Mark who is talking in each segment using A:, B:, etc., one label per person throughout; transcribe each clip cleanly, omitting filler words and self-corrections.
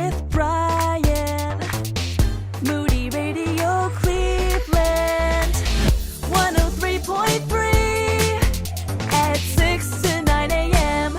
A: with Brian. Moody Radio Cleveland, 103.3 at 6 to 9 a.m.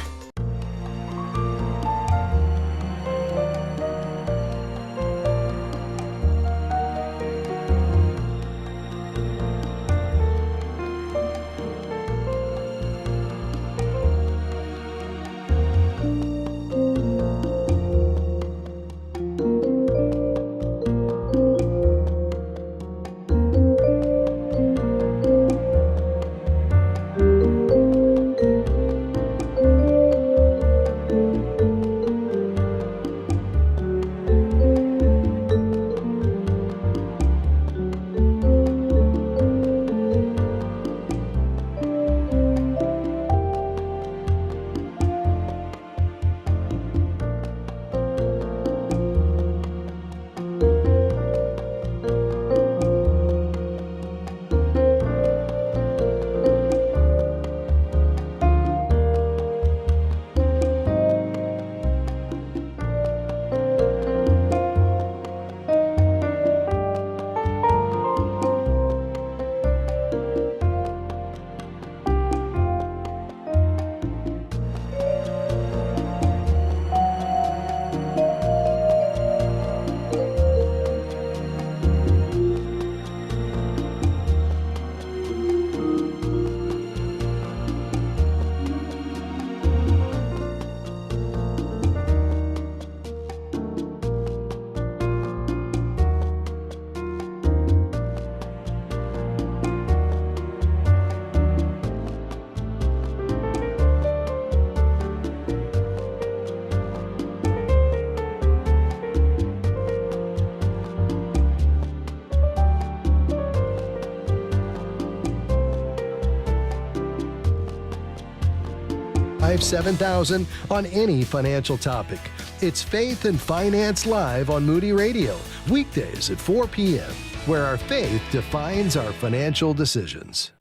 B: $7,000 on any financial topic. It's Faith and Finance Live on Moody Radio, weekdays at 4 p.m., where our faith defines our financial decisions.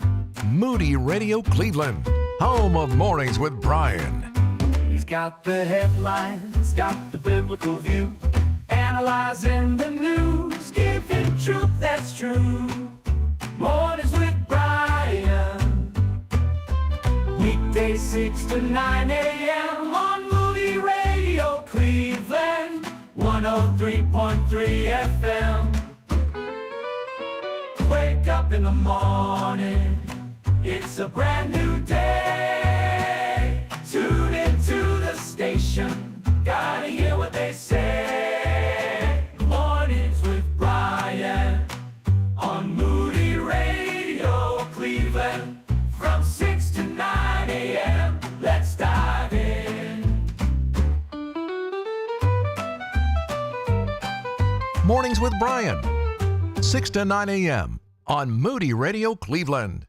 C: Moody Radio Cleveland, home of Mornings with Brian.
D: He's got the headlines, got the biblical view, analyzing the news, giving truth that's true. Mornings with Brian. Weekdays 6 to 9 a.m. on Moody Radio Cleveland, 103.3 FM. Wake up in the morning, it's a brand new day. Tune into the station, gotta hear what they say. Mornings with Brian on Moody Radio Cleveland. From 6 to 9 a.m., let's dive in.
C: Mornings with Brian, 6 to 9 a.m. on Moody Radio Cleveland.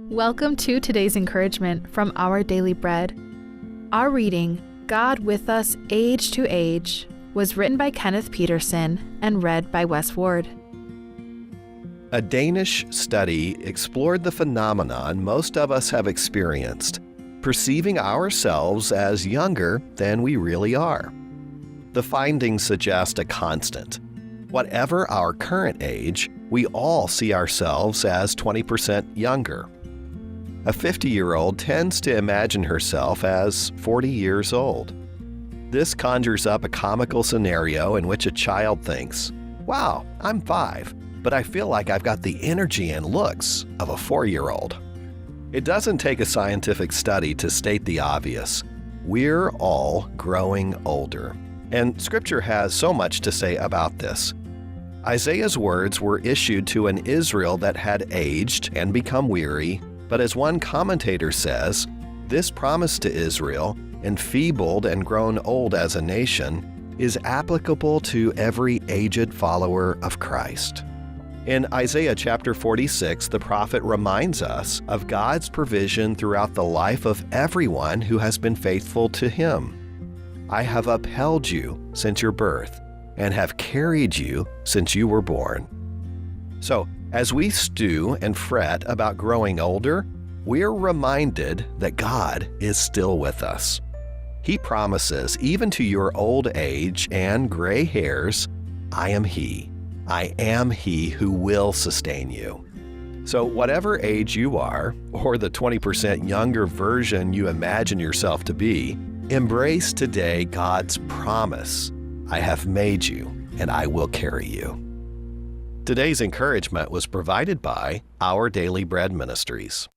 E: Welcome to today's encouragement from Our Daily Bread. Our reading, God with Us Age to Age, was written by Kenneth Peterson and read by Wes Ward.
F: A Danish study explored the phenomenon most of us have experienced, perceiving ourselves as younger than we really are. The findings suggest a constant. Whatever our current age, we all see ourselves as 20% younger. A 50-year-old tends to imagine herself as 40 years old. This conjures up a comical scenario in which a child thinks, "Wow, I'm 5. But I feel like I've got the energy and looks of a 4-year-old. It doesn't take a scientific study to state the obvious. We're all growing older. And Scripture has so much to say about this. Isaiah's words were issued to an Israel that had aged and become weary, but as one commentator says, this promise to Israel, enfeebled and grown old as a nation, is applicable to every aged follower of Christ. In Isaiah chapter 46, the prophet reminds us of God's provision throughout the life of everyone who has been faithful to Him. I have upheld you since your birth, and have carried you since you were born. So, as we stew and fret about growing older, we're reminded that God is still with us. He promises, even to your old age and gray hairs, I am He. I am He who will sustain you. So whatever age you are, or the 20% younger version you imagine yourself to be, embrace today God's promise. I have made you, and I will carry you. Today's encouragement was provided by Our Daily Bread Ministries.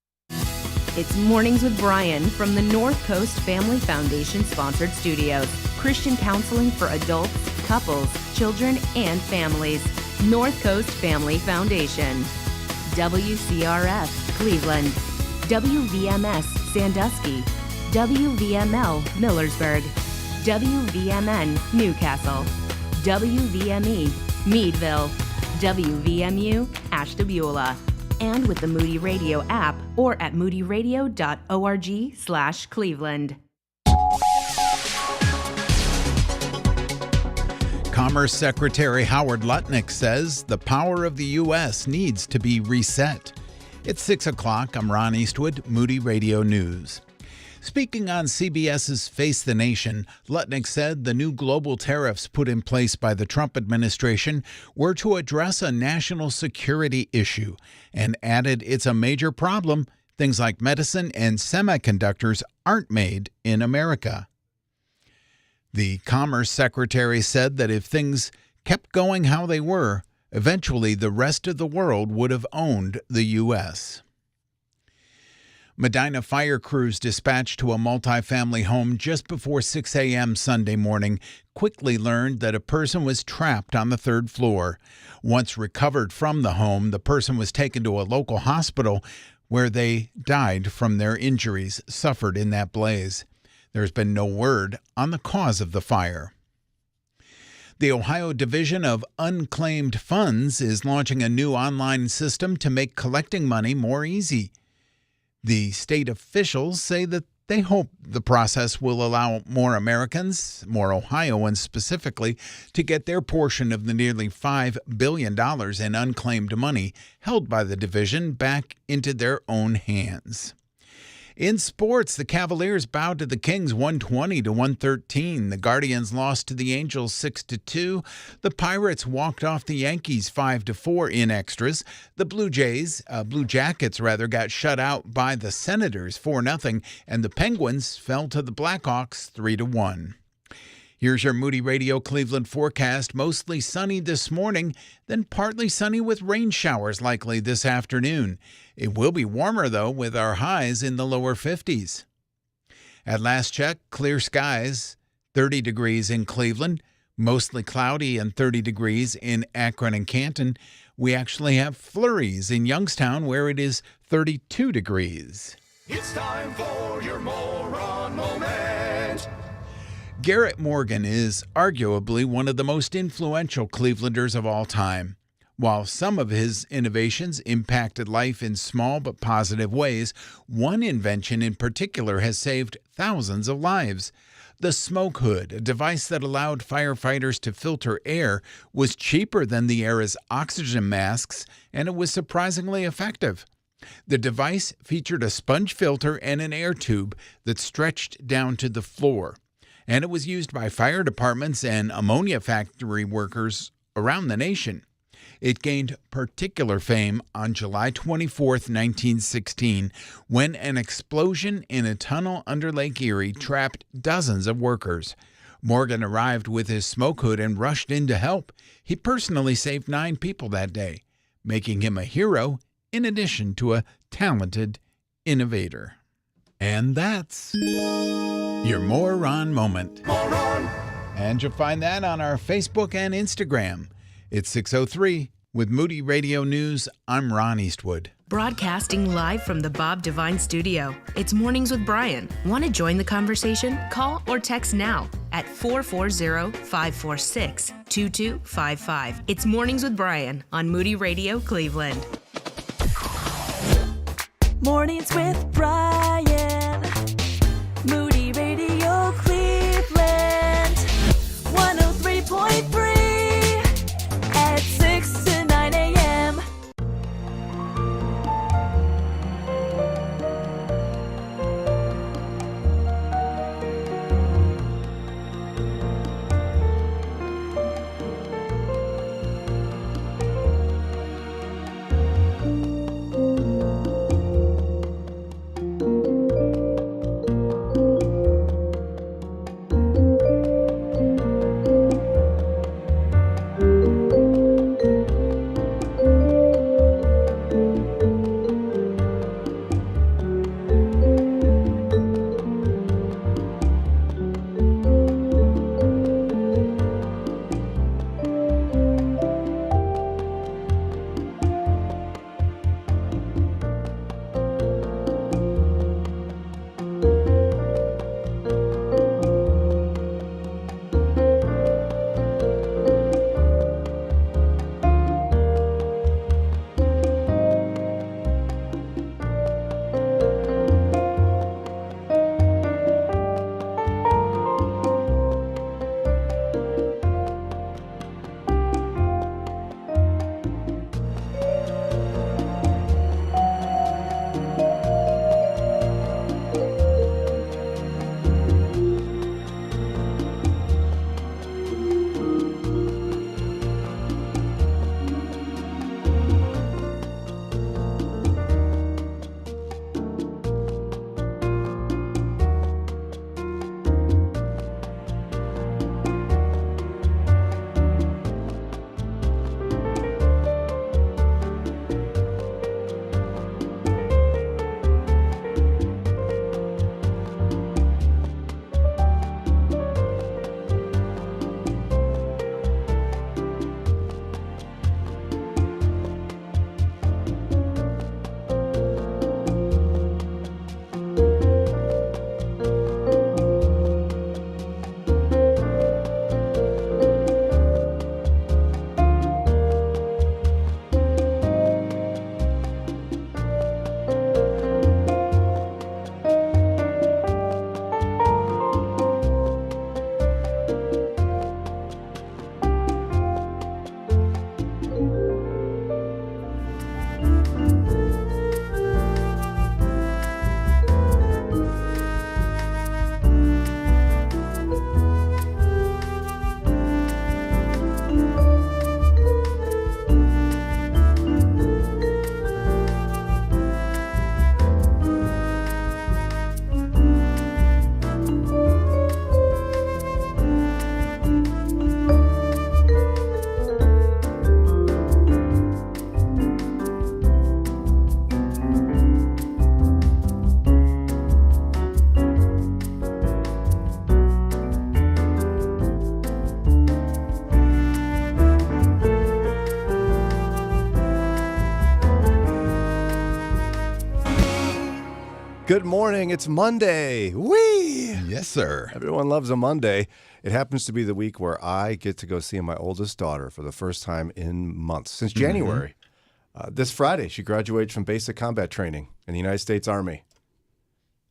G: It's Mornings with Brian from the North Coast Family Foundation sponsored studios. Christian counseling for adults, couples, children, and families. North Coast Family Foundation. WCRF Cleveland. WVMS Sandusky. WVML Millersburg. WVMN Newcastle. WVME Meadville. WVMU Ashtabula. And with the Moody Radio app or at moodyradio.org/Cleveland.
H: Commerce Secretary Howard Lutnick says the power of the U.S. needs to be reset. It's 6 o'clock. I'm Ron Eastwood, Moody Radio News. Speaking on CBS's Face the Nation, Lutnick said the new global tariffs put in place by the Trump administration were to address a national security issue, and added it's a major problem. Things like medicine and semiconductors aren't made in America. The Commerce Secretary said that if things kept going how they were, eventually the rest of the world would have owned the U.S. Medina fire crews dispatched to a multifamily home just before 6 a.m. Sunday morning quickly learned that a person was trapped on the third floor. Once recovered from the home, the person was taken to a local hospital where they died from their injuries suffered in that blaze. There's been no word on the cause of the fire. The Ohio Division of Unclaimed Funds is launching a new online system to make collecting money more easy. The state officials say that they hope the process will allow more Americans, more Ohioans specifically, to get their portion of the nearly $5 billion in unclaimed money held by the division back into their own hands. In sports, the Cavaliers bowed to the Kings 120-113. The Guardians lost to the Angels 6-2. The Pirates walked off the Yankees 5-4 in extras. The Blue Jackets got shut out by the Senators 4-0, and the Penguins fell to the Blackhawks 3-1. Here's your Moody Radio Cleveland forecast. Mostly sunny this morning, then partly sunny with rain showers likely this afternoon. It will be warmer, though, with our highs in the lower 50s. At last check, clear skies, 30 degrees in Cleveland, mostly cloudy and 30 degrees in Akron and Canton. We actually have flurries in Youngstown, where it is 32 degrees.
D: It's time for your moron moment.
H: Garrett Morgan is arguably one of the most influential Clevelanders of all time. While some of his innovations impacted life in small but positive ways, one invention in particular has saved thousands of lives. The smoke hood, a device that allowed firefighters to filter air, was cheaper than the era's oxygen masks, and it was surprisingly effective. The device featured a sponge filter and an air tube that stretched down to the floor, and it was used by fire departments and ammonia factory workers around the nation. It gained particular fame on July 24, 1916, when an explosion in a tunnel under Lake Erie trapped dozens of workers. Morgan arrived with his smoke hood and rushed in to help. He personally saved 9 people that day, making him a hero in addition to a talented innovator. And that's your Moron Moment.
D: Moron.
H: And you'll find that on our Facebook and Instagram. It's 6:03. With Moody Radio News, I'm Ron Eastwood.
G: Broadcasting live from the Bob Devine Studio. It's Mornings with Brian. Want to join the conversation? Call or text now at 440-546-2255. It's Mornings with Brian on Moody Radio Cleveland.
A: Mornings with Brian. Moody Radio Cleveland. 103.3 at 6 to 9 a.m.
I: Good morning. It's Monday. Whee!
H: Yes, sir.
I: Everyone loves a Monday. It happens to be the week where I get to go see my oldest daughter for the first time in months, since January. This Friday, she graduates from basic combat training in the United States Army.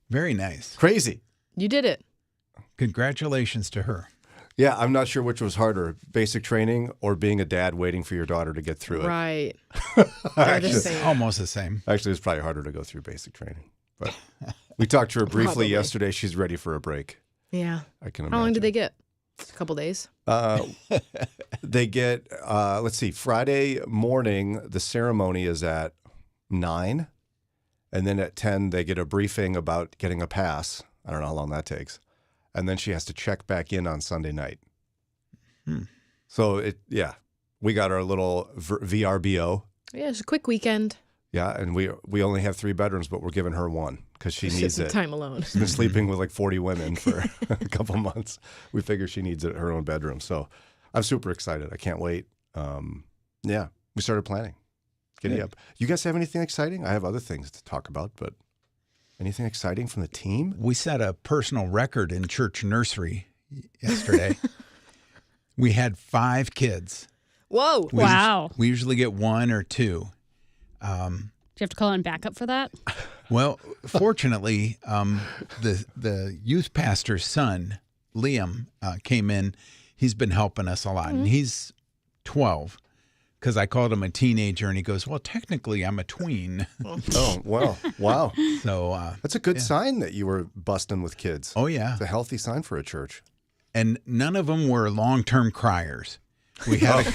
H: Very nice.
I: Crazy.
J: You did it.
H: Congratulations to her.
I: Yeah, I'm not sure which was harder, basic training or being a dad waiting for your daughter to get through it.
J: Right.
H: Almost the same.
I: Actually, it's probably harder to go through basic training. But we talked to her briefly yesterday. She's ready for a break.
J: Yeah.
I: I can imagine.
J: How long do they get? A couple days.
I: They get, let's see, Friday morning, the ceremony is at 9. And then at 10, they get a briefing about getting a pass. I don't know how long that takes. And then she has to check back in on Sunday night. So, we got our little VRBO.
J: Yeah, it's a quick weekend.
I: Yeah, and we only have 3 bedrooms, but we're giving her one because she needs it.
J: Time alone.
I: She's been sleeping with like 40 women for a couple months. We figure she needs her own bedroom. So I'm super excited. I can't wait. We started planning. Giddy up. You guys have anything exciting? I have other things to talk about, but anything exciting from the team?
H: We set a personal record in church nursery yesterday. We had 5 kids.
J: Whoa.
K: Wow.
H: We usually get 1 or 2.
K: Do you have to call in backup for that?
H: Well, fortunately, the youth pastor's son, Liam, came in. He's been helping us a lot, and he's 12 because I called him a teenager, and he goes, well, technically, I'm a tween.
I: Oh, well, wow.
H: So
I: that's a good sign that you were busting with kids.
H: Oh, yeah.
I: It's a healthy sign for a church.
H: And none of them were long-term criers. We had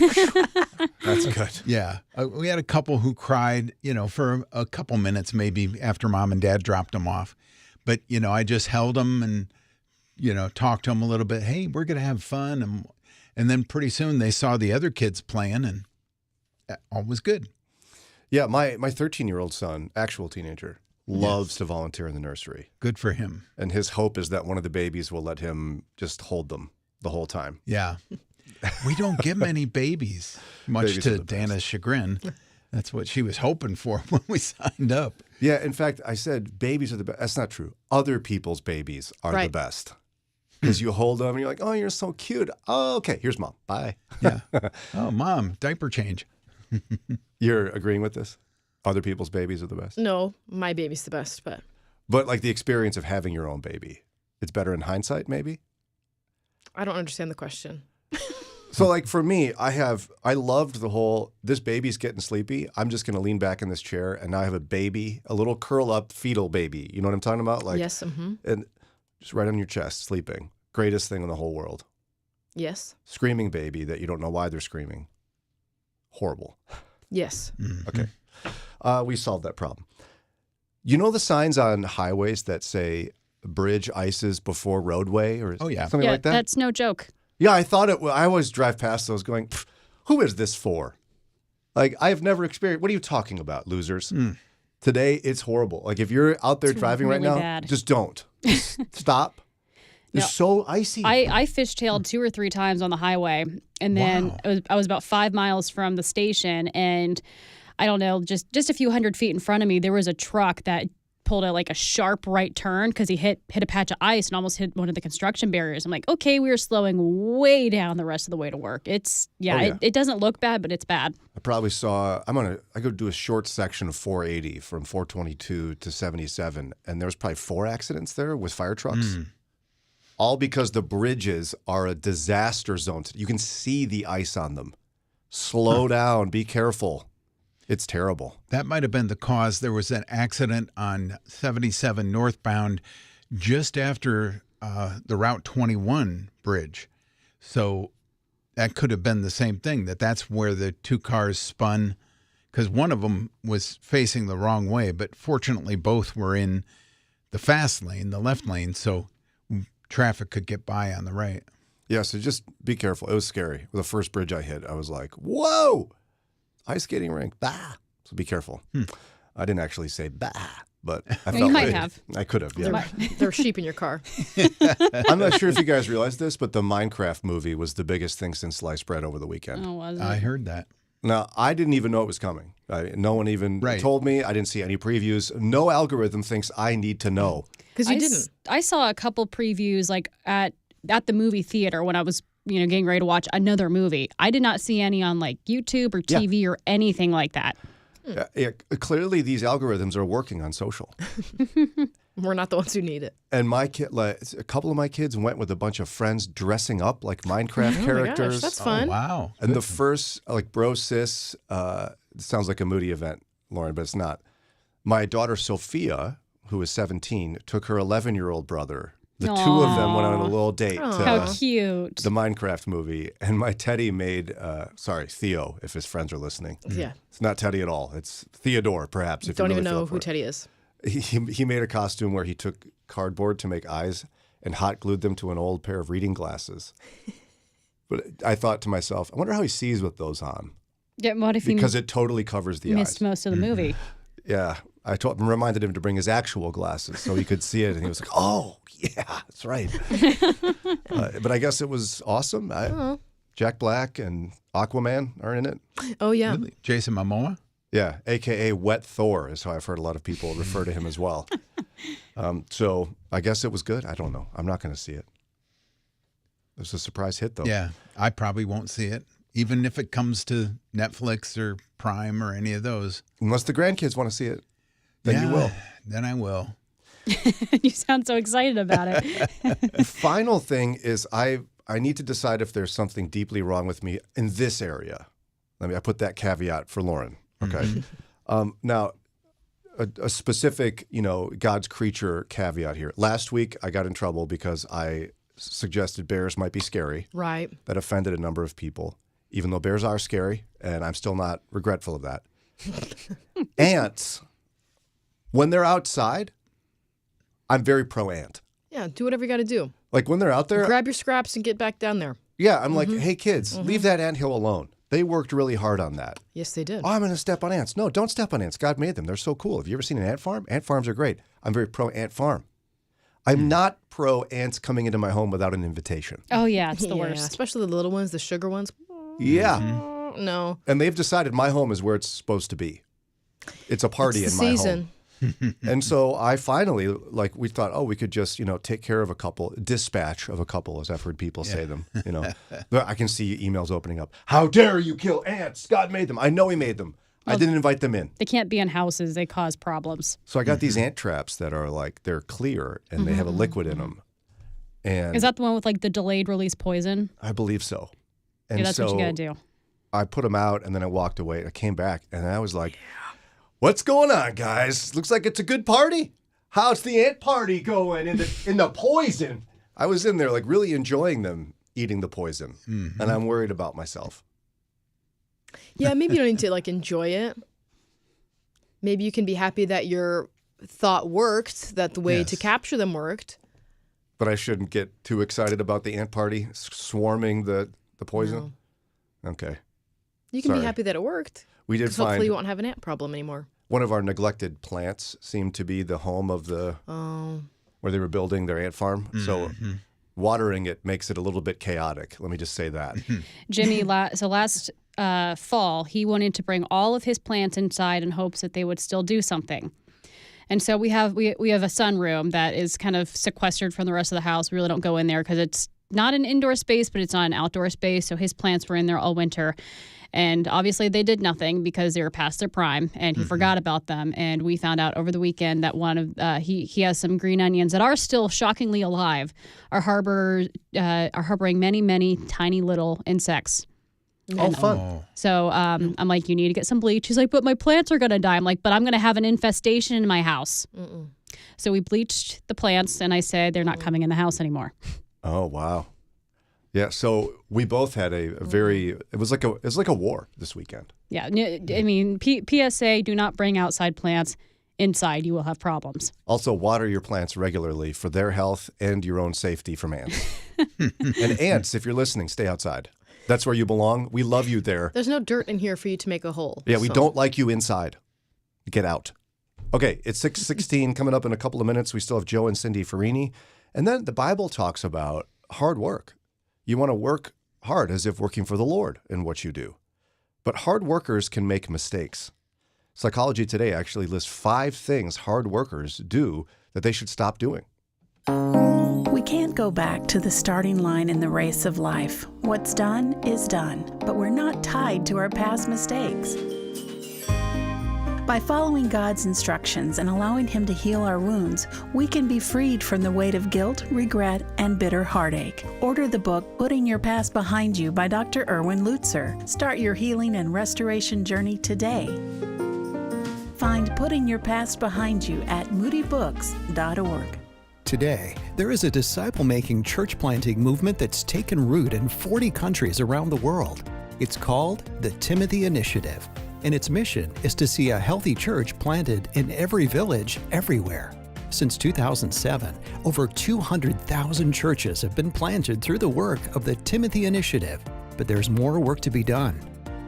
I: That's good.
H: Yeah. We had a couple who cried, for a couple minutes maybe after mom and dad dropped them off. But, I just held them and, talked to them a little bit. Hey, we're going to have fun. And then pretty soon they saw the other kids playing and all was good.
I: Yeah, my 13-year-old son, actual teenager, loves to volunteer in the nursery.
H: Good for him.
I: And his hope is that one of the babies will let him just hold them the whole time.
H: Yeah. We don't get many babies, much
I: Babies
H: to
I: are the best.
H: Dana's chagrin. That's what she was hoping for when we signed up.
I: Yeah, in fact, I said babies are the best. That's not true. Other people's babies are the best. Because you hold them and you're like, oh, you're so cute. Oh, okay, here's mom. Bye.
H: Yeah. Oh, mom, diaper change.
I: You're agreeing with this? Other people's babies are the best?
J: No, my baby's the best, but.
I: But like the experience of having your own baby, it's better in hindsight, maybe?
J: I don't understand the question.
I: So like for me, I loved the whole, this baby's getting sleepy. I'm just going to lean back in this chair and now I have a baby, a little curl up fetal baby. You know what I'm talking about? Like,
J: Yes.
I: And just right on your chest, sleeping. Greatest thing in the whole world.
J: Yes.
I: Screaming baby that you don't know why they're screaming. Horrible.
J: Yes.
I: Okay. We solved that problem. You know the signs on highways that say bridge ices before roadway or something like that?
K: That's no joke.
I: Yeah, I thought it. I always drive past those going, who is this for? Like, I've never experienced. What are you talking about, losers? Today, it's horrible. Like, if you're out there driving
K: really
I: right now,
K: bad.
I: just don't. Just stop. It's so icy.
K: I fishtailed 2 or 3 times on the highway, and then I was about 5 miles from the station, and I don't know, just a few hundred feet in front of me, there was a truck that pulled a sharp right turn because he hit a patch of ice and almost hit one of the construction barriers. I'm like, okay, we were slowing way down the rest of the way to work. It doesn't look bad, but it's bad.
I: I probably saw, I go do a short section of 480 from 422 to 77, and there was probably 4 accidents there with fire trucks. All because the bridges are a disaster zone. You can see the ice on them. Slow down. Be careful. It's terrible.
H: That might have been the cause. There was an accident on 77 northbound just after the Route 21 bridge. So that could have been the same thing, that's where the 2 cars spun because one of them was facing the wrong way. But fortunately, both were in the fast lane, the left lane, so traffic could get by on the right.
I: Yeah, so just be careful. It was scary. The first bridge I hit, I was like, whoa, ice skating rink, bah. So be careful. I didn't actually say bah, but I felt
K: you might
I: like
K: have.
I: I could have, yeah.
J: There are sheep in your car.
I: I'm not sure if you guys realize this, but the Minecraft movie was the biggest thing since sliced bread over the weekend.
K: Oh, was it?
H: I heard that.
I: Now, I didn't even know it was coming. No one even told me. I didn't see any previews. No algorithm thinks I need to know.
J: Because you didn't.
K: I saw a couple previews like at the movie theater when I was getting ready to watch another movie. I did not see any on like YouTube or TV or anything like that.
I: Yeah, clearly, these algorithms are working on social.
J: We're not the ones who need it.
I: And my kid, a couple of my kids went with a bunch of friends dressing up like Minecraft characters.
J: My gosh, that's fun.
H: Oh, wow.
I: And the first, like Bro Sis, it sounds like a Moody event, Lauren, but it's not. My daughter Sophia, who is 17, took her 11-year-old brother. The two of them went on a little date to
K: How cute.
I: the Minecraft movie. And my Teddy made, Theo, if his friends are listening.
J: Yeah.
I: It's not Teddy at all. It's Theodore, perhaps. If
J: Don't
I: you really
J: even
I: feel
J: know
I: for
J: who
I: it.
J: Teddy is.
I: He made a costume where he took cardboard to make eyes and hot glued them to an old pair of reading glasses. But I thought to myself, I wonder how he sees with those on.
K: Yeah, what if
I: Because it totally covers the
K: missed
I: eyes.
K: most of the movie?
I: Yeah. I reminded him to bring his actual glasses so he could see it. And he was like, oh, yeah, that's right. But I guess it was awesome. Jack Black and Aquaman are in it.
J: Oh, yeah.
H: Really? Jason Momoa?
I: Yeah, a.k.a. Wet Thor is how I've heard a lot of people refer to him as well. So I guess it was good. I don't know. I'm not going to see it. It was a surprise hit, though.
H: Yeah, I probably won't see it, even if it comes to Netflix or Prime or any of those.
I: Unless the grandkids want to see it, then you will.
H: Then I will.
K: You sound so excited about it.
I: The final thing is I need to decide if there's something deeply wrong with me in this area. I put that caveat for Lauren. Okay. Now, a specific, God's creature caveat here. Last week, I got in trouble because I suggested bears might be scary.
J: Right.
I: That offended a number of people, even though bears are scary, and I'm still not regretful of that. Ants, when they're outside, I'm very pro-ant.
J: Yeah, do whatever you got to do.
I: Like when they're out there.
J: Grab your scraps and get back down there.
I: Yeah, I'm like, hey, kids, leave that anthill alone. They worked really hard on that.
J: Yes, they did.
I: Oh, I'm going to step on ants. No, don't step on ants. God made them. They're so cool. Have you ever seen an ant farm? Ant farms are great. I'm very pro-ant farm. I'm not pro-ants coming into my home without an invitation.
K: Oh, yeah, it's the worst.
J: Especially the little ones, the sugar ones.
I: Yeah.
J: No.
I: And they've decided my home is where it's supposed to be. It's a party
J: It's
I: in
J: the
I: my
J: season.
I: home. And so I finally, we thought, we could just, take care of a couple, dispatch of a couple, as I've heard people say them, I can see emails opening up. How dare you kill ants? God made them. I know he made them. I didn't invite them in.
K: They can't be in houses. They cause problems.
I: So I got these ant traps that are they're clear and they have a liquid in them. And
K: Is that the one with like the delayed release poison?
I: I believe so. And
K: Yeah, that's what you gotta do.
I: I put them out and then I walked away. I came back and I was like, what's going on, guys? Looks like it's a good party. How's the ant party going in the poison? I was in there really enjoying them eating the poison. And I'm worried about myself.
J: Yeah, maybe you don't need to enjoy it. Maybe you can be happy that your thought worked, that the way to capture them worked.
I: But I shouldn't get too excited about the ant party swarming the poison? No. Okay.
J: You can
I: Sorry.
J: be happy that it worked.
I: We did
J: 'cause hopefully
I: find
J: you won't have an ant problem anymore.
I: one of our neglected plants seemed to be the home of where they were building their ant farm. So watering it makes it a little bit chaotic. Let me just say that.
K: Jimmy, last fall, he wanted to bring all of his plants inside in hopes that they would still do something. And so we have a sunroom that is kind of sequestered from the rest of the house. We really don't go in there because it's not an indoor space, but it's not an outdoor space. So his plants were in there all winter. And obviously they did nothing because they were past their prime, and he forgot about them. And we found out over the weekend that one of he has some green onions that are still shockingly alive, are harboring many, many tiny little insects.
I: Oh, fun.
K: So I'm like, you need to get some bleach. He's like, but my plants are going to die. I'm like, but I'm going to have an infestation in my house. So we bleached the plants, and I said, they're not coming in the house anymore.
I: Oh, wow. Yeah, so we both had a very it was like a war this weekend.
K: Yeah, I mean, PSA: do not bring outside plants inside. You will have problems.
I: Also, water your plants regularly for their health and your own safety from ants. And ants, if you're listening, stay outside. That's where you belong. We love you there.
J: There's no dirt in here for you to make a hole.
I: Yeah, we don't like you inside. Get out. Okay, it's 6:16 coming up in a couple of minutes. We still have Joe and Cindi Ferrini. And then the Bible talks about hard work. You want to work hard as if working for the Lord in what you do. But hard workers can make mistakes. Psychology Today actually lists 5 things hard workers do that they should stop doing.
L: We can't go back to the starting line in the race of life. What's done is done, but we're not tied to our past mistakes. By following God's instructions and allowing Him to heal our wounds, we can be freed from the weight of guilt, regret, and bitter heartache. Order the book, Putting Your Past Behind You by Dr. Erwin Lutzer. Start your healing and restoration journey today. Find Putting Your Past Behind You at moodybooks.org.
M: Today, there is a disciple-making church planting movement that's taken root in 40 countries around the world. It's called the Timothy Initiative, and its mission is to see a healthy church planted in every village, everywhere. Since 2007, over 200,000 churches have been planted through the work of the Timothy Initiative, but there's more work to be done.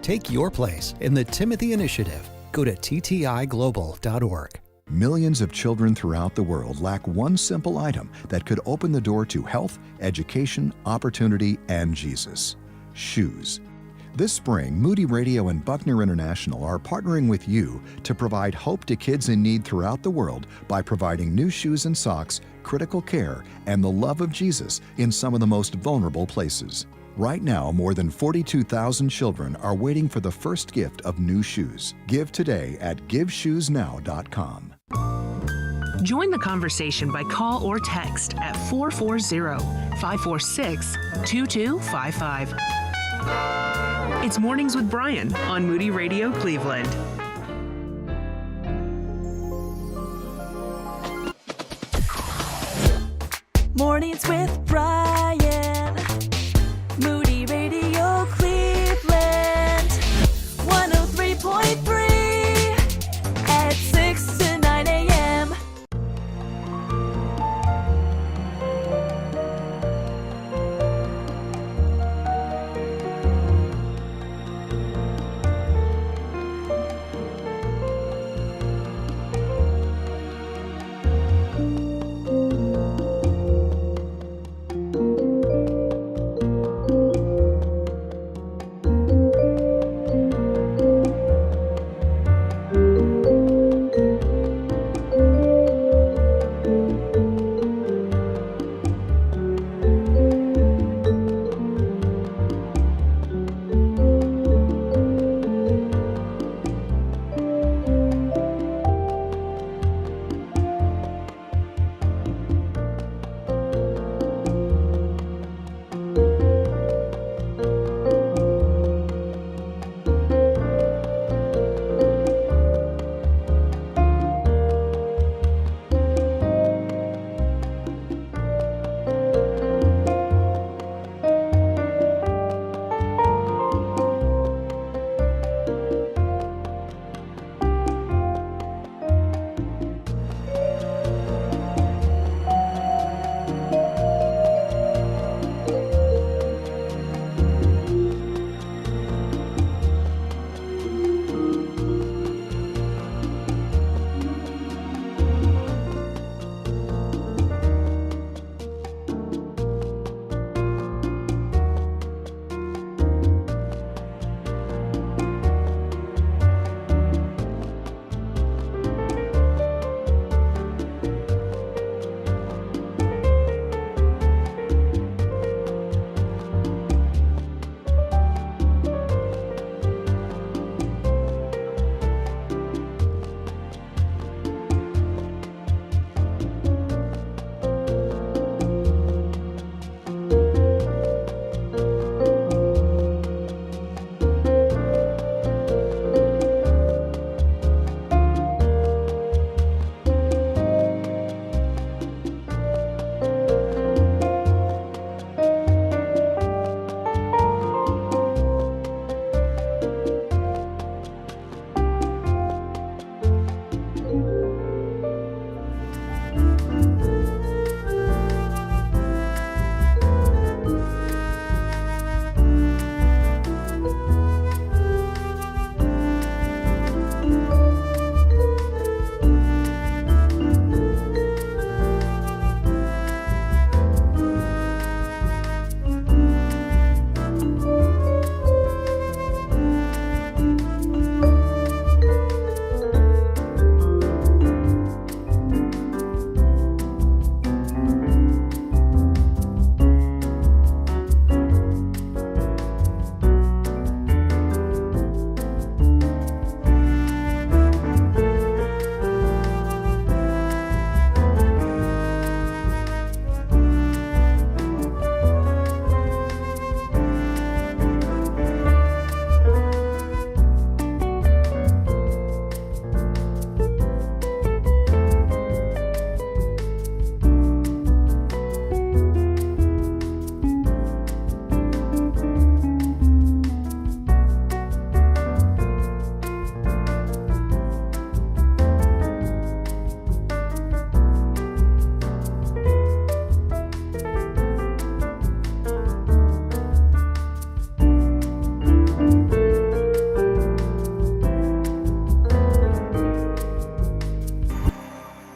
M: Take your place in the Timothy Initiative. Go to ttiglobal.org.
N: Millions of children throughout the world lack one simple item that could open the door to health, education, opportunity, and Jesus: shoes. This spring, Moody Radio and Buckner International are partnering with you to provide hope to kids in need throughout the world by providing new shoes and socks, critical care, and the love of Jesus in some of the most vulnerable places. Right now, more than 42,000 children are waiting for the first gift of new shoes. Give today at GiveShoesNow.com.
O: Join the conversation by call or text at 440-546-2255. It's Mornings with Brian on Moody Radio Cleveland.
A: Mornings with Brian. Moody Radio Cleveland. 103.3 at 6 to 9 a.m.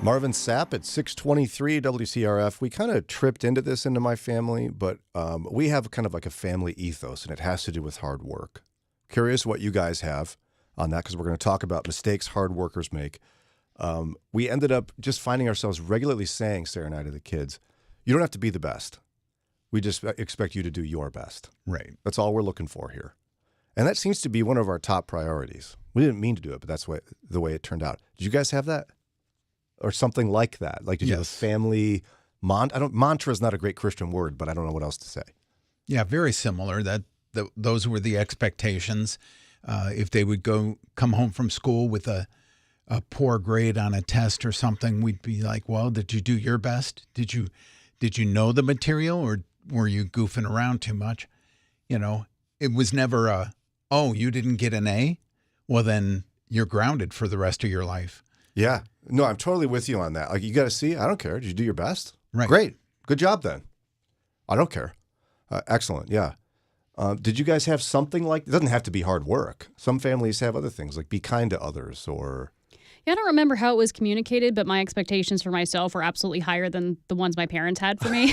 I: Marvin Sapp at 623 WCRF. We kind of tripped into my family, but we have kind of like a family ethos, and it has to do with hard work. Curious what you guys have on that, because we're going to talk about mistakes hard workers make. We ended up just finding ourselves regularly saying, Sarah and I, to the kids, you don't have to be the best. We just expect you to do your best.
H: Right.
I: That's all we're looking for here. And that seems to be one of our top priorities. We didn't mean to do it, but that's the way it turned out. Did you guys have that? Or something like that? Like, did you have a family mantra is not a great Christian word, but I don't know what else to say.
H: Yeah, very similar. Those were the expectations. If they would come home from school with a poor grade on a test or something, we'd be like, well, did you do your best? Did you know the material, or were you goofing around too much? You know, it was never you didn't get an A? Well, then you're grounded for the rest of your life.
I: Yeah. No, I'm totally with you on that. Like, you got to see, I don't care. Did you do your best?
H: Right.
I: Great. Good job then. I don't care. Excellent. Yeah. Did you guys have something like, it doesn't have to be hard work. Some families have other things, like be kind to others or.
K: Yeah, I don't remember how it was communicated, but my expectations for myself were absolutely higher than the ones my parents had for me.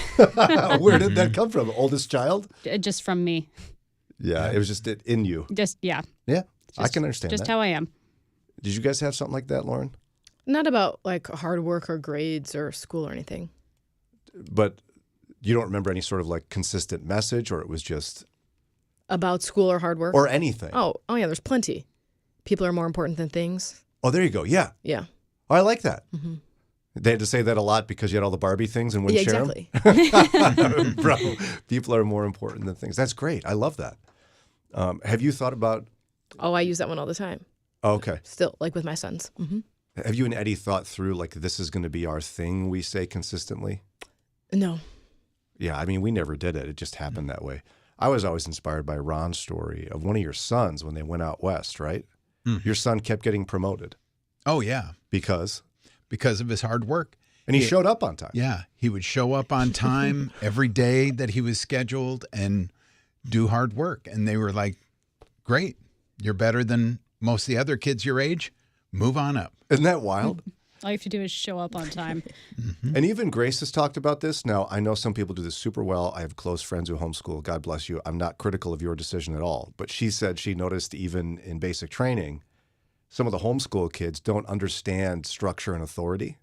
I: Where did that come from? Oldest child?
K: Just from me.
I: Yeah, it was just in you.
K: Yeah.
I: Yeah, I can understand
K: just
I: that.
K: how I am.
I: Did you guys have something like that, Lauren?
J: Not about like hard work or grades or school or anything.
I: But you don't remember any sort of like consistent message, or it was just
J: about school or hard work?
I: Or anything.
J: Oh yeah, there's plenty. People are more important than things.
I: Oh, there you go. Yeah.
J: Yeah.
I: Oh, I like that.
J: Mm-hmm.
I: They had to say that a lot because you had all the Barbie things and wouldn't share them?
J: Exactly.
I: Bro, people are more important than things. That's great. I love that. Have you thought about...
J: Oh, I use that one all the time.
I: Oh, okay.
J: Still, like with my sons. Mm-hmm.
I: Have you and Eddie thought through, like, this is going to be our thing we say consistently?
J: No.
I: Yeah, I mean, we never did it. It just happened that way. I was always inspired by Ron's story of one of your sons when they went out west, right? Mm. Your son kept getting promoted.
H: Oh, yeah.
I: Because?
H: Because of his hard work.
I: And he showed up on time.
H: Yeah. He would show up on time every day that he was scheduled and do hard work. And they were like, great. You're better than most of the other kids your age. Move on up.
I: Isn't that wild?
K: All you have to do is show up on time.
I: Mm-hmm. And even Grace has talked about this. Now, I know some people do this super well. I have close friends who homeschool. God bless you. I'm not critical of your decision at all. But she said she noticed even in basic training, some of the homeschool kids don't understand structure and authority.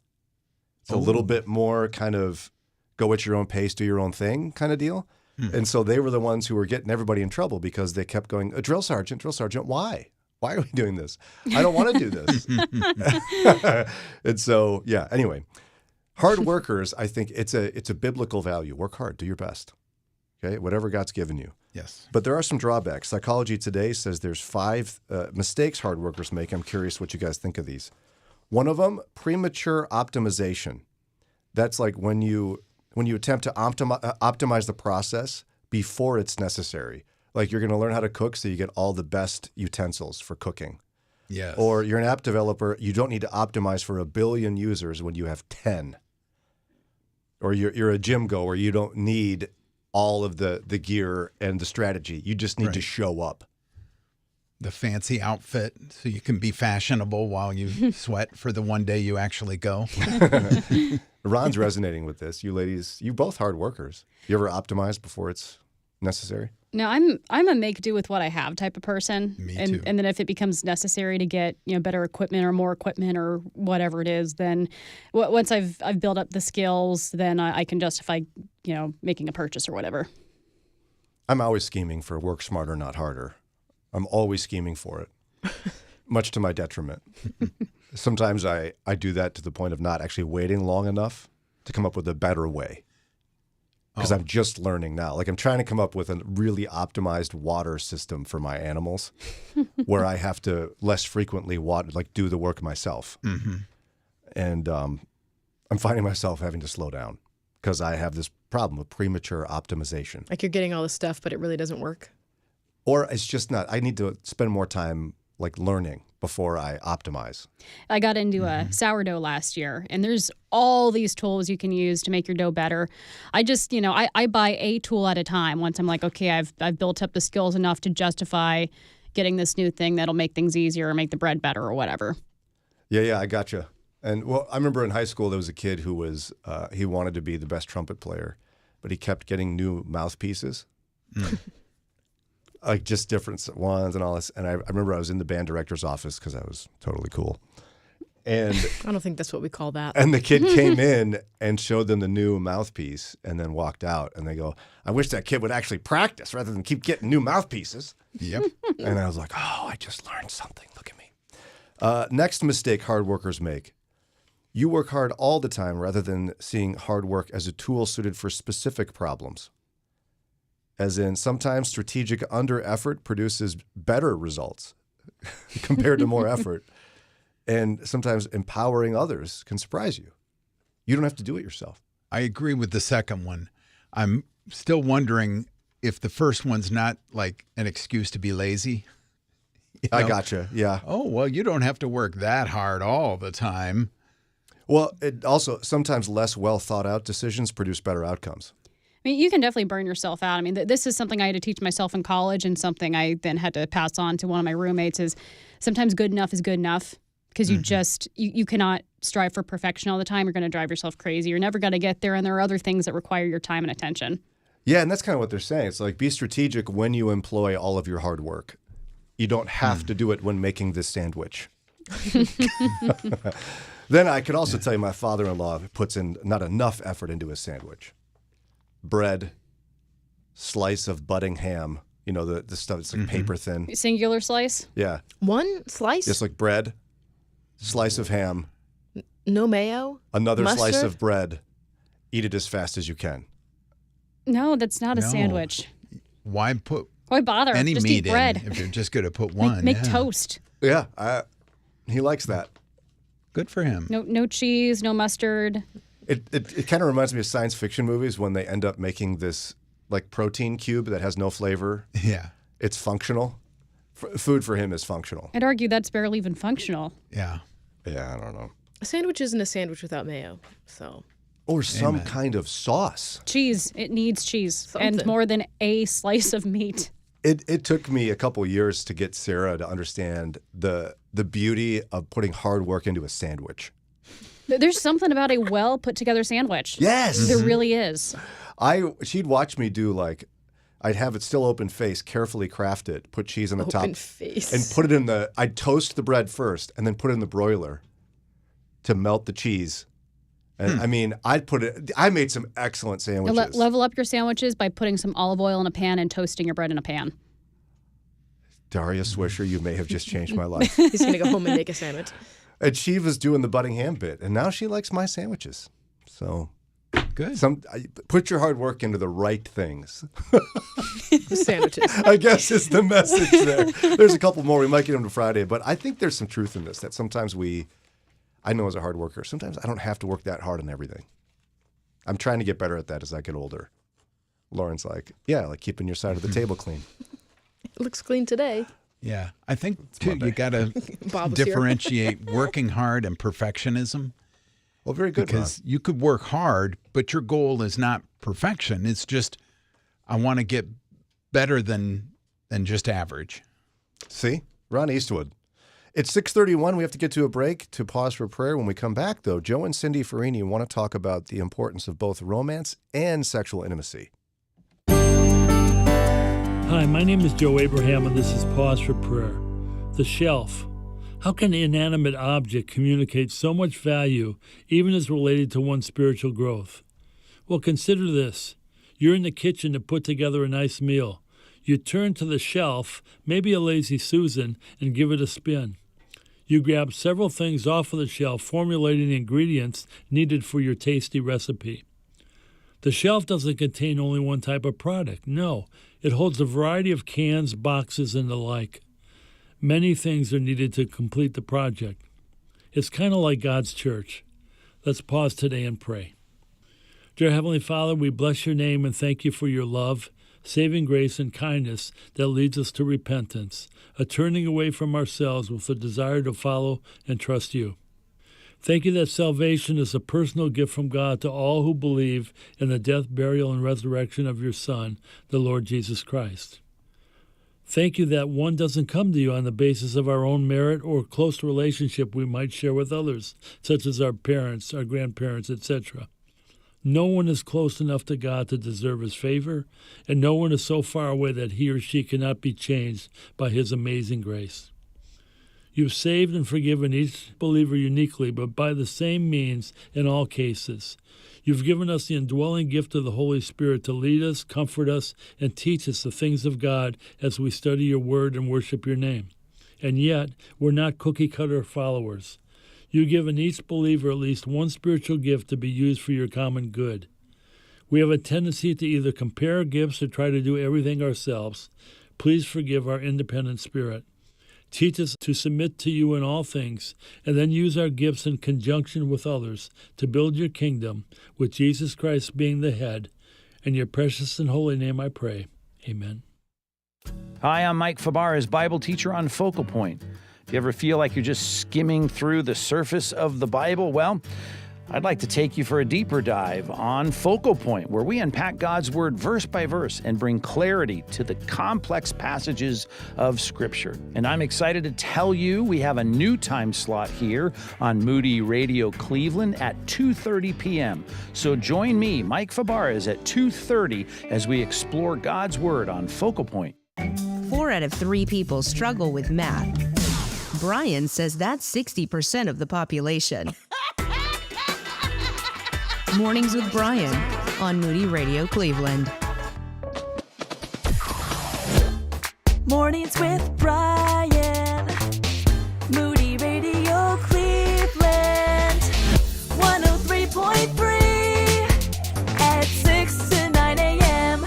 I: It's a little bit more kind of go at your own pace, do your own thing kind of deal. Mm-hmm. And so they were the ones who were getting everybody in trouble because they kept going, drill sergeant, why? Why are we doing this? I don't want to do this. And so, yeah, anyway, hard workers, I think it's a biblical value. Work hard, do your best. Okay, whatever God's given you.
H: Yes.
I: But there are some drawbacks. Psychology Today says there's 5 mistakes hard workers make. I'm curious what you guys think of these. One of them, premature optimization. That's like when you attempt to optimize the process before it's necessary. Like you're going to learn how to cook so you get all the best utensils for cooking.
H: Yes.
I: Or you're an app developer, you don't need to optimize for 1 billion users when you have 10. Or you're a gym goer, you don't need all of the gear and the strategy. You just need to show up.
H: The fancy outfit so you can be fashionable while you sweat for the one day you actually go.
I: Ron's resonating with this. You ladies, you both hard workers. You ever optimize before it's necessary?
K: No, I'm a make do with what I have type of person.
H: Me
K: and,
H: too.
K: And then if it becomes necessary to get better equipment or more equipment or whatever it is, then once I've built up the skills, then I can justify making a purchase or whatever.
I: I'm always scheming for work smarter, not harder. I'm always scheming for it, much to my detriment. Sometimes I do that to the point of not actually waiting long enough to come up with a better way. Because I'm just learning now. Like I'm trying to come up with a really optimized water system for my animals where I have to less frequently do the work myself.
H: Mm-hmm.
I: And I'm finding myself having to slow down because I have this problem with premature optimization.
J: Like you're getting all this stuff, but it really doesn't work.
I: Or it's just not. I need to spend more time like learning before I optimize.
K: I got into a sourdough last year, and there's all these tools you can use to make your dough better. I just, I buy a tool at a time. Once I'm like, okay, I've built up the skills enough to justify getting this new thing that'll make things easier or make the bread better or whatever.
I: Yeah, I gotcha. And well, I remember in high school there was a kid who was he wanted to be the best trumpet player, but he kept getting new mouthpieces, like just different ones and all this. And I remember I was in the band director's office because I was totally cool. And
J: I don't think that's what we call that.
I: And the kid came in and showed them the new mouthpiece and then walked out. And they go, I wish that kid would actually practice rather than keep getting new mouthpieces.
H: Yep.
I: And I was like, oh, I just learned something. Look at me. Next mistake hard workers make. You work hard all the time rather than seeing hard work as a tool suited for specific problems. As in, sometimes strategic under effort produces better results compared to more effort. And sometimes empowering others can surprise you. You don't have to do it yourself.
H: I agree with the second one. I'm still wondering if the first one's not like an excuse to be lazy. You know?
I: I gotcha, yeah.
H: Oh, well, you don't have to work that hard all the time.
I: Well, it also, sometimes less well thought out decisions produce better outcomes.
K: I mean, you can definitely burn yourself out. I mean, this is something I had to teach myself in college, and something I then had to pass on to one of my roommates is sometimes good enough is good enough. Because you just, you cannot strive for perfection all the time. You're going to drive yourself crazy. You're never going to get there. And there are other things that require your time and attention.
I: Yeah, and that's kind of what they're saying. It's like, be strategic when you employ all of your hard work. You don't have to do it when making this sandwich. Then I could also tell you my father-in-law puts in not enough effort into his sandwich. Bread, slice of budding ham. You know, the stuff that's like paper thin.
K: Singular slice?
I: Yeah.
J: One slice?
I: Just like bread. Slice of ham.
J: No mayo?
I: Another
J: Mustard?
I: slice of bread. Eat it as fast as you can.
K: No, that's not a sandwich.
H: Why
K: bother?
H: any
K: just
H: meat
K: eat bread.
H: in if you're just going to put one?
K: Make toast.
I: Yeah, he likes that.
H: Good for him.
K: No cheese, no mustard.
I: It kind of reminds me of science fiction movies when they end up making this like protein cube that has no flavor.
H: Yeah.
I: It's functional. Food for him is functional.
K: I'd argue that's barely even functional.
H: Yeah.
I: Yeah, I don't know.
J: A sandwich isn't a sandwich without mayo, so.
I: Or some kind of sauce.
K: Cheese. It needs cheese.
J: Something.
K: And more than a slice of meat.
I: It took me a couple years to get Sarah to understand the beauty of putting hard work into a sandwich.
K: There's something about a well put together sandwich.
I: Yes.
K: There really is.
I: She'd watch me do like, I'd have it still open face, carefully craft it, put cheese on the top.
J: Open face.
I: And put it I'd toast the bread first and then put it in the broiler to melt the cheese. And I mean, I made some excellent sandwiches.
K: Level up your sandwiches by putting some olive oil in a pan and toasting your bread in a pan.
I: Daria Swisher, you may have just changed my life.
J: He's going to go home and make a sandwich.
I: And she was doing the budding ham bit, and now she likes my sandwiches. So
H: good.
I: Put your hard work into the right things.
J: Sandwiches.
I: I guess is the message there. There's a couple more. We might get them to Friday, but I think there's some truth in this, that sometimes I know as a hard worker, sometimes I don't have to work that hard on everything. I'm trying to get better at that as I get older. Lauren's like, yeah, like keeping your side of the table clean.
J: It looks clean today.
H: Yeah. I think, too, you got to
J: Bob was here.
H: differentiate working hard and perfectionism.
I: Well, very good,
H: because you could work hard, but your goal is not perfection. It's just, I want to get better than just average.
I: See? Ron Eastwood. It's 6:31. We have to get to a break to pause for prayer. When we come back, though, Joe and Cindi Ferrini want to talk about the importance of both romance and sexual intimacy.
P: Hi, my name is Joe Abraham, and this is Pause for Prayer. The shelf. How can an inanimate object communicate so much value, even as related to one's spiritual growth? Well, consider this. You're in the kitchen to put together a nice meal. You turn to the shelf, maybe a lazy Susan, and give it a spin. You grab several things off of the shelf, formulating the ingredients needed for your tasty recipe. The shelf doesn't contain only one type of product. No, it holds a variety of cans, boxes, and the like. Many things are needed to complete the project. It's kind of like God's church. Let's pause today and pray. Dear Heavenly Father, we bless your name and thank you for your love, saving grace, and kindness that leads us to repentance, a turning away from ourselves with a desire to follow and trust you. Thank you that salvation is a personal gift from God to all who believe in the death, burial, and resurrection of your Son, the Lord Jesus Christ. Thank you that one doesn't come to you on the basis of our own merit or close relationship we might share with others, such as our parents, our grandparents, etc. No one is close enough to God to deserve his favor, and no one is so far away that he or she cannot be changed by his amazing grace. You've saved and forgiven each believer uniquely, but by the same means in all cases. You've given us the indwelling gift of the Holy Spirit to lead us, comfort us, and teach us the things of God as we study your word and worship your name. And yet, we're not cookie-cutter followers. You've given each believer at least one spiritual gift to be used for your common good. We have a tendency to either compare gifts or try to do everything ourselves. Please forgive our independent spirit. Teach us to submit to you in all things, and then use our gifts in conjunction with others to build your kingdom, with Jesus Christ being the head. In your precious and holy name I pray. Amen.
Q: Hi, I'm Mike Fabarez, Bible teacher on Focal Point. Do you ever feel like you're just skimming through the surface of the Bible? Well, I'd like to take you for a deeper dive on Focal Point, where we unpack God's Word verse by verse and bring clarity to the complex passages of Scripture. And I'm excited to tell you we have a new time slot here on Moody Radio Cleveland at 2:30 p.m. So join me, Mike Fabarez, at 2:30 as we explore God's Word on Focal Point.
G: 4 out of 3 people struggle with math. Brian says that's 60% of the population. Mornings with Brian on Moody Radio Cleveland.
A: Mornings with Brian. Moody Radio Cleveland. 103.3 at 6 to 9 a.m.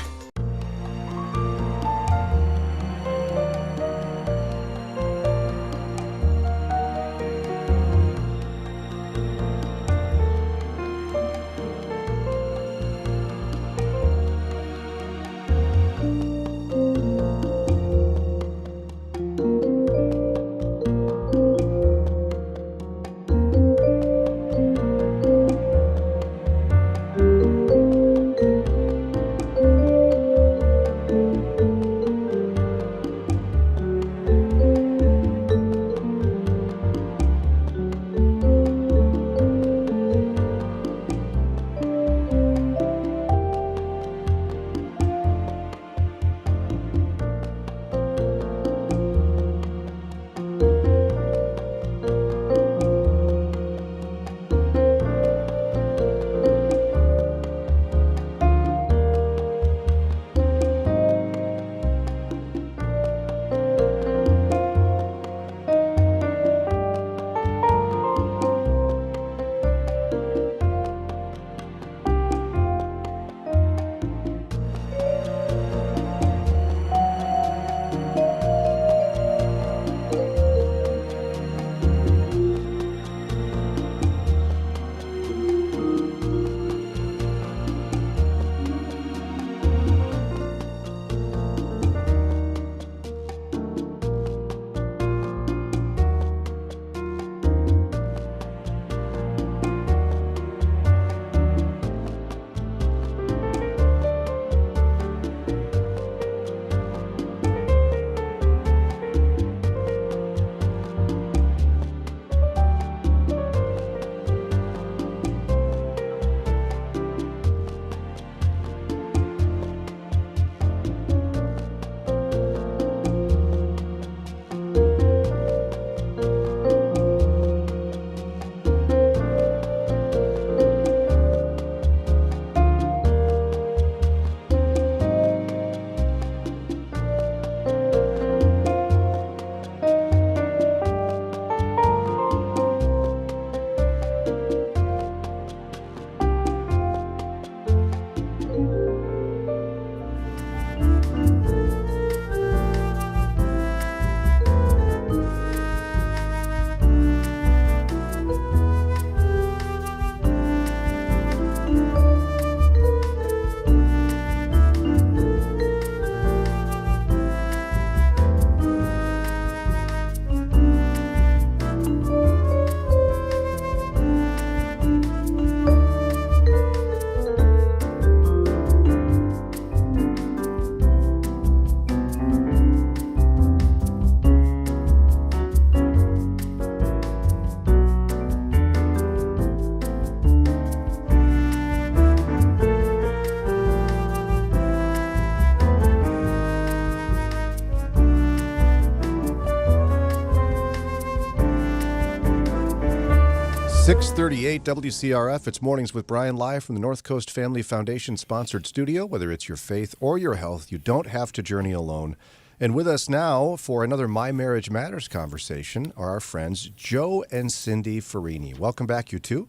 I: 638 WCRF. It's Mornings with Brian, live from the North Coast Family Foundation sponsored studio. Whether it's your faith or your health, you don't have to journey alone. And with us now for another My Marriage Matters conversation are our friends Joe and Cindi Ferrini. Welcome back, you two.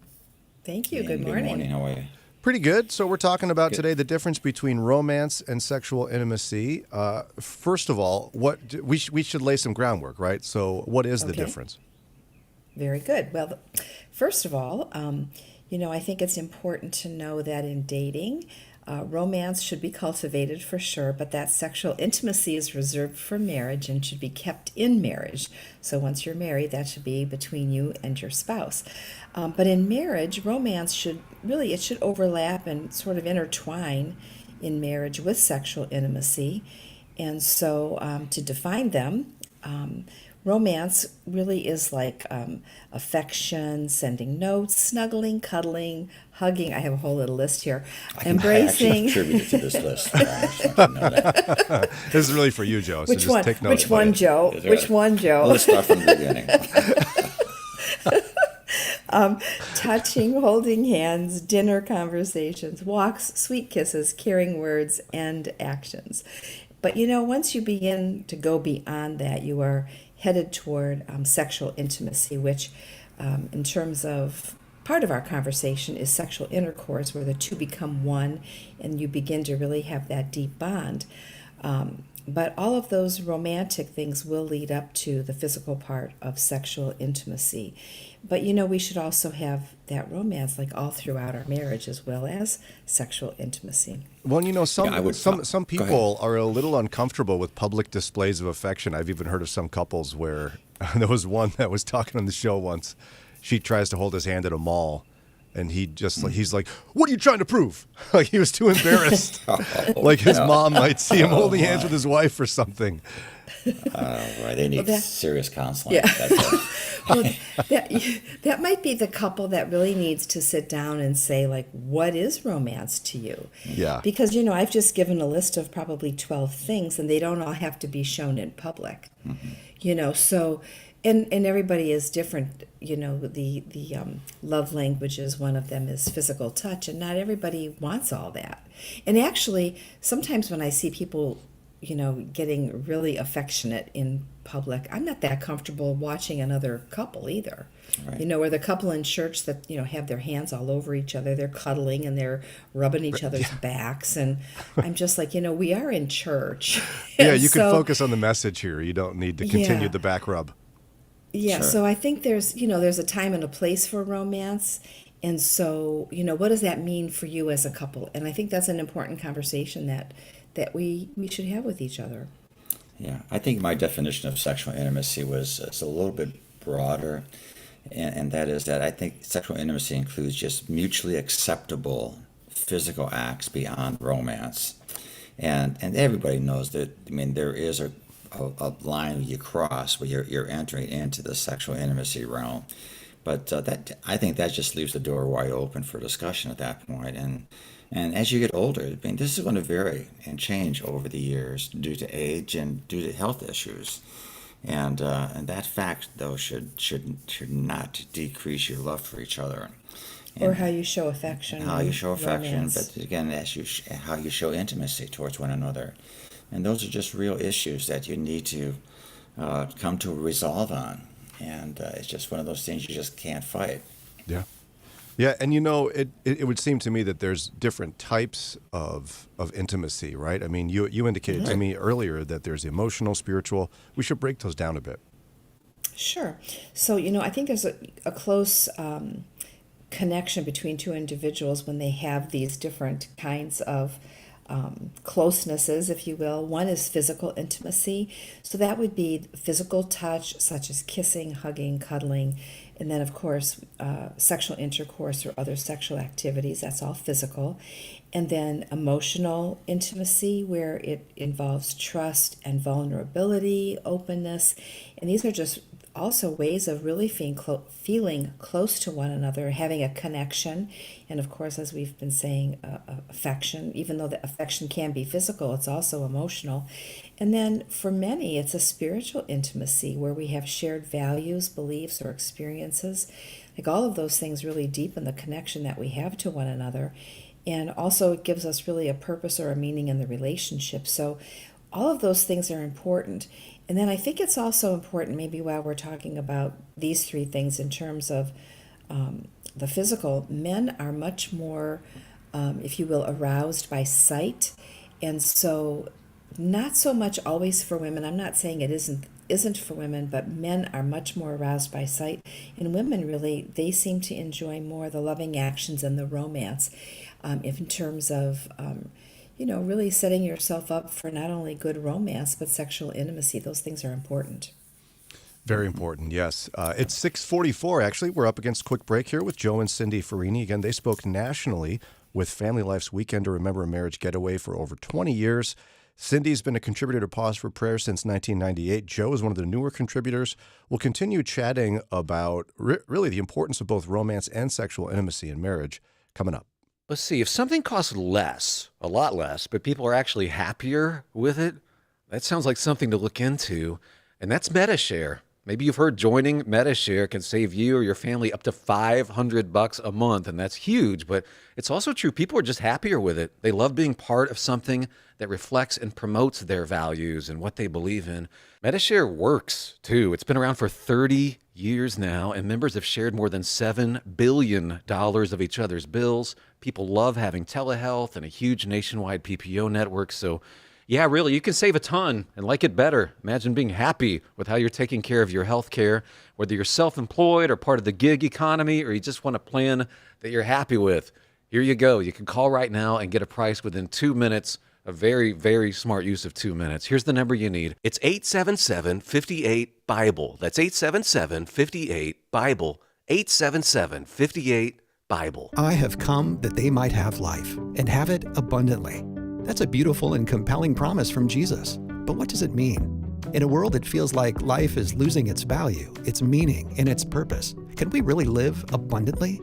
R: Thank you. Good morning.
S: Good morning. How are you?
I: Pretty good. So we're talking about today the difference between romance and sexual intimacy. First of all, we should lay some groundwork, right? So what is the difference?
R: Very good. Well, first of all, I think it's important to know that in dating, romance should be cultivated for sure, but that sexual intimacy is reserved for marriage and should be kept in marriage. So once you're married, that should be between you and your spouse. But in marriage, romance should overlap and sort of intertwine in marriage with sexual intimacy. And so to define them, romance really is like affection, sending notes, snuggling, cuddling, hugging. I have a whole little list here. Embracing.
S: I contributed to this list. I just want you to know that.
I: This is really for you, Joe. So
R: Which one?
I: Take note.
R: Which one, Joe? Which one, Joe?
S: Let's start from the beginning.
R: Touching, holding hands, dinner conversations, walks, sweet kisses, caring words, and actions. But once you begin to go beyond that, you are headed toward sexual intimacy, which in terms of part of our conversation is sexual intercourse, where the two become one and you begin to really have that deep bond. But all of those romantic things will lead up to the physical part of sexual intimacy. But we should also have that romance like all throughout our marriage, as well as sexual intimacy.
I: Well, some people are a little uncomfortable with public displays of affection. I've even heard of some couples where there was one that was talking on the show once. She tries to hold his hand at a mall, and he's like, "What are you trying to prove?" Like he was too embarrassed. Like his mom might see him holding hands with his wife or something.
S: Right. They need serious counseling.
R: Yeah. Well, that might be the couple that really needs to sit down and say, like, what is romance to you?
I: Yeah.
R: Because, I've just given a list of probably 12 things, and they don't all have to be shown in public. Mm-hmm. So, and everybody is different. The love languages, one of them is physical touch, and not everybody wants all that. And actually, sometimes when I see people getting really affectionate in public, I'm not that comfortable watching another couple either. Right. Or the couple in church that, have their hands all over each other, they're cuddling and they're rubbing each other's backs. And I'm just like, we are in church.
I: Yeah, you can focus on the message here. You don't need to continue the back rub.
R: Yeah, sure. So I think there's a time and a place for romance. And so, what does that mean for you as a couple? And I think that's an important conversation that we should have with each other.
S: Yeah, I think my definition of sexual intimacy is a little bit broader, and that is that I think sexual intimacy includes just mutually acceptable physical acts beyond romance. And everybody knows that, there is a line you cross where you're entering into the sexual intimacy realm. But I think that just leaves the door wide open for discussion at that point. And as you get older, this is going to vary and change over the years due to age and due to health issues. And that fact, though, should not decrease your love for each other.
R: Or how you show affection.
S: How you show affection,
R: romance.
S: but again, how you show intimacy towards one another. And those are just real issues that you need to come to a resolve on. And it's just one of those things you just can't fight.
I: Yeah. Yeah, and it would seem to me that there's different types of intimacy, right? You indicated to me earlier that there's emotional, spiritual. We should break those down a bit.
R: Sure. So, I think there's a close connection between two individuals when they have these different kinds of closenesses, if you will. One is physical intimacy. So that would be physical touch, such as kissing, hugging, cuddling. And then, of course, sexual intercourse or other sexual activities. That's all physical. And then emotional intimacy, where it involves trust and vulnerability, openness. And these are just also ways of really feeling close to one another, having a connection, and of course, as we've been saying, affection. Even though the affection can be physical, it's also emotional. And then for many, it's a spiritual intimacy where we have shared values, beliefs, or experiences. Like all of those things really deepen the connection that we have to one another. And also it gives us really a purpose or a meaning in the relationship. So all of those things are important. And then I think it's also important, maybe while we're talking about these three things in terms of the physical, men are much more, if you will, aroused by sight. And so not so much always for women. I'm not saying it isn't for women, but men are much more aroused by sight. And women really, they seem to enjoy more the loving actions and the romance in terms of really setting yourself up for not only good romance, but sexual intimacy. Those things are important.
I: Very important, yes. It's 6:44, actually. We're up against a quick break here with Joe and Cindi Ferrini. Again, they spoke nationally with Family Life's Weekend to Remember a Marriage Getaway for over 20 years. Cindy's been a contributor to Pause for Prayer since 1998. Joe is one of the newer contributors. We'll continue chatting about really the importance of both romance and sexual intimacy in marriage coming up.
T: Let's see, if something costs less, a lot less, but people are actually happier with it, that sounds like something to look into, and that's MetaShare. Maybe you've heard joining MetaShare can save you or your family up to $500 a month, and that's huge, but it's also true. People are just happier with it. They love being part of something that reflects and promotes their values and what they believe in. MetaShare works, too. It's been around for 30 years now, and members have shared more than $7 billion of each other's bills. People love having telehealth and a huge nationwide PPO network, so yeah, really, you can save a ton and like it better. Imagine being happy with how you're taking care of your health care, whether you're self-employed or part of the gig economy, or you just want a plan that you're happy with. Here you go. You can call right now and get a price within 2 minutes. A very, very smart use of 2 minutes. Here's the number you need. It's 877-58-BIBLE. That's 877-58-BIBLE. 877-58-BIBLE.
M: I have come that they might have life and have it abundantly. That's a beautiful and compelling promise from Jesus. But what does it mean? In a world that feels like life is losing its value, its meaning, and its purpose, can we really live abundantly?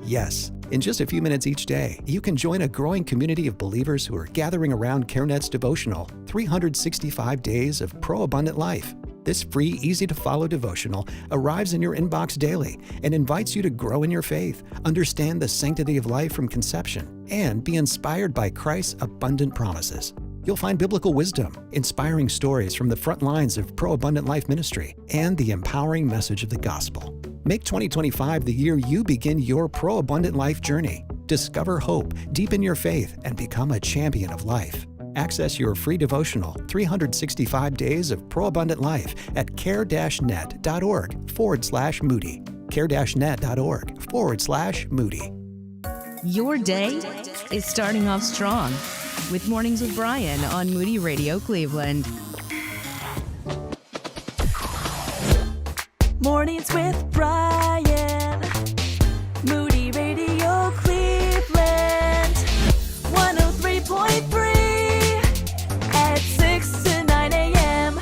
M: Yes. In just a few minutes each day, you can join a growing community of believers who are gathering around CareNet's devotional, 365 Days of Pro-Abundant Life. This free, easy-to-follow devotional arrives in your inbox daily and invites you to grow in your faith, understand the sanctity of life from conception, and be inspired by Christ's abundant promises. You'll find biblical wisdom, inspiring stories from the front lines of Pro-Abundant Life ministry, and the empowering message of the gospel. Make 2025 the year you begin your Pro-Abundant Life journey. Discover hope, deepen your faith, and become a champion of life. Access your free devotional, 365 Days of Pro-Abundant Life at care-net.org/Moody. care-net.org/Moody.
G: Your day is starting off strong with Mornings with Brian on Moody Radio Cleveland.
A: Mornings with Brian. Moody Radio Cleveland. 103.3 at 6 to 9 a.m.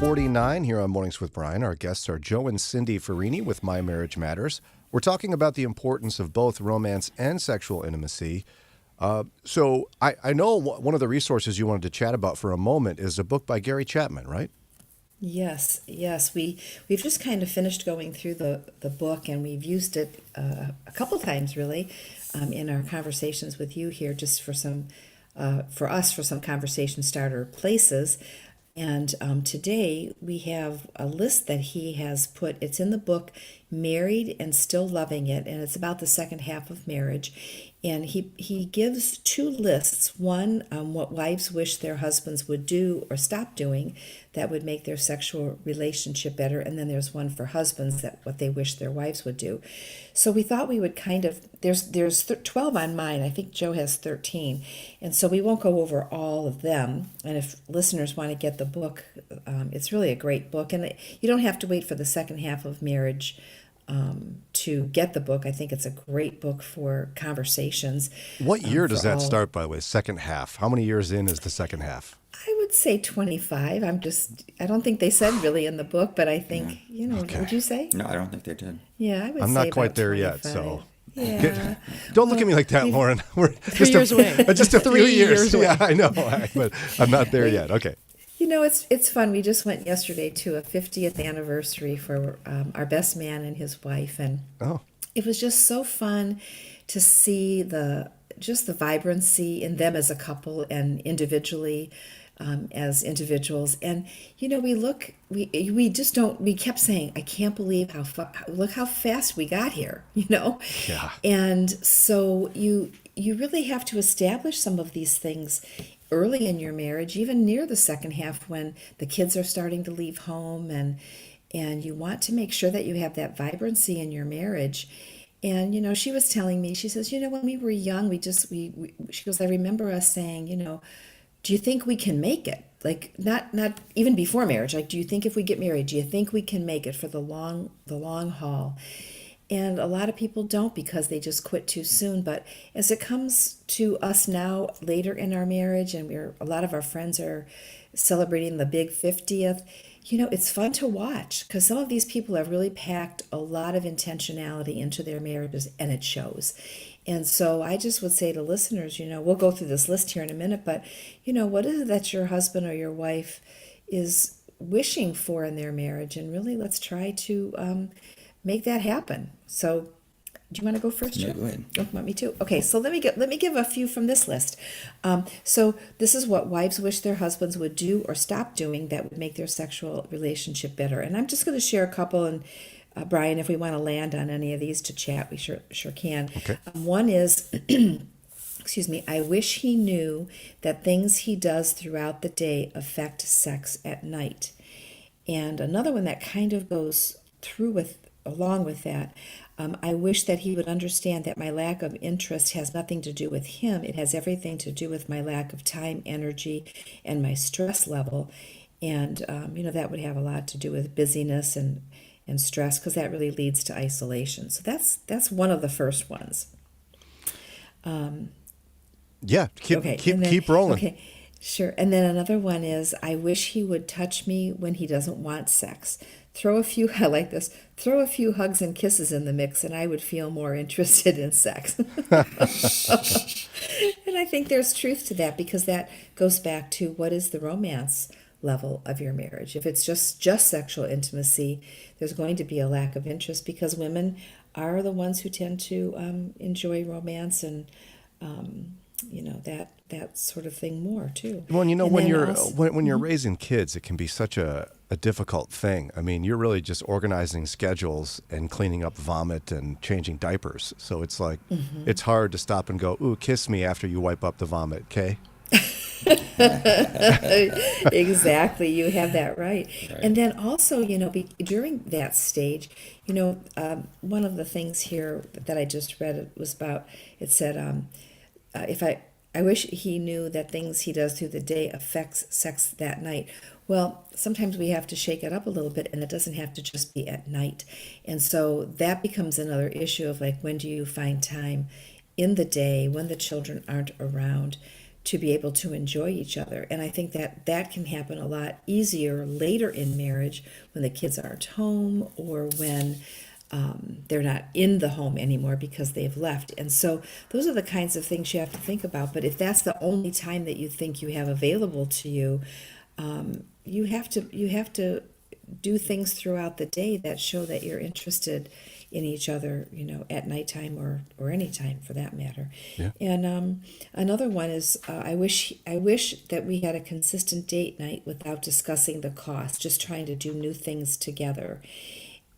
I: 6:49 here on Mornings with Brian. Our guests are Joe and Cindi Ferrini with My Marriage Matters. We're talking about the importance of both romance and sexual intimacy. So I know one of the resources you wanted to chat about for a moment is a book by Gary Chapman, right?
R: Yes. We've just kind of finished going through the book, and we've used it a couple times, really, in our conversations with you here, just for some conversation starter places. And today we have a list that he has put. It's in the book, Married and Still Loving It, and it's about the second half of marriage. And he gives two lists. One, what wives wish their husbands would do or stop doing that would make their sexual relationship better. And then there's one for husbands, that what they wish their wives would do. So we thought we would there's 12 on mine. I think Joe has 13. And so we won't go over all of them. And if listeners want to get the book, it's really a great book. And you don't have to wait for the second half of marriage to get the book. I think it's a great book for conversations.
I: What year does that start, by the way? Second half. How many years in is the second half?
R: I would say 25. I don't think they said really in the book, but I think,
I: Okay.
R: Would you say?
S: No, I don't think they did.
R: Yeah, I would say
I: I'm not quite
R: about
I: there
R: 25.
I: yet, so.
R: Yeah.
I: Don't look at me like that, Lauren. We're
J: 3 years away.
I: Just a few
J: 3
I: years.
J: years away.
I: Yeah, I know, but I'm not there yet. Okay.
R: It's fun. We just went yesterday to a 50th anniversary for our best man and his wife, and it was just so fun to see the vibrancy in them as a couple and individually, as individuals. And we kept saying, I can't believe look how fast we got here,
I: Yeah.
R: And so you really have to establish some of these things early in your marriage, even near the second half, when the kids are starting to leave home, and you want to make sure that you have that vibrancy in your marriage. And she was telling me, she says, when we were young, she goes, I remember us saying, do you think we can make it? Like, not even before marriage, like, do you think if we get married, do you think we can make it for the long haul? And a lot of people don't, because they just quit too soon. But as it comes to us now, later in our marriage, and a lot of our friends are celebrating the big 50th, it's fun to watch, because some of these people have really packed a lot of intentionality into their marriages, and it shows. And so I just would say to listeners, we'll go through this list here in a minute, but, what is it that your husband or your wife is wishing for in their marriage? And really, let's try to make that happen. So, do you want to go first, Joe?
S: Yeah, go ahead.
R: Oh, want me to? Okay, so let me give a few from this list. So this is what wives wish their husbands would do or stop doing that would make their sexual relationship better. And I'm just going to share a couple, and Brian, if we want to land on any of these to chat, we sure can.
I: Okay.
R: One is, excuse me, I wish he knew that things he does throughout the day affect sex at night. And another one that kind of goes along with that, I wish that he would understand that my lack of interest has nothing to do with him. It has everything to do with my lack of time, energy, and my stress level. And, that would have a lot to do with busyness and stress, because that really leads to isolation. So that's one of the first ones.
I: Yeah, keep rolling.
R: Okay, sure. And then another one is, I wish he would touch me when he doesn't want sex. I like this, throw a few hugs and kisses in the mix, and I would feel more interested in sex. And I think there's truth to that, because that goes back to, what is the romance level of your marriage? If it's just sexual intimacy, there's going to be a lack of interest, because women are the ones who tend to enjoy romance and that sort of thing more too.
I: Well, when you're raising kids, it can be such a difficult thing. I mean, you're really just organizing schedules and cleaning up vomit and changing diapers. So it's like, it's hard to stop and go, ooh, kiss me after you wipe up the vomit, okay?
R: Exactly, you have that right. And then also, during that stage, one of the things here that I just read was about, it said, I wish he knew that things he does through the day affects sex that night. Well, sometimes we have to shake it up a little bit, and it doesn't have to just be at night. And so that becomes another issue of, like, when do you find time in the day when the children aren't around to be able to enjoy each other. And I think that that can happen a lot easier later in marriage when the kids aren't home or when they're not in the home anymore because they've left. And so those are the kinds of things you have to think about. But if that's the only time that you think you have available to you, you have to do things throughout the day that show that you're interested in each other, at nighttime or any time for that matter.
I: Yeah.
R: And another one is I wish that we had a consistent date night without discussing the cost, just trying to do new things together.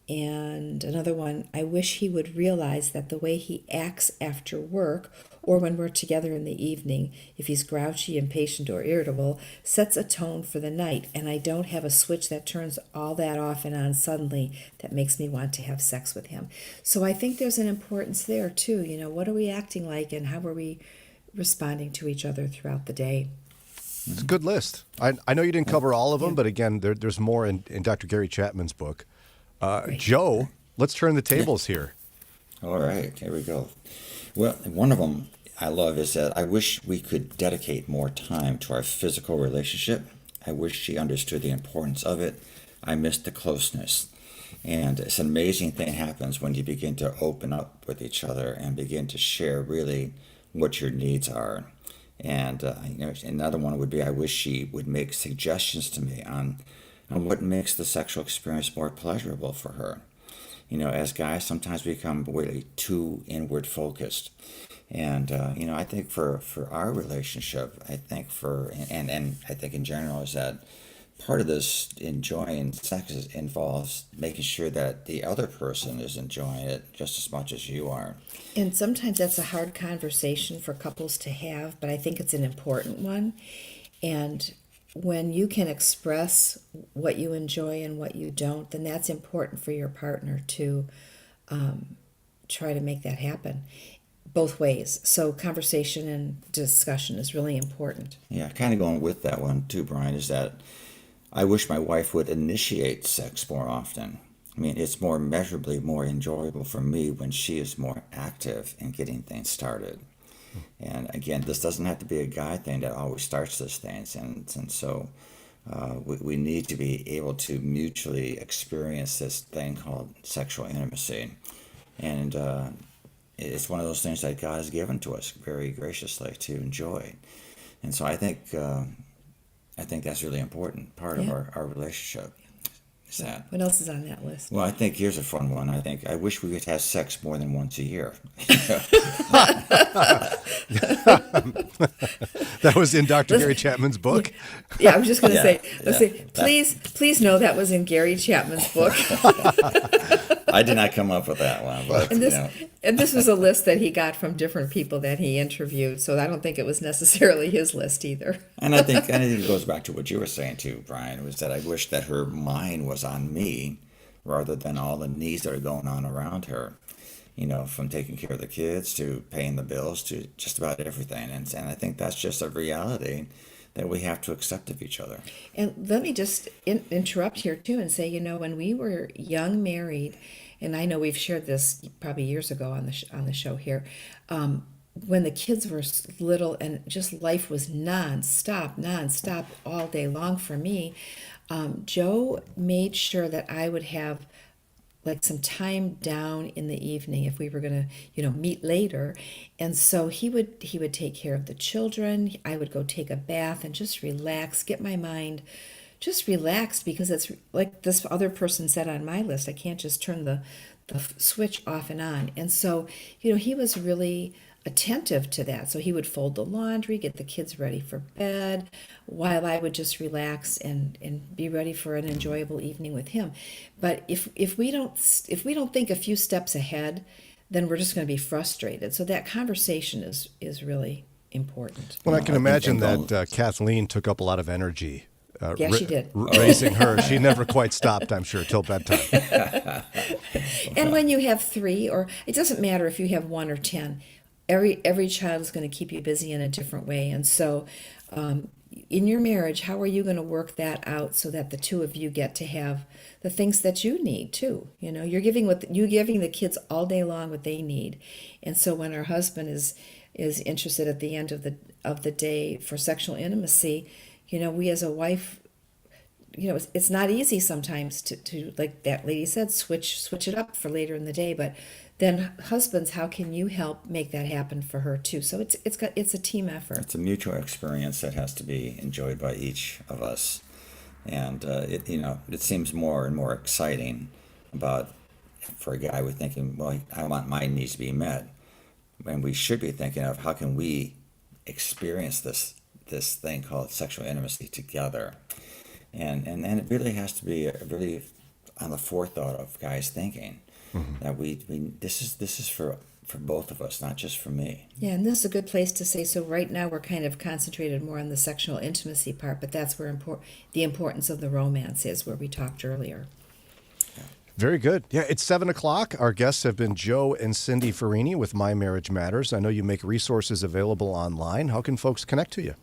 R: And another one, I wish he would realize that the way he acts after work or when we're together in the evening, if he's grouchy, impatient, or irritable, sets a tone for the night. And I don't have a switch that turns all that off and on suddenly that makes me want to have sex with him. So I think there's an importance there too. What are we acting like and how are we responding to each other throughout the day?
I: It's a good list. I know you didn't cover all of them, but again, there's more in Dr. Gary Chapman's book. Joe, let's turn the tables here.
S: All right, here we go. Well, one of them I love is that I wish we could dedicate more time to our physical relationship. I wish she understood the importance of it. I miss the closeness. And it's an amazing thing happens when you begin to open up with each other and begin to share really what your needs are. And another one would be I wish she would make suggestions to me on what makes the sexual experience more pleasurable for her. As guys, sometimes we become really too inward focused. And, I think for our relationship, I think and I think in general is that part of this enjoying sex involves making sure that the other person is enjoying it just as much as you are.
R: And sometimes that's a hard conversation for couples to have, but I think it's an important one. And when you can express what you enjoy and what you don't, then that's important for your partner to try to make that happen both ways. So conversation and discussion is really important.
S: Yeah, kind of going with that one too, Brian, is that I wish my wife would initiate sex more often. I mean, it's more measurably more enjoyable for me when she is more active in getting things started. And again, this doesn't have to be a guy thing that always starts those things. And so we need to be able to mutually experience this thing called sexual intimacy. And it's one of those things that God has given to us very graciously to enjoy. And so I think that's really important part of our relationship. That.
R: What else is on that list?
S: Well, I think here's a fun one. I wish we could have sex more than once a year.
I: That was in Dr. Gary Chapman's book.
R: Yeah, I was just going to say, please know that was in Gary Chapman's book.
S: I did not come up with that one. But,
R: and this was a list that he got from different people that he interviewed, so I don't think it was necessarily his list either.
S: And I think it goes back to what you were saying too, Brian, was that I wish that her mind was on me rather than all the needs that are going on around her. From taking care of the kids to paying the bills to just about everything. And I think that's just a reality that we have to accept of each other.
R: And let me just interrupt here too and say, when we were young married, and I know we've shared this probably years ago on the show here, when the kids were little and just life was nonstop all day long for me, Joe made sure that I would have like some time down in the evening if we were going to, meet later. And so he would take care of the children. I would go take a bath and just relax, get my mind just relaxed, because it's like this other person said on my list, I can't just turn the switch off and on. And so, he was really attentive to that. So he would fold the laundry, get the kids ready for bed, while I would just relax and be ready for an enjoyable evening with him. But if we don't think a few steps ahead, then we're just going to be frustrated. So that conversation is really important.
I: Well, I can imagine that Kathleen took up a lot energy.
R: Yeah, she did.
I: Raising her. She never quite stopped, I'm sure, till bedtime.
R: And when you have 3, or it doesn't matter if you have 1 or 10, every child is going to keep you busy in a different way. And so in your marriage, how are you going to work that out so that the two of you get to have the things that you need too? You're giving the kids all day long what they need. And so when our husband is is interested at the end of the day for sexual intimacy, we as a wife, it's not easy sometimes to like that lady said, switch it up for later in the day. But then husbands, how can you help make that happen for her too? So it's a team effort.
S: It's a mutual experience that has to be enjoyed by each of us, and it seems more and more exciting for a guy with thinking, well, I want my needs to be met, and we should be thinking of how can we experience this thing called sexual intimacy together. And it really has to be really on the forethought of guys thinking that this is for both of us, not just for me.
R: Yeah, and this is a good place to say, so right now we're kind of concentrated more on the sexual intimacy part, but that's where the importance of the romance is, where we talked earlier.
I: Very good. Yeah, it's 7 o'clock. Our guests have been Joe and Cindi Ferrini with My Marriage Matters. I know you make resources available online. How can folks connect to you?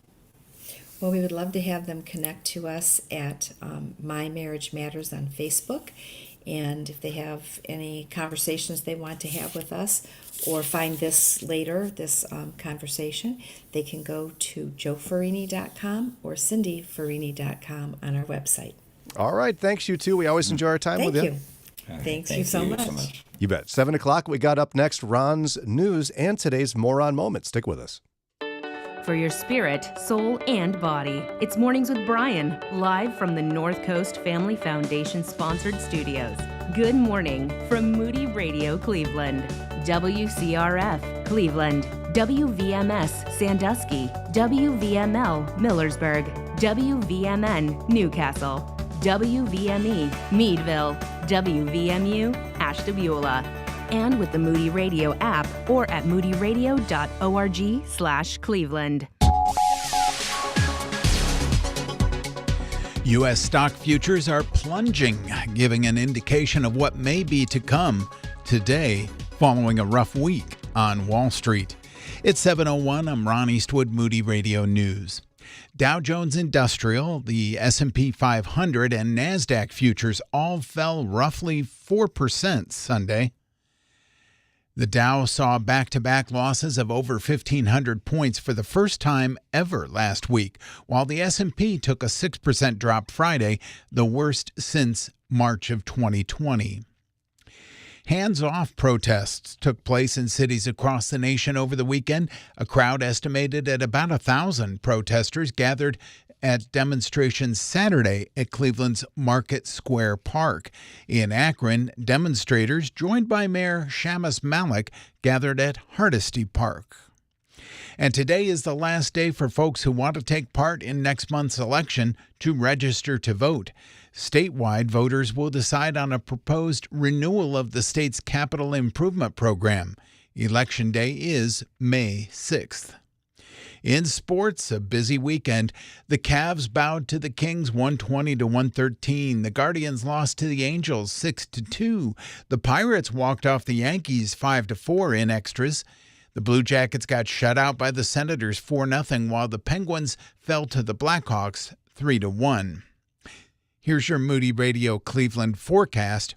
R: Well, we would love to have them connect to us at My Marriage Matters on Facebook. And if they have any conversations they want to have with us or find this later, this conversation, they can go to joeferrini.com or cindyferrini.com on our website.
I: All right. Thanks, you two. We always enjoy our time with you.
R: Thank you. Thanks you so much.
I: You bet. 7 o'clock, we got up next Ron's news and today's Moron Moment. Stick with us.
G: For your spirit, soul, and body, it's Mornings with Brian, live from the North Coast Family Foundation sponsored studios. Good morning from Moody Radio Cleveland, WCRF Cleveland, WVMS Sandusky, WVML Millersburg, WVMN Newcastle, WVME Meadville, WVMU Ashtabula, and with the Moody Radio app or at moodyradio.org/Cleveland.
H: U.S. stock futures are plunging, giving an indication of what may be to come today following a rough week on Wall Street. It's 7:01. I'm Ron Eastwood, Moody Radio News. Dow Jones Industrial, the S&P 500, and NASDAQ futures all fell roughly 4% Sunday. The Dow saw back-to-back losses of over 1,500 points for the first time ever last week, while the S&P took a 6% drop Friday, the worst since March of 2020. Hands-off protests took place in cities across the nation over the weekend. A crowd estimated at about 1,000 protesters gathered at demonstrations Saturday at Cleveland's Market Square Park. In Akron, demonstrators, joined by Mayor Shamus Malik, gathered at Hardesty Park. And today is the last day for folks who want to take part in next month's election to register to vote. Statewide, voters will decide on a proposed renewal of the state's capital improvement program. Election Day is May 6th. In sports, a busy weekend. The Cavs bowed to the Kings 120-113. The Guardians lost to the Angels 6-2. The Pirates walked off the Yankees 5-4 in extras. The Blue Jackets got shut out by the Senators 4-0, while the Penguins fell to the Blackhawks 3-1. Here's your Moody Radio Cleveland forecast.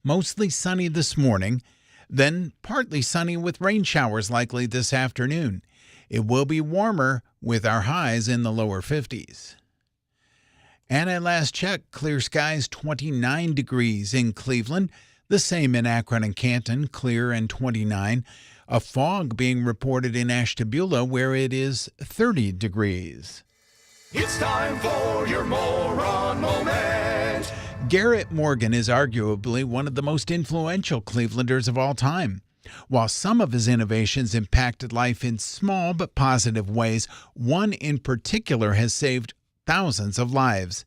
H: Mostly sunny this morning, then partly sunny with rain showers likely this afternoon. It will be warmer with our highs in the lower 50s. And at last check, clear skies 29 degrees in Cleveland, the same in Akron and Canton, clear and 29. A fog being reported in Ashtabula where it is 30 degrees.
D: It's time for your Moron Moment.
H: Garrett Morgan is arguably one of the most influential Clevelanders of all time. While some of his innovations impacted life in small but positive ways, one in particular has saved thousands of lives.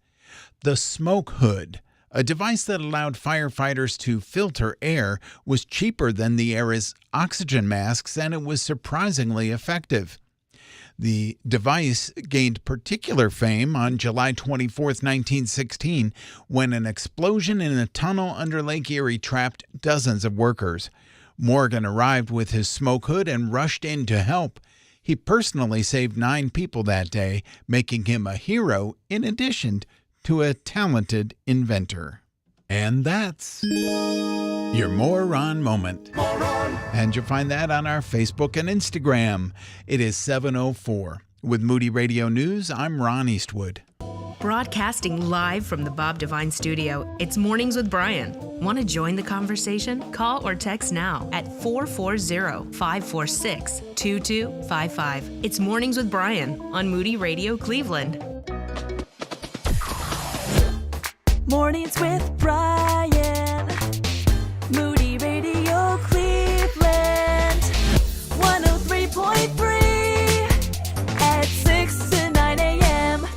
H: The smoke hood, a device that allowed firefighters to filter air, was cheaper than the era's oxygen masks, and it was surprisingly effective. The device gained particular fame on July 24, 1916, when an explosion in a tunnel under Lake Erie trapped dozens of workers. Morgan arrived with his smoke hood and rushed in to help. He personally saved 9 people that day, making him a hero in addition to a talented inventor. And that's your Moron Moment.
D: Moron.
H: And you'll find that on our Facebook and Instagram. It is 7:04. With Moody Radio News, I'm Ron Eastwood.
O: Broadcasting live from the Bob Devine studio, it's Mornings with Brian. Want to join the conversation? Call or text now at 440-546-2255. It's Mornings with Brian on Moody Radio Cleveland.
A: Mornings with Brian. Moody Radio Cleveland. 103.3 at 6 to 9 a.m.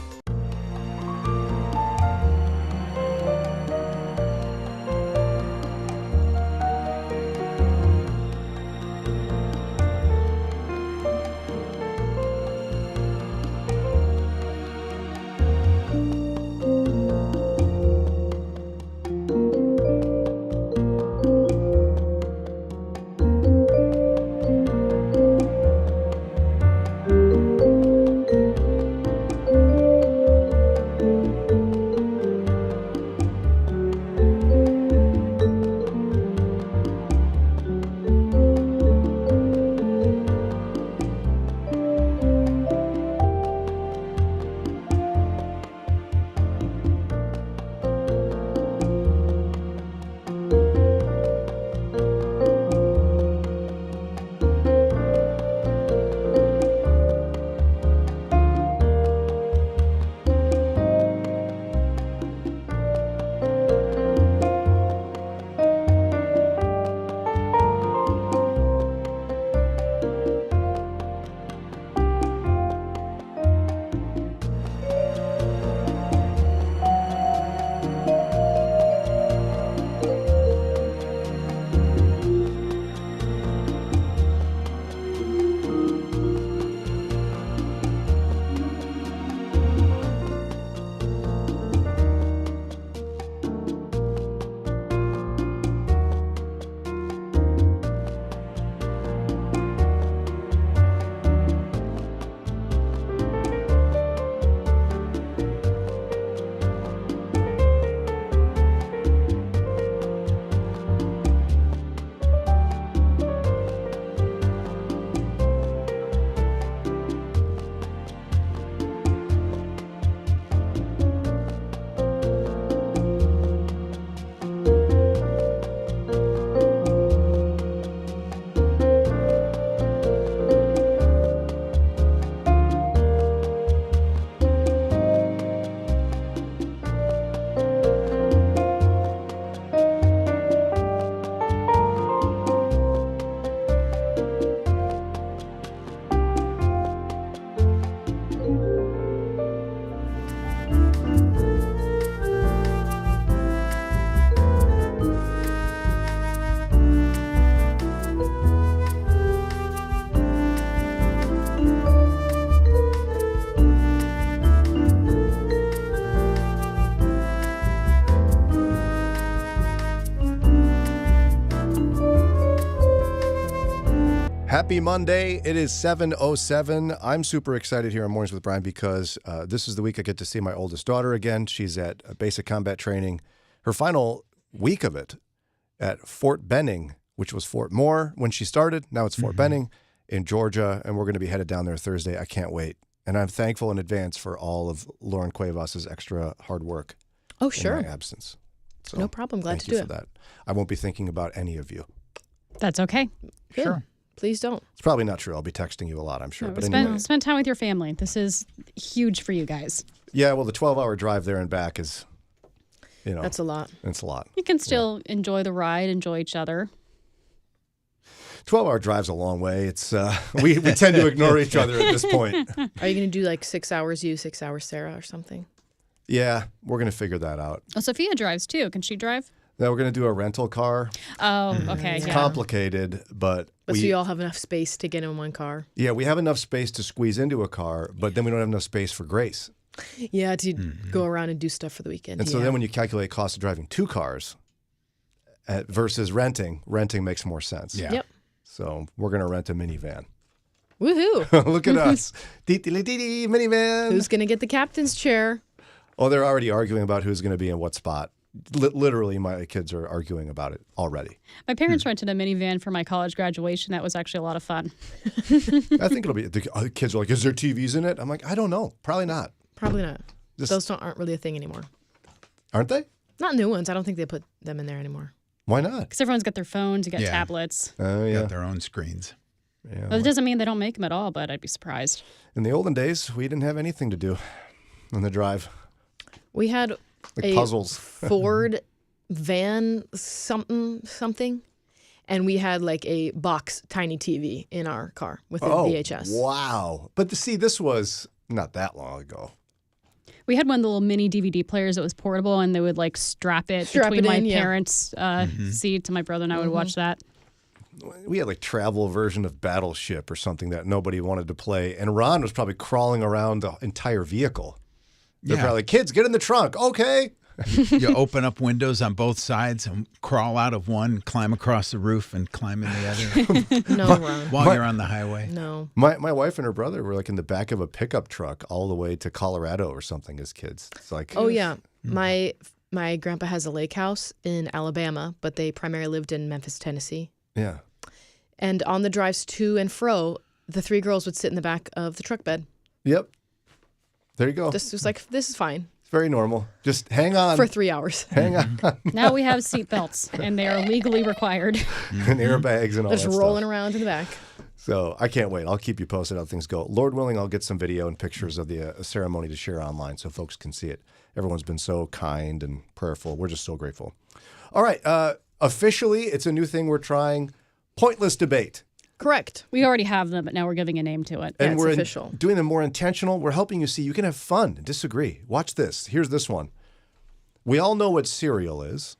I: Happy Monday. It is 7:07. I'm super excited here on Mornings with Brian because this is the week I get to see my oldest daughter again. She's at basic combat training. Her final week of it at Fort Benning, which was Fort Moore when she started. Now it's Fort Benning in Georgia, and we're going to be headed down there Thursday. I can't wait. And I'm thankful in advance for all of Lauren Cuevas's extra hard work
J: Oh, sure.
I: in my absence. So
J: No problem. Glad to do
I: thank you
J: it.
I: for that. I won't be thinking about any of you.
K: That's okay.
J: Good. Sure. Please don't.
I: It's probably not true. I'll be texting you a lot, I'm sure.
K: No,
I: But
K: spend,
I: anyway.
K: spend time with your family. This is huge for you guys.
I: Yeah, well, the 12-hour drive there and back is,
J: That's a lot.
I: It's a lot.
K: You can still enjoy the ride, enjoy each other.
I: 12-hour drive's a long way. It's we tend to ignore each other at this point.
J: Are you going to do like 6 hours you, 6 hours Sarah or something?
I: Yeah, we're going to figure that out.
K: Oh, Sophia drives too. Can she drive?
I: Now we're going to do a rental car.
K: Oh, okay.
I: It's
K: Yeah.
I: complicated, but
J: So you all have enough space to get in one car?
I: Yeah, we have enough space to squeeze into a car, but then we don't have enough space for Grace.
J: Yeah, to go around and do stuff for the weekend.
I: And so then when you calculate cost of driving 2 cars versus renting makes more sense.
J: Yeah. Yep.
I: So we're going to rent a minivan.
J: Woohoo.
I: Look at us. Minivan.
J: Who's going to get the captain's chair?
I: Oh, they're already arguing about who's going to be in what spot. Literally, my kids are arguing about it already.
K: My parents rented a minivan for my college graduation. That was actually a lot of fun.
I: I think it'll be, the kids are like, is there TVs in it? I'm like, I don't know. Probably not.
J: Probably not. Those aren't really a thing anymore.
I: Aren't they?
J: Not new ones. I don't think they put them in there anymore.
I: Why not?
K: Because everyone's got their phones, you got tablets.
I: Oh, yeah.
H: Got their own screens.
I: Yeah.
K: Well, it doesn't mean they don't make them at all, but I'd be surprised.
I: In the olden days, we didn't have anything to do on the drive.
J: We had
I: Like
J: a
I: puzzles.
J: Ford van something, and we had like a box tiny TV in our car with a VHS.
I: Wow. But see, this was not that long ago.
K: We had one of the little mini DVD players that was portable, and they would like strap it between my parents' seat, and my brother and I would watch that.
I: We had like travel version of Battleship or something that nobody wanted to play, and Ron was probably crawling around the entire vehicle. They're probably like, kids, get in the trunk. Okay.
H: You open up windows on both sides and crawl out of one, climb across the roof, and climb in the other.
J: No, Ron.
H: While you're on the highway.
J: No.
I: My wife and her brother were like in the back of a pickup truck all the way to Colorado or something as kids. It's like,
J: Oh yeah, my grandpa has a lake house in Alabama, but they primarily lived in Memphis, Tennessee.
I: Yeah.
J: And on the drives to and fro, the three girls would sit in the back of the truck bed.
I: Yep. There you go.
J: This was like, this is fine.
I: It's very normal. Just hang on.
J: For 3 hours.
I: Hang on.
K: Now we have seat belts, and they are legally required.
I: And airbags and all
J: Just
I: that
J: rolling
I: stuff.
J: around in the back.
I: So I can't wait. I'll keep you posted how things go. Lord willing, I'll get some video and pictures of the ceremony to share online so folks can see it. Everyone's been so kind and prayerful. We're just so grateful. All right. Officially, it's a new thing we're trying. Pointless debate.
J: Correct.
K: We already have them, but now we're giving a name to it.
I: And we're doing them more intentional. We're helping you see you can have fun and disagree. Watch this. Here's this one. We all know what cereal is.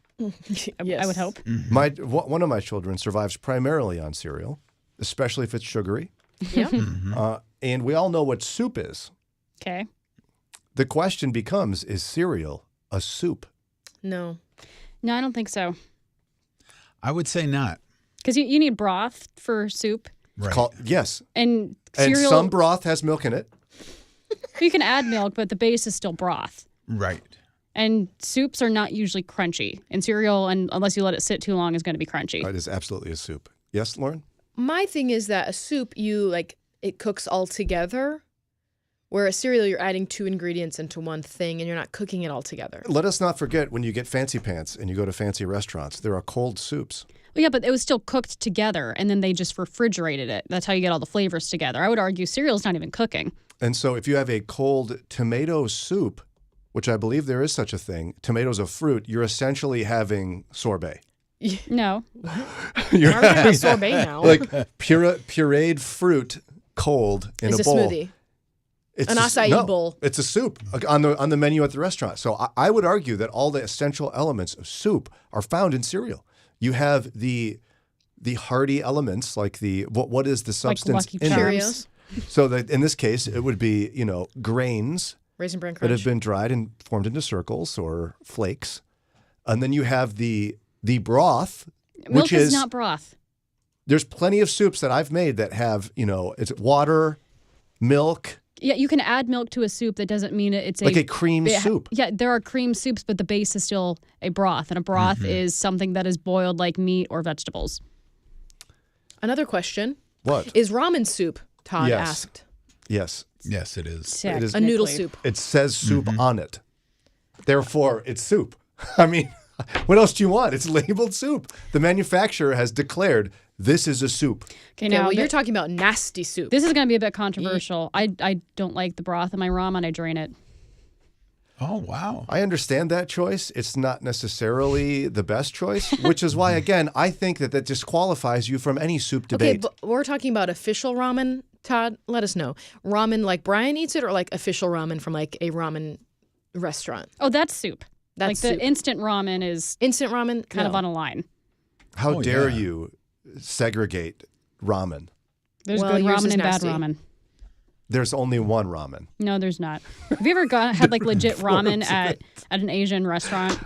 K: Yes. I would hope.
I: One of my children survives primarily on cereal, especially if it's sugary.
J: Yeah.
I: And we all know what soup is.
K: Okay.
I: The question becomes, is cereal a soup?
J: No.
K: No, I don't think so.
H: I would say not.
K: Because you need broth for soup.
H: Right.
I: Yes.
K: And cereal.
I: And some broth has milk in it.
K: You can add milk, but the base is still broth.
H: Right.
K: And soups are not usually crunchy. And cereal, unless you let it sit too long, is going to be crunchy.
I: It is absolutely a soup. Yes, Lauren?
J: My thing is that a soup, it cooks all together. Where a cereal, you're adding two ingredients into one thing, and you're not cooking it all together.
I: Let us not forget when you get fancy pants and you go to fancy restaurants, there are cold soups.
K: Well, yeah, but it was still cooked together, and then they just refrigerated it. That's how you get all the flavors together. I would argue cereal's not even cooking.
I: And so if you have a cold tomato soup, which I believe there is such a thing, tomatoes a fruit, you're essentially having sorbet.
K: No.
I: You're
J: I'm having sorbet now.
I: Like pureed fruit cold in
J: It's
I: a bowl.
J: Smoothie. An acai bowl.
I: It's a soup on the menu at the restaurant. So I would argue that all the essential elements of soup are found in cereal. You have the hearty elements, like what is the substance
K: like
I: in
J: Cheerios.
I: So that in this case, it would be grains
J: Raisin Bran Crunch.
I: that have been dried and formed into circles or flakes, and then you have the broth,
K: Milk
I: which
K: is not broth.
I: There's plenty of soups that I've made that have it's water, milk.
K: Yeah, you can add milk to a soup. That doesn't mean it's
I: Like a cream soup.
K: Yeah, there are cream soups, but the base is still a broth. And a broth is something that is boiled like meat or vegetables.
J: Another question.
I: What?
J: Is ramen soup, Todd asked.
I: Yes.
H: Yes, it is.
I: It is
J: a noodle soup.
I: It says soup on it. Therefore, it's soup. I mean, what else do you want? It's labeled soup. The manufacturer has declared this is a soup.
K: Okay, now
J: you're talking about nasty soup.
K: This is going to be a bit controversial. I don't like the broth in my ramen. I drain it.
H: Oh, wow.
I: I understand that choice. It's not necessarily the best choice, which is why, again, I think that disqualifies you from any soup debate.
J: Okay, but we're talking about official ramen. Todd, let us know. Ramen like Brian eats it, or like official ramen from like a ramen restaurant?
K: Oh, that's soup.
J: That's
K: like
J: soup.
K: The instant ramen is
J: instant ramen
K: kind of on a line.
I: How dare you segregate ramen?
K: There's
J: Well,
K: good
J: yours
K: ramen
J: is
K: and bad
J: nasty.
K: ramen.
I: There's only one ramen.
K: No, there's not. Have you ever had like legit ramen at an Asian restaurant?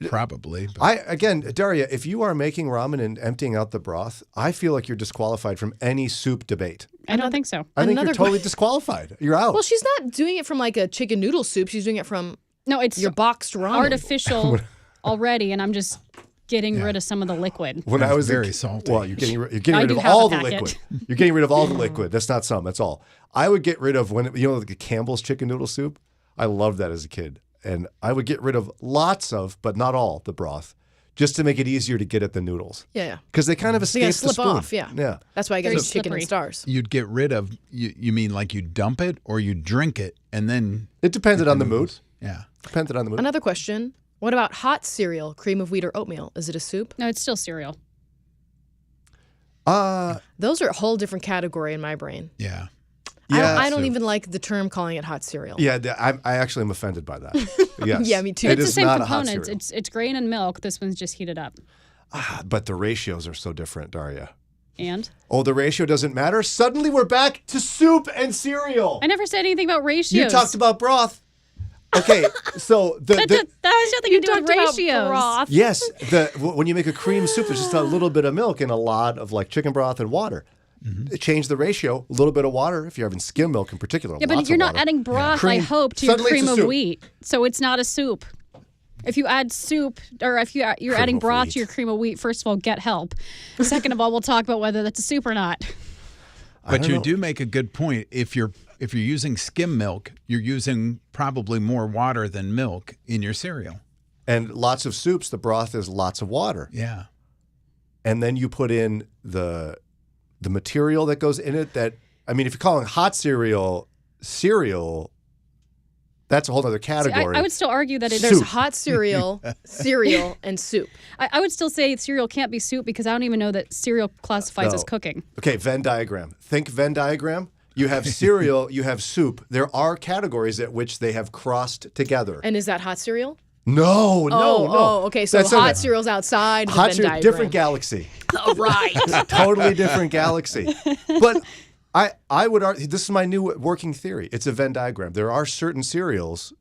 H: Probably. But
I: Again, Daria, if you are making ramen and emptying out the broth, I feel like you're disqualified from any soup debate.
K: I don't think so.
I: I think you're
J: Another
I: totally disqualified. You're out.
J: Well, she's not doing it from like a chicken noodle soup. She's doing it from
K: No, it's
J: your boxed ramen.
K: artificial already, and I'm just getting rid of some of the liquid.
I: When I was
H: very salty.
I: Well, you're getting
K: I
I: rid
K: do
I: of
K: have
I: all
K: a
I: the
K: packet.
I: liquid. You're getting rid of all the liquid. That's not some. That's all. I would get rid of like the Campbell's chicken noodle soup. I loved that as a kid, and I would get rid of lots of, but not all, the broth, just to make it easier to get at the noodles.
J: Yeah.
I: Because they kind of
J: They gotta
I: escape the
J: slip
I: spoon.
J: off, yeah.
I: Yeah.
J: That's why I got
K: Very
J: to chicken and
K: slippery.
J: stars.
H: You'd get rid of, you mean like you dump it or you drink it and then.
I: It depended on the mood.
H: noodles? Yeah.
I: Depended on the mood.
J: Another question. What about hot cereal, cream of wheat or oatmeal? Is it a soup?
K: No, it's still cereal.
J: Those are a whole different category in my brain.
H: Yeah.
J: I don't even like the term calling it hot cereal.
I: Yeah, I actually am offended by that. Yes.
J: Yeah, me too.
I: It
K: It's the
I: is
K: same
I: not a hot
K: components.
I: cereal.
K: It's grain and milk. This one's just heated up.
I: But the ratios are so different, Daria.
K: And?
I: Oh, the ratio doesn't matter? Suddenly we're back to soup and cereal.
K: I never said anything about ratios.
I: You talked about broth. Okay, so
K: that has nothing to do with
J: talked about
K: ratios.
J: broth.
I: yes, when you make a cream soup, there's just a little bit of milk and a lot of like chicken broth and water. Change the ratio, a little bit of water if you're having skim milk in particular.
K: Yeah, but
I: lots
K: you're
I: of
K: not
I: water.
K: adding broth,
I: Cream.
K: I hope, to your
I: Suddenly it's
K: cream
I: a
K: of
I: soup.
K: wheat. So it's not a soup. If you add soup, or if you're adding
I: of
K: broth
I: wheat.
K: to your cream of wheat, first of all, get help. Second of all, we'll talk about whether that's a soup or not.
H: But you do make a good point. If you're using skim milk, you're using probably more water than milk in your cereal.
I: And lots of soups, the broth is lots of water.
H: Yeah.
I: And then you put in the material that goes in it that, I mean, if you're calling hot cereal, that's a whole other
K: See,
I: category.
K: I would still argue that it's
J: There's hot cereal, cereal, and soup.
K: I would still say cereal can't be soup because I don't even know that cereal classifies as
I: No.
K: cooking.
I: Okay, Venn diagram. Think Venn diagram. You have cereal, you have soup. There are categories at which they have crossed together.
J: And is that hot cereal?
I: No.
J: Oh, okay. So
I: That's
J: hot
I: okay.
J: cereal's outside the
I: Hot
J: Venn
I: cereal,
J: diagram.
I: different galaxy.
J: Oh, right.
I: Totally different galaxy. But I would argue, this is my new working theory. It's a Venn diagram. There are certain cereals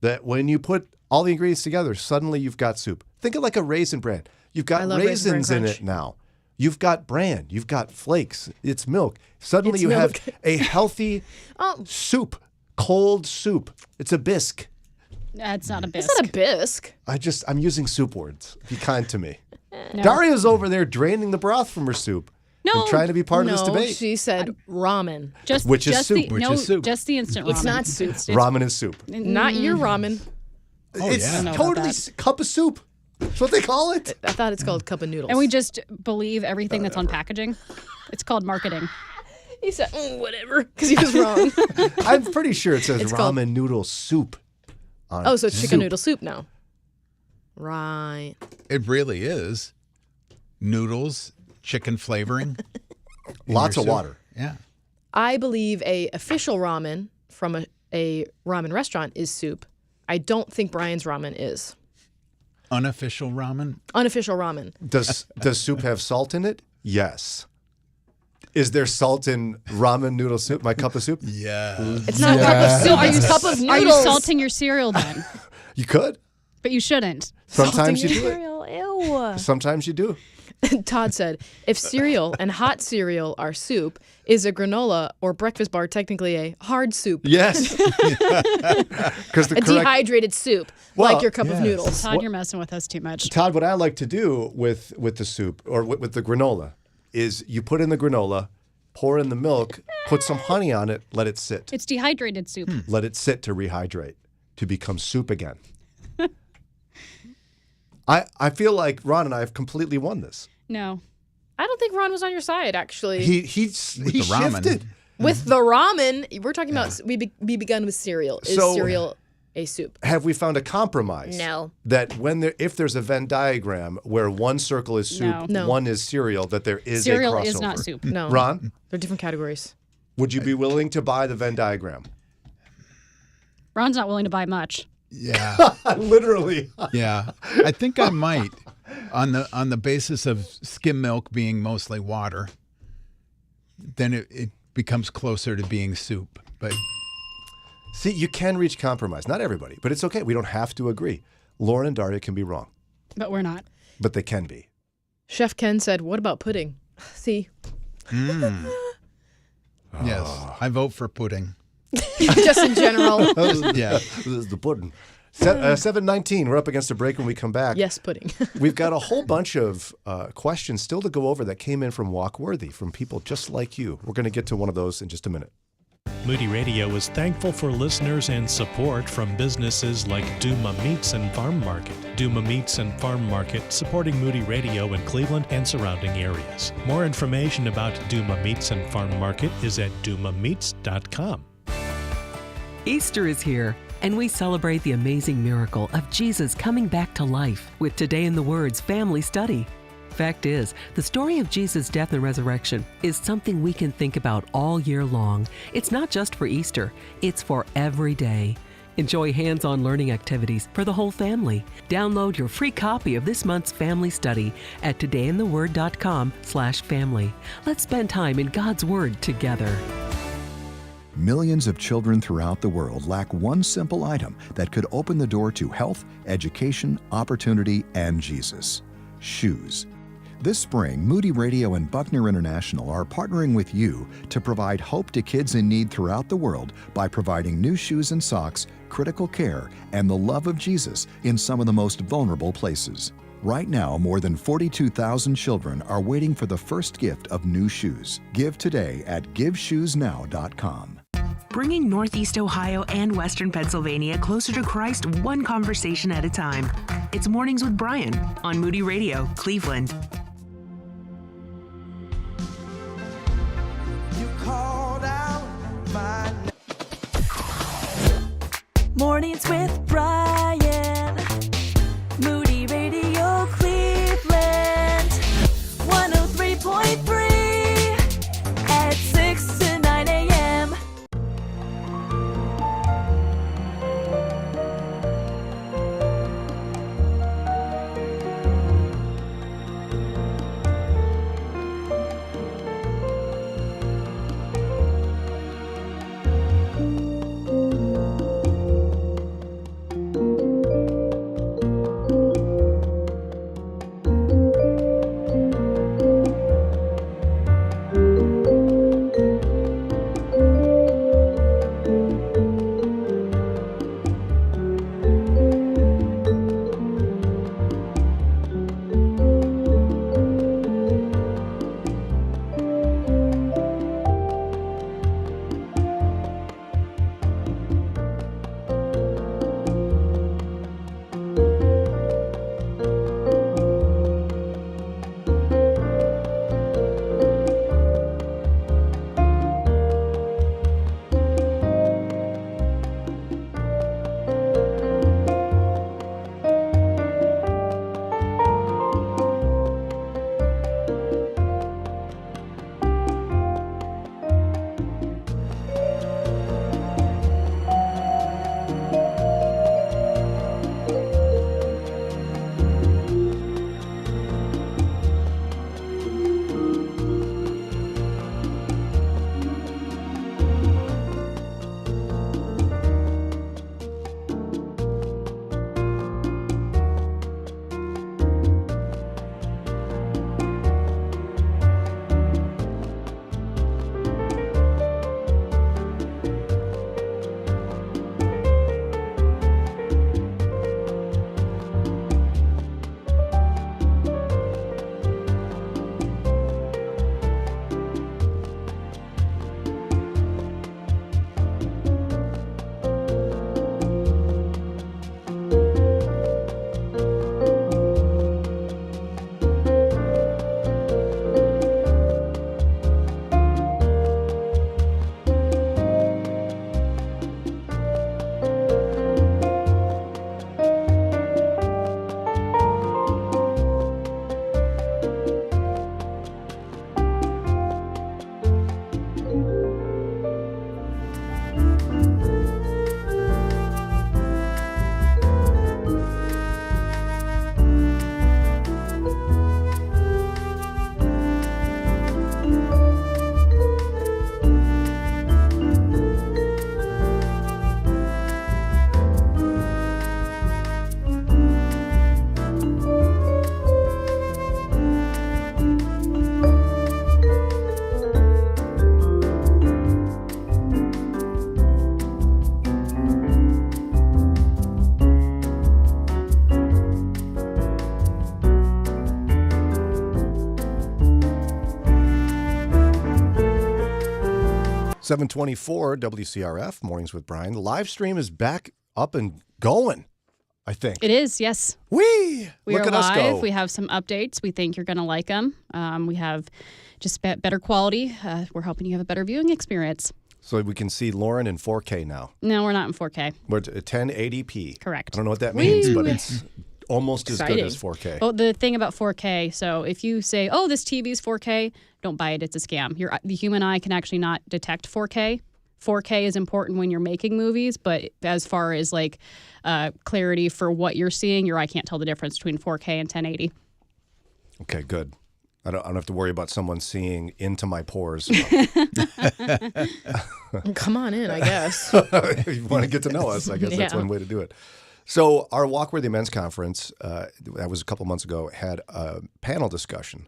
I: that when you put all the ingredients together, suddenly you've got soup. Think of like a Raisin Bran. You've
J: I
I: got
J: love Raisin Bran
I: raisins in
J: Crunch.
I: it now. You've got bran. You've got flakes. It's milk. Suddenly
J: It's
I: you
J: milk.
I: have a healthy soup, cold soup. It's a bisque.
K: That's not a bisque.
J: It's not a bisque.
I: I'm using soup words. Be kind to me.
K: No.
I: Daria's over there draining the broth from her soup.
K: No.
I: And trying to be part of this
J: No,
I: debate.
J: she said ramen.
I: Which is
K: just
I: soup.
K: The,
I: Which
K: no,
I: is soup.
K: just the instant ramen.
J: It's not soup.
I: Ramen is soup.
J: Not your ramen.
I: It's
K: I don't know about
I: totally
K: that.
I: cup of soup. That's what they call it.
J: I thought it's called cup of noodles.
K: And we just believe everything that's on packaging. It's called marketing.
J: He said, whatever, because he was wrong.
I: I'm pretty sure it says
J: It's
I: ramen
J: called-
I: noodle soup. On
J: Oh,
I: it.
J: so it's chicken
I: Soup.
J: noodle soup now. Right.
H: It really is. Noodles, chicken flavoring. in
I: Lots
H: your
I: of
H: soup.
I: water.
H: Yeah.
J: I believe a official ramen from a ramen restaurant is soup. I don't think Brian's ramen is.
H: Unofficial ramen.
J: Unofficial ramen.
I: Does soup have salt in it? Yes. Is there salt in ramen noodle soup? My cup of soup?
H: Yeah.
J: It's not a cup of soup. It's a cup of noodles.
K: Are you salting your cereal then?
I: You could.
K: But you shouldn't.
I: Sometimes you
J: Salting
I: do
J: your
I: it.
J: cereal. Ew.
I: Sometimes you do.
J: Todd said, if cereal and hot cereal are soup, is a granola or breakfast bar technically a hard soup?
I: Yes. Because
J: A dehydrated soup,
I: Well,
J: like your cup of noodles.
K: Todd, you're messing with us too much.
I: Todd, what I like to do with the soup or with the granola is you put in the granola, pour in the milk, put some honey on it, let it sit.
K: It's dehydrated soup.
I: Let it sit to rehydrate, to become soup again. I feel like Ron and I have completally won this.
K: No.
J: I don't think Ron was on your side, actually.
I: He
H: the ramen.
I: shifted.
J: With the ramen, we're talking about, we begun with cereal. Is
I: So-
J: cereal a soup?
I: Have we found a compromise?
J: No.
I: That if there's a Venn diagram where one circle is soup,
J: No.
I: one is cereal, that there is
K: Cereal
I: a crossover.
K: is not soup.
J: No.
I: Ron,
J: They're different categories.
I: would you be willing to buy the Venn diagram?
K: Ron's not willing to buy much.
H: Yeah.
I: Literally.
H: Yeah. I think I might on the basis of skim milk being mostly water. Then it becomes closer to being soup. But
I: See, you can reach compromise. Not everybody, but it's okay. We don't have to agree. Lauren and Daria can be wrong,
K: But we're not.
I: but they can be.
J: Chef Ken said, what about pudding? See,
H: yes, I vote for pudding.
J: just in general.
H: Yeah.
I: This is the pudding. 7:19. We're up against a break when we come back.
J: Yes, pudding.
I: We've got a whole bunch of questions still to go over that came in from Walkworthy, from people just like you. We're going to get to one of those in just a minute.
U: Moody Radio is thankful for listeners and support from businesses like Duma Meats and Farm Market. Duma Meats and Farm Market, supporting Moody Radio in Cleveland and surrounding areas. More information about Duma Meats and Farm Market is at dumameats.com.
V: Easter is here, and we celebrate the amazing miracle of Jesus coming back to life with Today in the Word's family study. Fact is, the story of Jesus' death and resurrection is something we can think about all year long. It's not just for Easter, it's for every day. Enjoy hands-on learning activities for the whole family. Download your free copy of this month's family study at todayintheword.com/family. Let's spend time in God's Word together.
N: Millions of children throughout the world lack one simple item that could open the door to health, education, opportunity, and Jesus: shoes. This spring, Moody Radio and Buckner International are partnering with you to provide hope to kids in need throughout the world by providing new shoes and socks, critical care, and the love of Jesus in some of the most vulnerable places. Right now, more than 42,000 children are waiting for the first gift of new shoes. Give today at GiveShoesNow.com.
O: Bringing Northeast Ohio and Western Pennsylvania closer to Christ, one conversation at a time. It's Mornings with Brian on Moody Radio, Cleveland.
A: Mornings with Brian. Moody Radio Cleveland. 103.3 at 6 to 9 a.m.
I: 724 WCRF, Mornings with Brian. The live stream is back up and going, I think.
K: It is, yes.
I: We
K: are
I: at us
K: live.
I: go.
K: We have some updates. We think you're going to like them. We have just better quality. We're hoping you have a better viewing experience.
I: So we can see Lauren in 4K now.
K: No, we're not in 4K.
I: We're at 1080p.
K: Correct.
I: I don't know what that means, but it's almost
K: Exciting.
I: as good as 4K.
K: Well, the thing about 4K, so if you say, oh, this TV is 4K, don't buy it. It's a scam. The human eye can actually not detect 4K. 4K is important when you're making movies, but as far as like clarity for what you're seeing, your eye can't tell the difference between 4K and 1080.
I: Okay, good. I don't have to worry about someone seeing into my pores.
J: Come on in, I guess.
I: If you want to get to know us, I guess that's one way to do it. So our Walkworthy Men's Conference, that was a couple months ago, had a panel discussion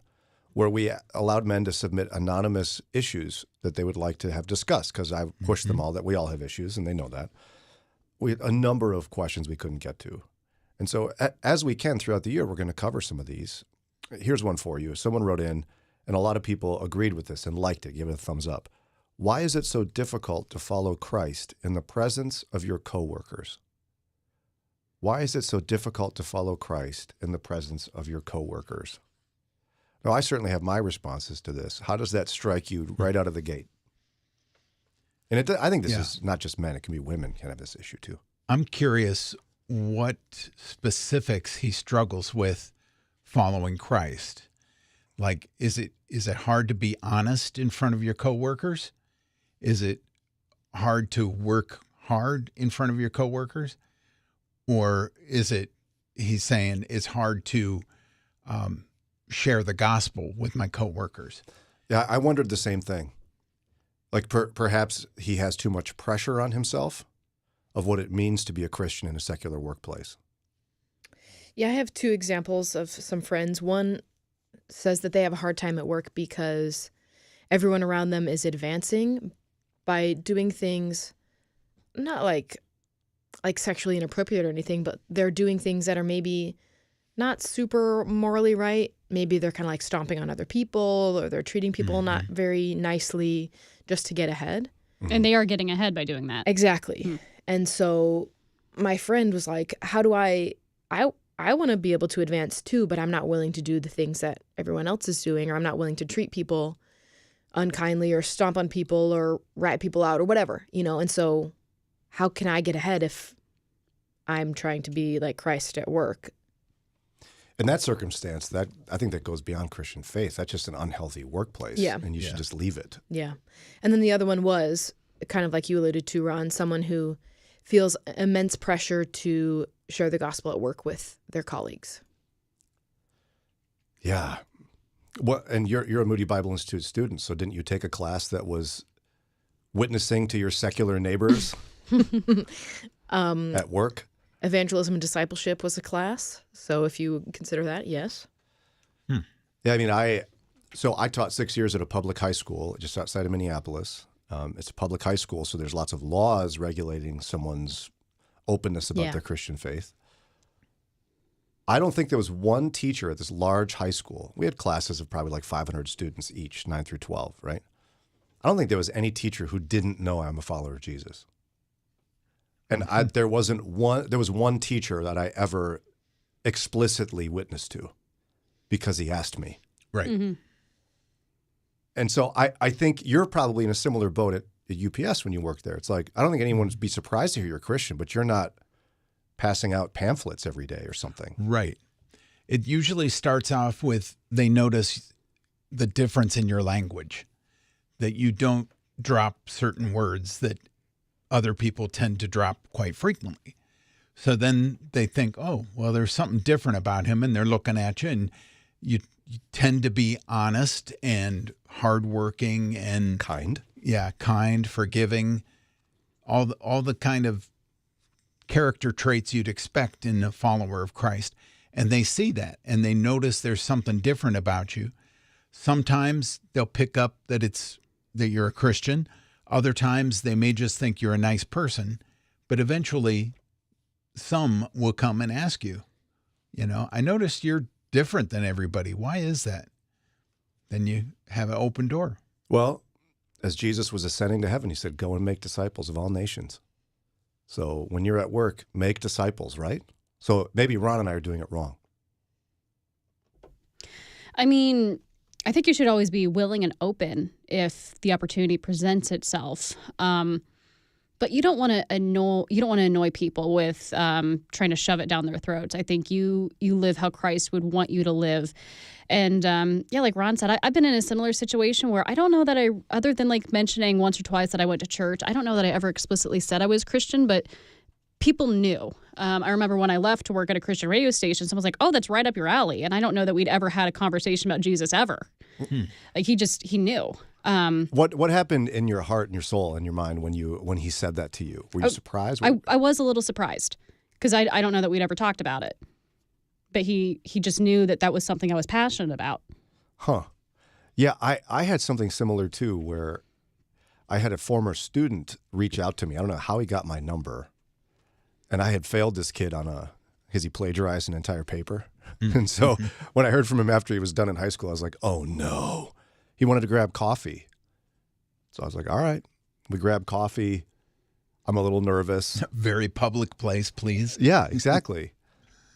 I: where we allowed men to submit anonymous issues that they would like to have discussed, because I pushed them all that we all have issues, and they know that. We had a number of questions we couldn't get to. And so as we can throughout the year, we're going to cover some of these. Here's one for you. Someone wrote in, and a lot of people agreed with this and liked it. Give it a thumbs up. Why is it so difficult to follow Christ in the presence of your coworkers? Why is it so difficult to follow Christ in the presence of your coworkers? Now, I certainly have my responses to this. How does that strike you right out of the gate? And I think this is not just men. It can be women can have this issue too.
H: I'm curious what specifics he struggles with following Christ. Like, is it hard to be honest in front of your coworkers? Is it hard to work hard in front of your coworkers? Or is it, he's saying, it's hard to share the gospel with my coworkers?
I: Yeah, I wondered the same thing. Like perhaps he has too much pressure on himself of what it means to be a Christian in a secular workplace.
J: Yeah, I have two examples of some friends. One says that they have a hard time at work because everyone around them is advancing by doing things not like sexually inappropriate or anything, but they're doing things that are maybe not super morally right. Maybe they're kind of like stomping on other people, or they're treating people not very nicely just to get ahead.
K: And they are getting ahead by doing that.
J: Exactly. And so my friend was like, how do I want to be able to advance too, but I'm not willing to do the things that everyone else is doing, or I'm not willing to treat people unkindly or stomp on people or rat people out or whatever, And so how can I get ahead if I'm trying to be like Christ at work?
I: In that circumstance, I think that goes beyond Christian faith. That's just an unhealthy workplace.
J: Yeah.
I: And you should just leave it.
J: Yeah. And then the other one was kind of like you alluded to, Ron, someone who feels immense pressure to share the gospel at work with their colleagues.
I: Yeah. Well, and you're a Moody Bible Institute student, so didn't you take a class that was witnessing to your secular neighbors at work?
J: Evangelism and discipleship was a class. So if you consider that, yes.
I: Yeah, I mean, I taught 6 years at a public high school just outside of Minneapolis. It's a public high school, so there's lots of laws regulating someone's openness about their Christian faith. I don't think there was one teacher at this large high school. We had classes of probably like 500 students each, 9 through 12, right? I don't think there was any teacher who didn't know I'm a follower of Jesus. And there was one teacher that I ever explicitly witnessed to because he asked me.
H: Right.
K: Mm-hmm.
I: And so I think you're probably in a similar boat at UPS when you work there. It's like, I don't think anyone would be surprised to hear you're a Christian, but you're not passing out pamphlets every day or something.
H: Right. It usually starts off with they notice the difference in your language, that you don't drop certain words that other people tend to drop quite frequently. So then they think, oh, well, there's something different about him, and they're looking at you, and you tend to be honest and hardworking and
I: kind.
H: Yeah, kind, forgiving, all the kind of character traits you'd expect in a follower of Christ. And they see that, and they notice there's something different about you. Sometimes they'll pick up that you're a Christian. Other times they may just think you're a nice person, but eventually some will come and ask you, I noticed you're different than everybody. Why is that? Then you have an open door.
I: Well, as Jesus was ascending to heaven, he said, go and make disciples of all nations. So when you're at work, make disciples, right? So maybe Ron and I are doing it wrong.
K: I mean, I think you should always be willing and open if the opportunity presents itself. But you don't want to annoy people with trying to shove it down their throats. I think you live how Christ would want you to live. And like Ron said, I've been in a similar situation where I don't know that other than like mentioning once or twice that I went to church, I don't know that I ever explicitly said I was Christian, but people knew. I remember when I left to work at a Christian radio station, someone was like, oh, that's right up your alley. And I don't know that we'd ever had a conversation about Jesus ever. Like he knew.
I: What happened in your heart and your soul and your mind when he said that to you? Were you surprised?
K: I was a little surprised because I don't know that we'd ever talked about it. But he just knew that was something I was passionate about.
I: Huh. Yeah, I had something similar too, where I had a former student reach out to me. I don't know how he got my number. And I had failed this kid because he plagiarized an entire paper. And so when I heard from him after he was done in high school, I was like, oh no. He wanted to grab coffee. So I was like, all right. We grabbed coffee. I'm a little nervous.
H: Very public place, please.
I: Yeah, exactly.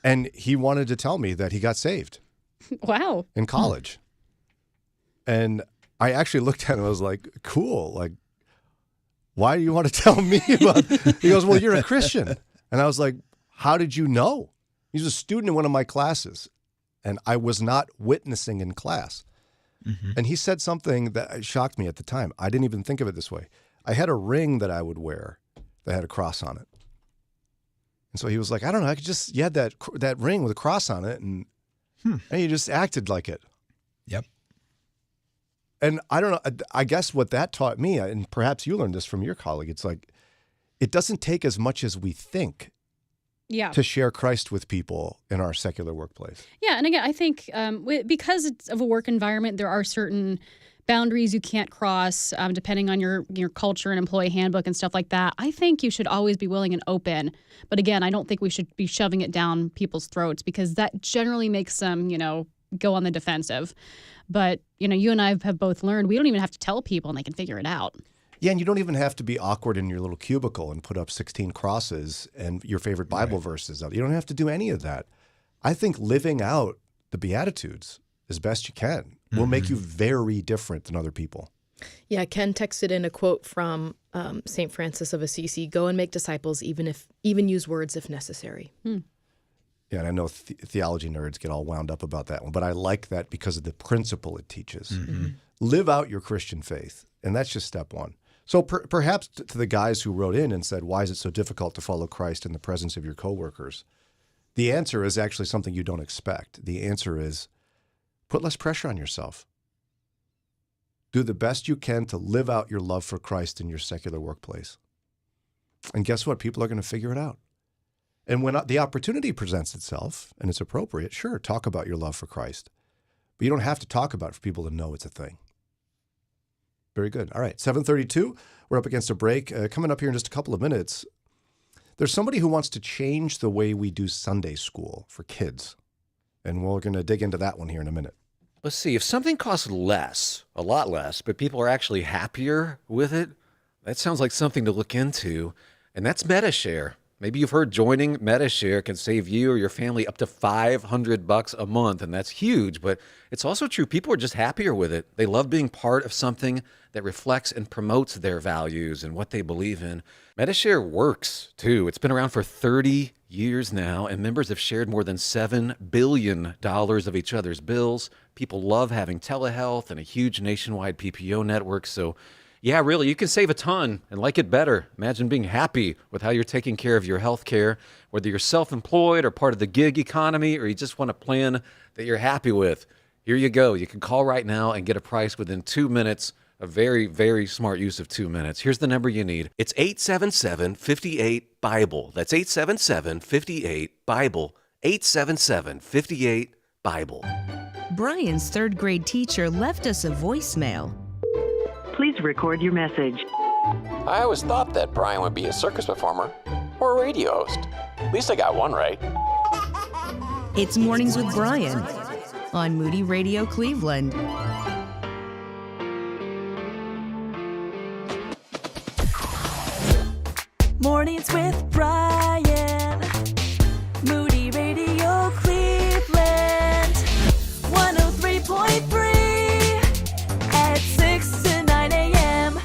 I: And he wanted to tell me that he got saved.
K: Wow.
I: In college. And I actually looked at him and I was like, cool. Like, why do you want to tell me about it? He goes, well, you're a Christian. And I was like, how did you know? He's a student in one of my classes. And I was not witnessing in class. And he said something that shocked me at the time. I didn't even think of it this way. I had a ring that I would wear that had a cross on it. And so he was like, I don't know, you had that ring with a cross on it, and you just acted like it.
H: Yep.
I: And I don't know, I guess what that taught me, and perhaps you learned this from your colleague, it's like, it doesn't take as much as we think to share Christ with people in our secular workplace.
K: Yeah, and again, I think because it's of a work environment, there are certain boundaries you can't cross depending on your culture and employee handbook and stuff like that. I think you should always be willing and open. But again, I don't think we should be shoving it down people's throats because that generally makes them, go on the defensive. But, you and I have both learned we don't even have to tell people and they can figure it out.
I: Yeah, and you don't even have to be awkward in your little cubicle and put up 16 crosses and your favorite Bible verses up. You don't have to do any of that. I think living out the Beatitudes as best you can will make you very different than other people.
J: Yeah, Ken texted in a quote from St. Francis of Assisi, go and make disciples, even use words if necessary.
I: Yeah, and I know theology nerds get all wound up about that one, but I like that because of the principle it teaches. Live out your Christian faith, and that's just step one. So perhaps to the guys who wrote in and said, why is it so difficult to follow Christ in the presence of your coworkers? The answer is actually something you don't expect. The answer is put less pressure on yourself. Do the best you can to live out your love for Christ in your secular workplace. And guess what? People are going to figure it out. And when the opportunity presents itself and it's appropriate, sure, talk about your love for Christ. But you don't have to talk about it for people to know it's a thing. Very good. All right, 7:32. We're up against a break. Coming up here in just a couple of minutes, there's somebody who wants to change the way we do Sunday school for kids. And we're going to dig into that one here in a minute.
T: Let's see. If something costs less, a lot less, but people are actually happier with it, that sounds like something to look into. And that's MetaShare. Maybe you've heard joining MetaShare can save you or your family up to $500 a month, and that's huge. But it's also true. People are just happier with it. They love being part of something that reflects and promotes their values and what they believe in. MetaShare works, too. It's been around for 30 years now, and members have shared more than $7 billion of each other's bills. People love having telehealth and a huge nationwide PPO network, so yeah, really, you can save a ton and like it better. Imagine being happy with how you're taking care of your health care, whether you're self-employed or part of the gig economy, or you just want a plan that you're happy with. Here you go. You can call right now and get a price within 2 minutes. A very, very smart use of 2 minutes. Here's the number you need. It's 877-58-BIBLE. That's 877-58-BIBLE. 877-58-BIBLE.
B: Brian's third grade teacher left us a voicemail.
C: Please record your message.
W: I always thought that Brian would be a circus performer or a radio host. At least I got one right.
B: It's Mornings with Brian on Moody Radio Cleveland.
A: Mornings with Brian. Moody Radio Cleveland. 103.3 at 6 to 9 a.m.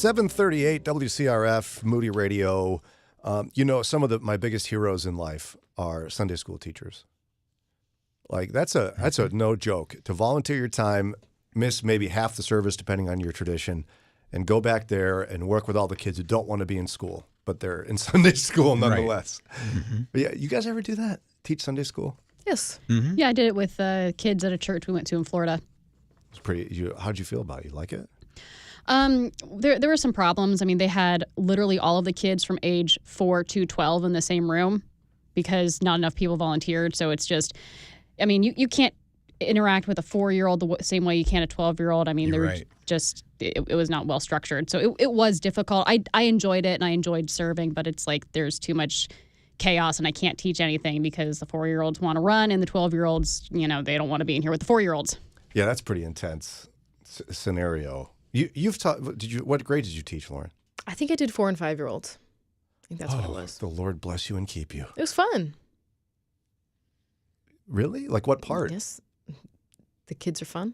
I: .738 WCRF, Moody Radio. Some of my biggest heroes in life are Sunday school teachers. Like that's a no joke. To volunteer your time, miss maybe half the service depending on your tradition, and go back there and work with all the kids who don't want to be in school, but they're in Sunday school nonetheless. Right. But yeah, you guys ever do that? Teach Sunday school?
K: Yes. Mm-hmm. Yeah, I did it with kids at a church we went to in Florida.
I: It's pretty. How'd you feel about it? You like it?
K: There were some problems. I mean, they had literally all of the kids from age 4 to 12 in the same room because not enough people volunteered. So it's just, I mean, you can't interact with a 4-year-old the same way you can a 12-year-old. I mean, they were just, it was not well structured. So it was difficult. I enjoyed it and I enjoyed serving, but it's like there's too much chaos and I can't teach anything because the 4-year-olds want to run and the 12-year-olds, they don't want to be in here with the 4-year-olds.
I: Yeah, that's pretty intense scenario. You've taught. What grade did you teach, Lauren?
J: I think I did 4 and 5-year-olds. I think that's what it was.
I: The Lord bless you and keep you.
J: It was fun.
I: Really? Like what part?
J: Yes. The kids are fun.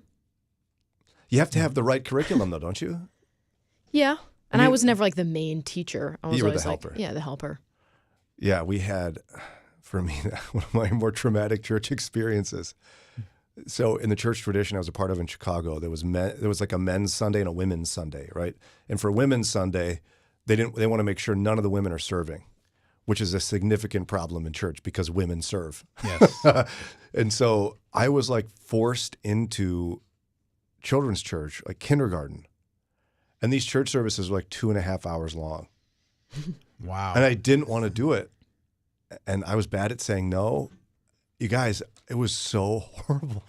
I: You have to have the right curriculum, though, don't you?
J: Yeah. And I was never like the main teacher. I was
I: you were
J: always
I: the helper.
J: the helper.
I: Yeah, we had for me, one of my more traumatic church experiences. So in the church tradition I was a part of in Chicago, there was like a men's Sunday and a women's Sunday, right? And for women's Sunday, they want to make sure none of the women are serving, which is a significant problem in church because women serve.
H: Yes.
I: And so I was like forced into children's church, like kindergarten. And these church services were like 2.5 hours long.
H: Wow.
I: And I didn't want to do it. And I was bad at saying no. You guys, it was so horrible.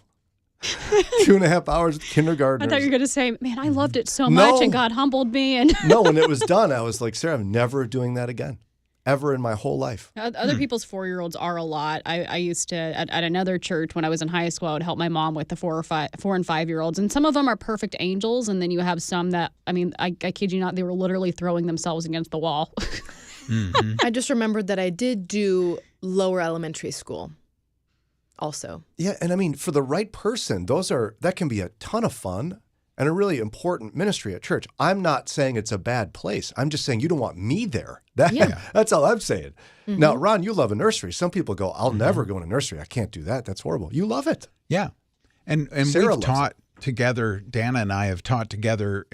I: 2.5 hours with kindergartners.
K: I thought you were going to say, man, I loved it so
I: No.
K: much and God humbled me. And
I: No, when it was done, I was like, Sarah, I'm never doing that again, ever in my whole life.
K: Other people's 4-year-olds are a lot. I used to, at another church when I was in high school, I would help my mom with the 4 and 5-year-olds. And some of them are perfect angels. And then you have some that, I mean, I kid you not, they were literally throwing themselves against the wall.
J: I just remembered that I did do lower elementary school also.
I: Yeah, and I mean, for the right person, that can be a ton of fun and a really important ministry at church. I'm not saying it's a bad place. I'm just saying you don't want me there. That's all I'm saying.
J: Mm-hmm.
I: Now, Ron, you love a nursery. Some people go, I'll never go in a nursery. I can't do that. That's horrible. You love it.
H: Yeah. And
I: Sarah
H: we've
I: loves
H: taught together, Dana and I have taught together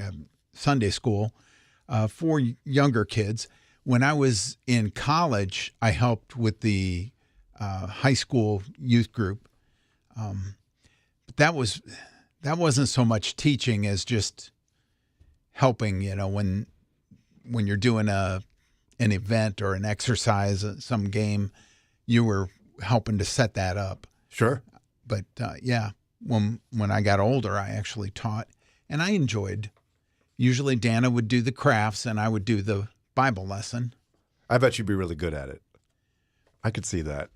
H: Sunday school for younger kids. When I was in college, I helped with the high school youth group. But that wasn't so much teaching as just helping, when you're doing an event or an exercise, some game, you were helping to set that up.
I: Sure.
H: But yeah, when I got older, I actually taught, and I enjoyed. Usually Dana would do the crafts and I would do the Bible lesson.
I: I bet you'd be really good at it. I could see that.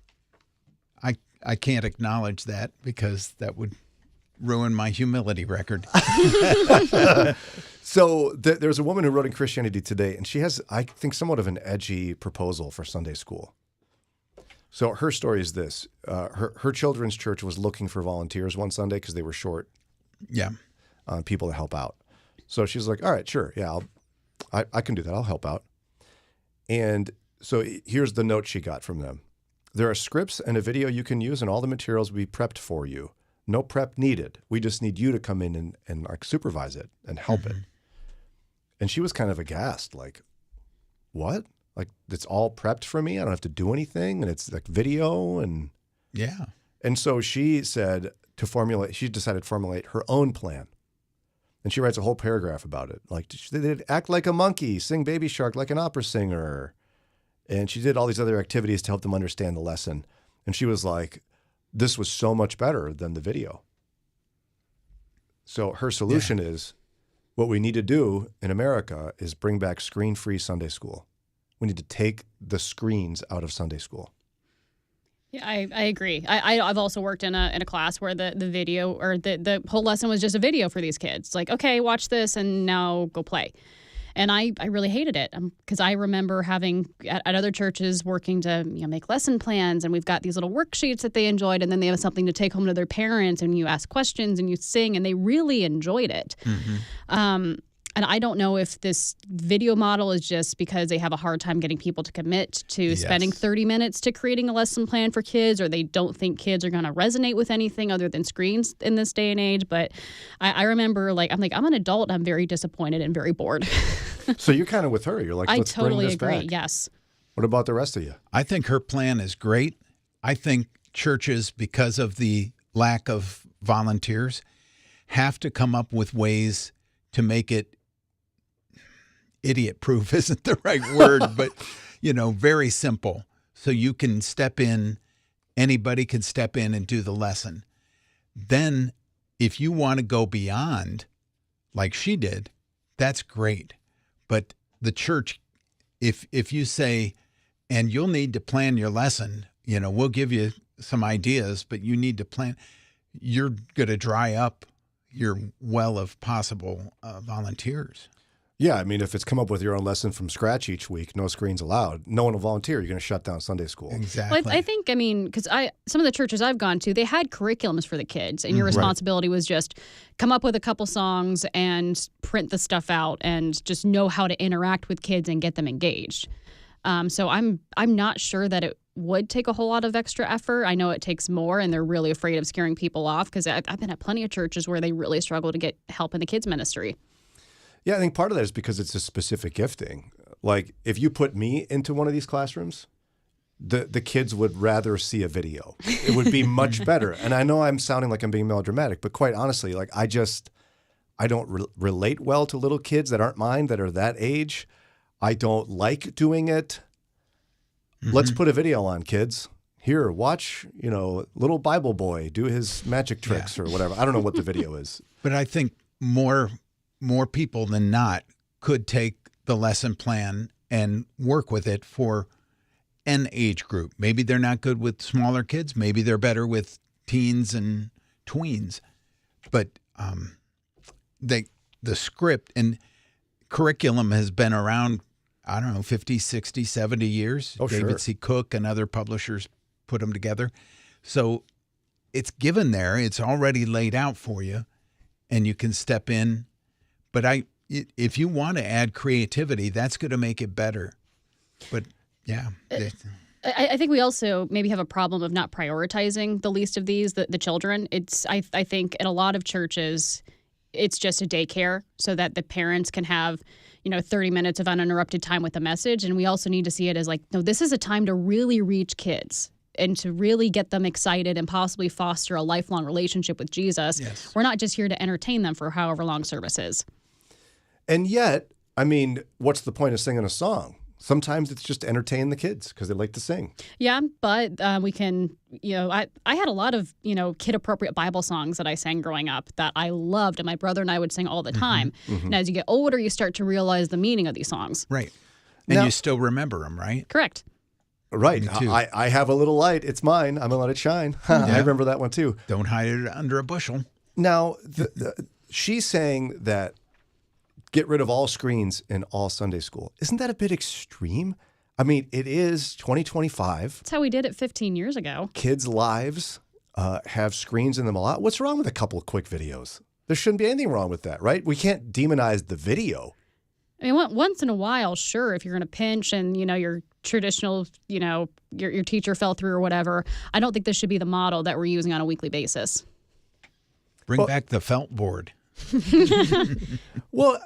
H: I can't acknowledge that because that would ruin my humility record.
I: So there's a woman who wrote in Christianity Today, and she has, I think, somewhat of an edgy proposal for Sunday school. So her story is this. Her children's church was looking for volunteers one Sunday because they were short on people to help out. So she's like, all right, sure. Yeah, I can do that. I'll help out. And so here's the note she got from them. There are scripts and a video you can use, and all the materials will be prepped for you. No prep needed. We just need you to come in and like supervise it and help it. And she was kind of aghast, like, what? Like, it's all prepped for me? I don't have to do anything? And it's like video and...
H: Yeah.
I: And so she decided to formulate her own plan. And she writes a whole paragraph about it. Like, they'd act like a monkey, sing Baby Shark like an opera singer. And she did all these other activities to help them understand the lesson. And she was like, this was so much better than the video. So her solution is, what we need to do in America is bring back screen-free Sunday school. We need to take the screens out of Sunday school.
K: Yeah, I agree. I've also worked in a class where the video or the whole lesson was just a video for these kids. Like, okay, watch this and now go play. And I really hated it because I remember having at other churches working to make lesson plans, and we've got these little worksheets that they enjoyed, and then they have something to take home to their parents, and you ask questions and you sing, and they really enjoyed it. And I don't know if this video model is just because they have a hard time getting people to commit to spending 30 minutes to creating a lesson plan for kids, or they don't think kids are going to resonate with anything other than screens in this day and age. But I remember, I'm an adult and I'm very disappointed and very bored.
I: So you're kind of with her. You're like, let's
K: totally
I: bring this
K: agree.
I: back.
K: Yes.
I: What about the rest of you?
H: I think her plan is great. I think churches, because of the lack of volunteers, have to come up with ways to make it idiot-proof isn't the right word, but, very simple. So you can step in, anybody can step in and do the lesson. Then if you want to go beyond, like she did, that's great. But the church, if you say, and you'll need to plan your lesson, we'll give you some ideas, but you need to plan, you're going to dry up your well of possible volunteers.
I: Yeah, I mean, if it's come up with your own lesson from scratch each week, no screens allowed, no one will volunteer. You're going to shut down Sunday school.
H: Exactly.
K: Well, I think, because some of the churches I've gone to, they had curriculums for the kids, and your responsibility was just come up with a couple songs and print the stuff out and just know how to interact with kids and get them engaged. So I'm not sure that would take a whole lot of extra effort. I know it takes more, and they're really afraid of scaring people off, because I've been at plenty of churches where they really struggle to get help in the kids ministry.
I: Yeah, I think part of that is because it's a specific gifting. Like, if you put me into one of these classrooms, the kids would rather see a video. It would be much better. And I know I'm sounding like I'm being melodramatic, but quite honestly, like, I don't relate well to little kids that aren't mine, that are that age. I don't like doing it. Let's put a video on, kids. Here, watch, little Bible boy do his magic tricks or whatever. I don't know what the video is.
H: But I think more people than not could take the lesson plan and work with it for an age group. Maybe they're not good with smaller kids. Maybe they're better with teens and tweens. But the script and curriculum has been around, I don't know, 50, 60, 70 years.
I: Oh,
H: David
I: sure.
H: C. Cook and other publishers put them together. So it's given there. It's already laid out for you, and you can step in. But if you want to add creativity, that's going to make it better. But, yeah.
K: I think we also maybe have a problem of not prioritizing the least of these, the children. I think in a lot of churches, it's just a daycare so that the parents can have 30 minutes of uninterrupted time with the message. And we also need to see it as like, no, this is a time to really reach kids and to really get them excited and possibly foster a lifelong relationship with Jesus.
H: Yes.
K: We're not just here to entertain them for however long service is.
I: And yet, I mean, what's the point of singing a song? Sometimes it's just to entertain the kids because they like to sing.
K: Yeah, but we can, I had a lot of, kid-appropriate Bible songs that I sang growing up that I loved, and my brother and I would sing all the time. And as you get older, you start to realize the meaning of these songs.
H: Right. And
I: Now-
H: you still remember them, right?
K: Correct.
I: Right.
H: Me too.
I: I have a little light. It's mine. I'm going to let it shine. I remember that one too.
H: Don't hide it under a bushel.
I: Now, she's saying that get rid of all screens in all Sunday school. Isn't that a bit extreme? I mean, it is 2025.
K: That's how we did it 15 years ago.
I: Kids' lives have screens in them a lot. What's wrong with a couple of quick videos? There shouldn't be anything wrong with that, right? We can't demonize the video.
K: I mean, once in a while, sure, if you're in a pinch and, your traditional, your teacher fell through or whatever, I don't think this should be the model that we're using on a weekly basis.
H: Bring back the felt board.
I: Well,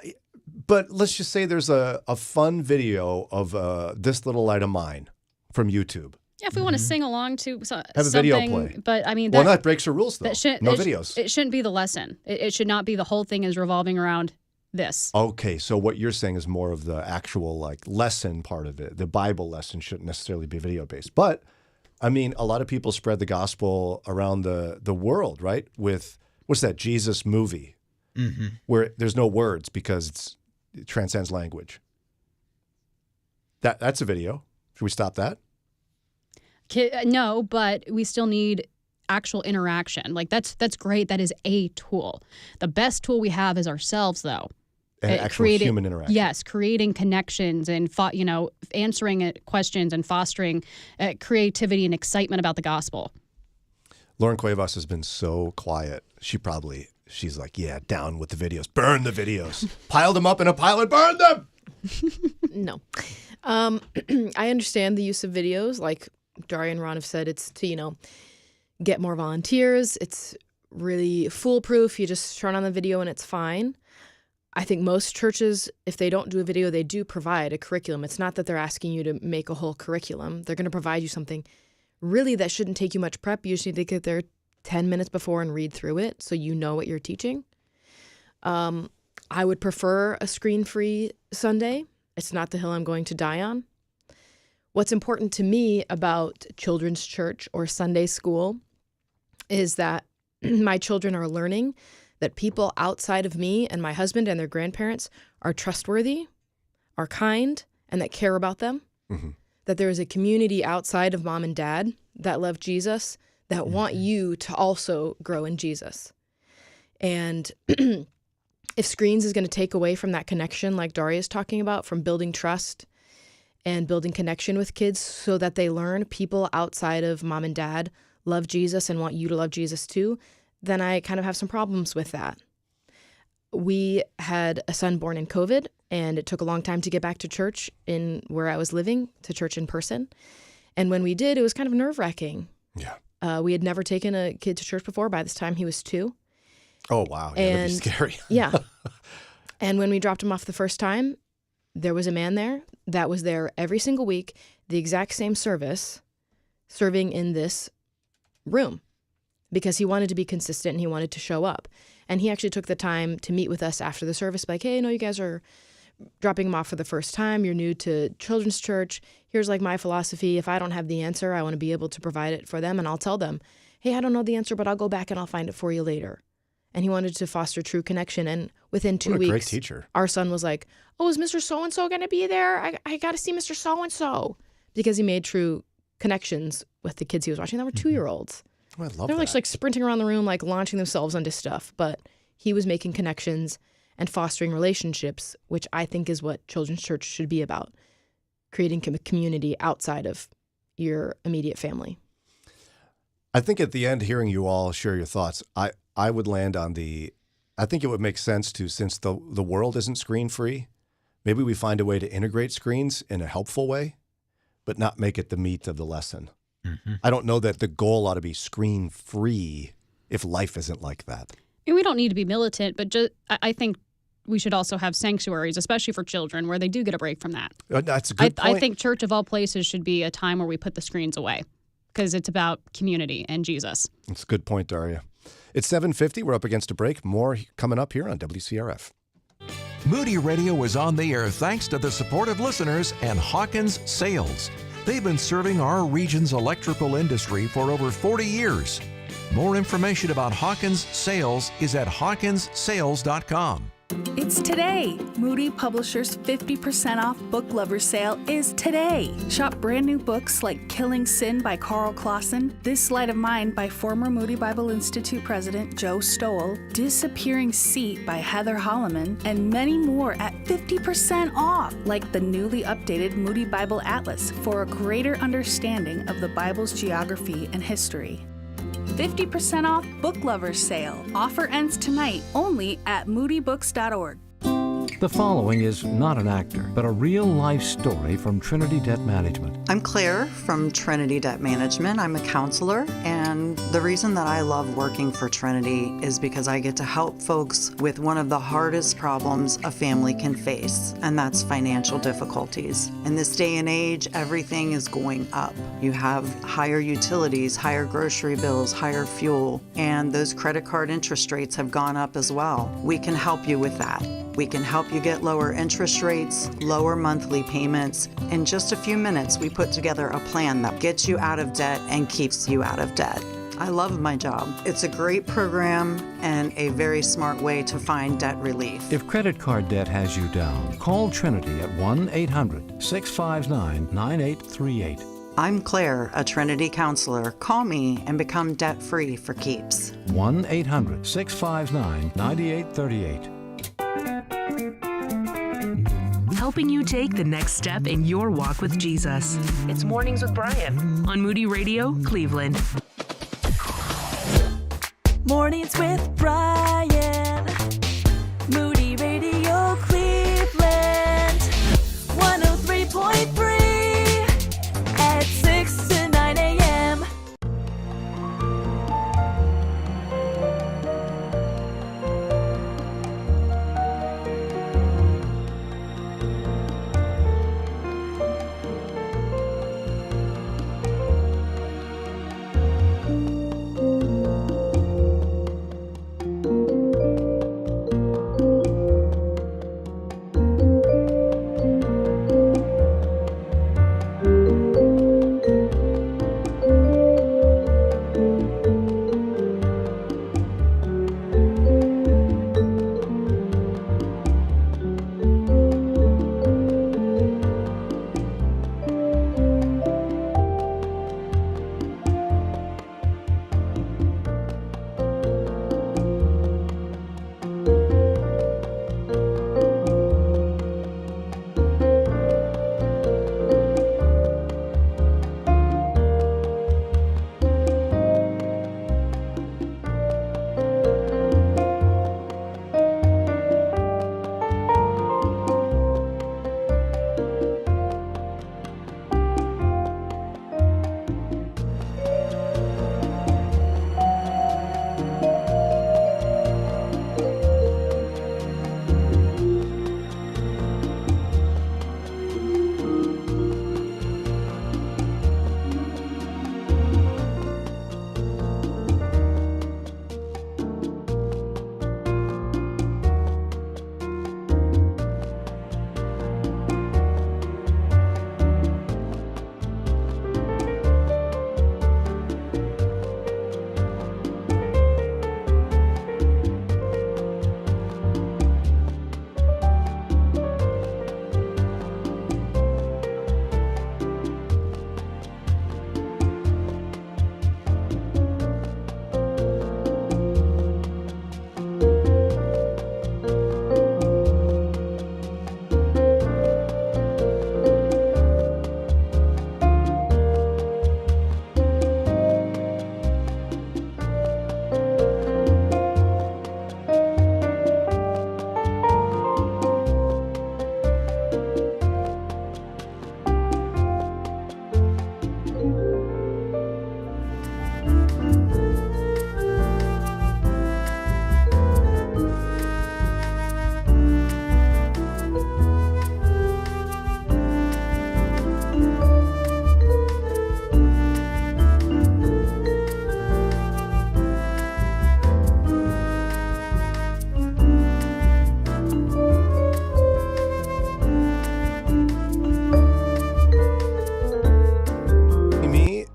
I: but let's just say there's a fun video of This Little Light of Mine from YouTube.
K: Yeah, if we want to sing along to
I: Have a
K: something,
I: video play.
K: But I mean,
I: That breaks the rules, though. No
K: it
I: videos.
K: It shouldn't be the lesson. It should not be the whole thing is revolving around this.
I: Okay, so what you're saying is more of the actual lesson part of it. The Bible lesson shouldn't necessarily be video based. But I mean, a lot of people spread the gospel around the world, right? With what's that Jesus movie where there's no words because it transcends language. That's a video. Should we stop that?
K: No, but we still need actual interaction. That's great. That is a tool. The best tool we have is ourselves, though.
I: And actual human interaction.
K: Yes, creating connections and answering questions and fostering creativity and excitement about the gospel.
I: Lauren Cuevas has been so quiet. She's like, yeah, down with the videos. Burn the videos. Pile them up in a pile and burn them.
J: No. I understand the use of videos. Like Daria and Ron have said, it's to, get more volunteers. It's really foolproof. You just turn on the video and it's fine. I think most churches, if they don't do a video, they do provide a curriculum. It's not that they're asking you to make a whole curriculum. They're going to provide you something really that shouldn't take you much prep. You just need to get there 10 minutes before and read through it so you know what you're teaching. I would prefer a screen-free Sunday. It's not the hill I'm going to die on. What's important to me about children's church or Sunday school is that my children are learning that people outside of me and my husband and their grandparents are trustworthy, are kind, and that care about them. Mm-hmm. That there is a community outside of mom and dad that love Jesus, that want you to also grow in Jesus. And if screens is going to take away from that connection, like Daria is talking about, from building trust and building connection with kids so that they learn people outside of mom and dad love Jesus and want you to love Jesus too, then I kind of have some problems with that. We had a son born in COVID, and it took a long time to get back to church in where I was living, to church in person. And when we did, it was kind of nerve-wracking.
I: Yeah.
J: We had never taken a kid to church before. By this time, he was 2.
I: Oh, wow. Yeah, that'd be scary.
J: Yeah. And when we dropped him off the first time, there was a man there that was there every single week, the exact same service, serving in this room because he wanted to be consistent and he wanted to show up. And he actually took the time to meet with us after the service, like, hey, I know you guys are dropping him off for the first time. You're new to children's church. Here's like my philosophy. If I don't have the answer, I want to be able to provide it for them. And I'll tell them, hey, I don't know the answer, but I'll go back and I'll find it for you later. And he wanted to foster true connection. And within 2 weeks,
I: great teacher.
J: Our son was like, oh, is Mr. So-and-so going to be there? I got to see Mr. So-and-so. Because he made true connections with the kids he was watching that were 2-year-olds.
I: Oh, I love
J: They're
I: that.
J: like sprinting around the room, like launching themselves onto stuff. But he was making connections and fostering relationships, which I think is what children's church should be about, creating a community outside of your immediate family.
I: I think at the end, hearing you all share your thoughts, I would land on I think it would make sense to, since the world isn't screen-free, maybe we find a way to integrate screens in a helpful way, but not make it the meat of the lesson.
H: Mm-hmm.
I: I don't know that the goal ought to be screen-free if life isn't like that.
K: And we don't need to be militant, but I think we should also have sanctuaries, especially for children, where they do get a break from that.
I: That's a good point.
K: I think church of all places should be a time where we put the screens away because it's about community and Jesus.
I: That's a good point, Daria. It's 7:50. We're up against a break. More coming up here on WCRF.
E: Moody Radio is on the air thanks to the support of listeners and Hawkins Sales. They've been serving our region's electrical industry for over 40 years. More information about Hawkins Sales is at hawkinssales.com.
F: It's today. Moody Publishers' 50% off book lover sale is today. Shop brand new books like Killing Sin by Carl Clausen, This Light of Mine by former Moody Bible Institute President Joe Stowell, Disappearing Seat by Heather Holloman, and many more at 50% off, like the newly updated Moody Bible Atlas for a greater understanding of the Bible's geography and history. 50% off book lovers sale. Offer ends tonight only at moodybooks.org.
L: The following is not an actor, but a real-life story from Trinity Debt Management.
X: I'm Claire from Trinity Debt Management. I'm a counselor, and the reason that I love working for Trinity is because I get to help folks with one of the hardest problems a family can face, and that's financial difficulties. In this day and age, everything is going up. You have higher utilities, higher grocery bills, higher fuel, and those credit card interest rates have gone up as well. We can help you with that. We can help you get lower interest rates, lower monthly payments. In just a few minutes, we put together a plan that gets you out of debt and keeps you out of debt. I love my job. It's a great program and a very smart way to find debt relief.
L: If credit card debt has you down, call Trinity at 1-800-659-9838.
X: I'm Claire, a Trinity counselor. Call me and become debt-free for keeps.
L: 1-800-659-9838.
O: Helping you take the next step in your walk with Jesus. It's Mornings with Brian on Moody Radio, Cleveland.
A: Mornings with Brian. Moody Radio, Cleveland. 103.3 at 6 to 9 a.m.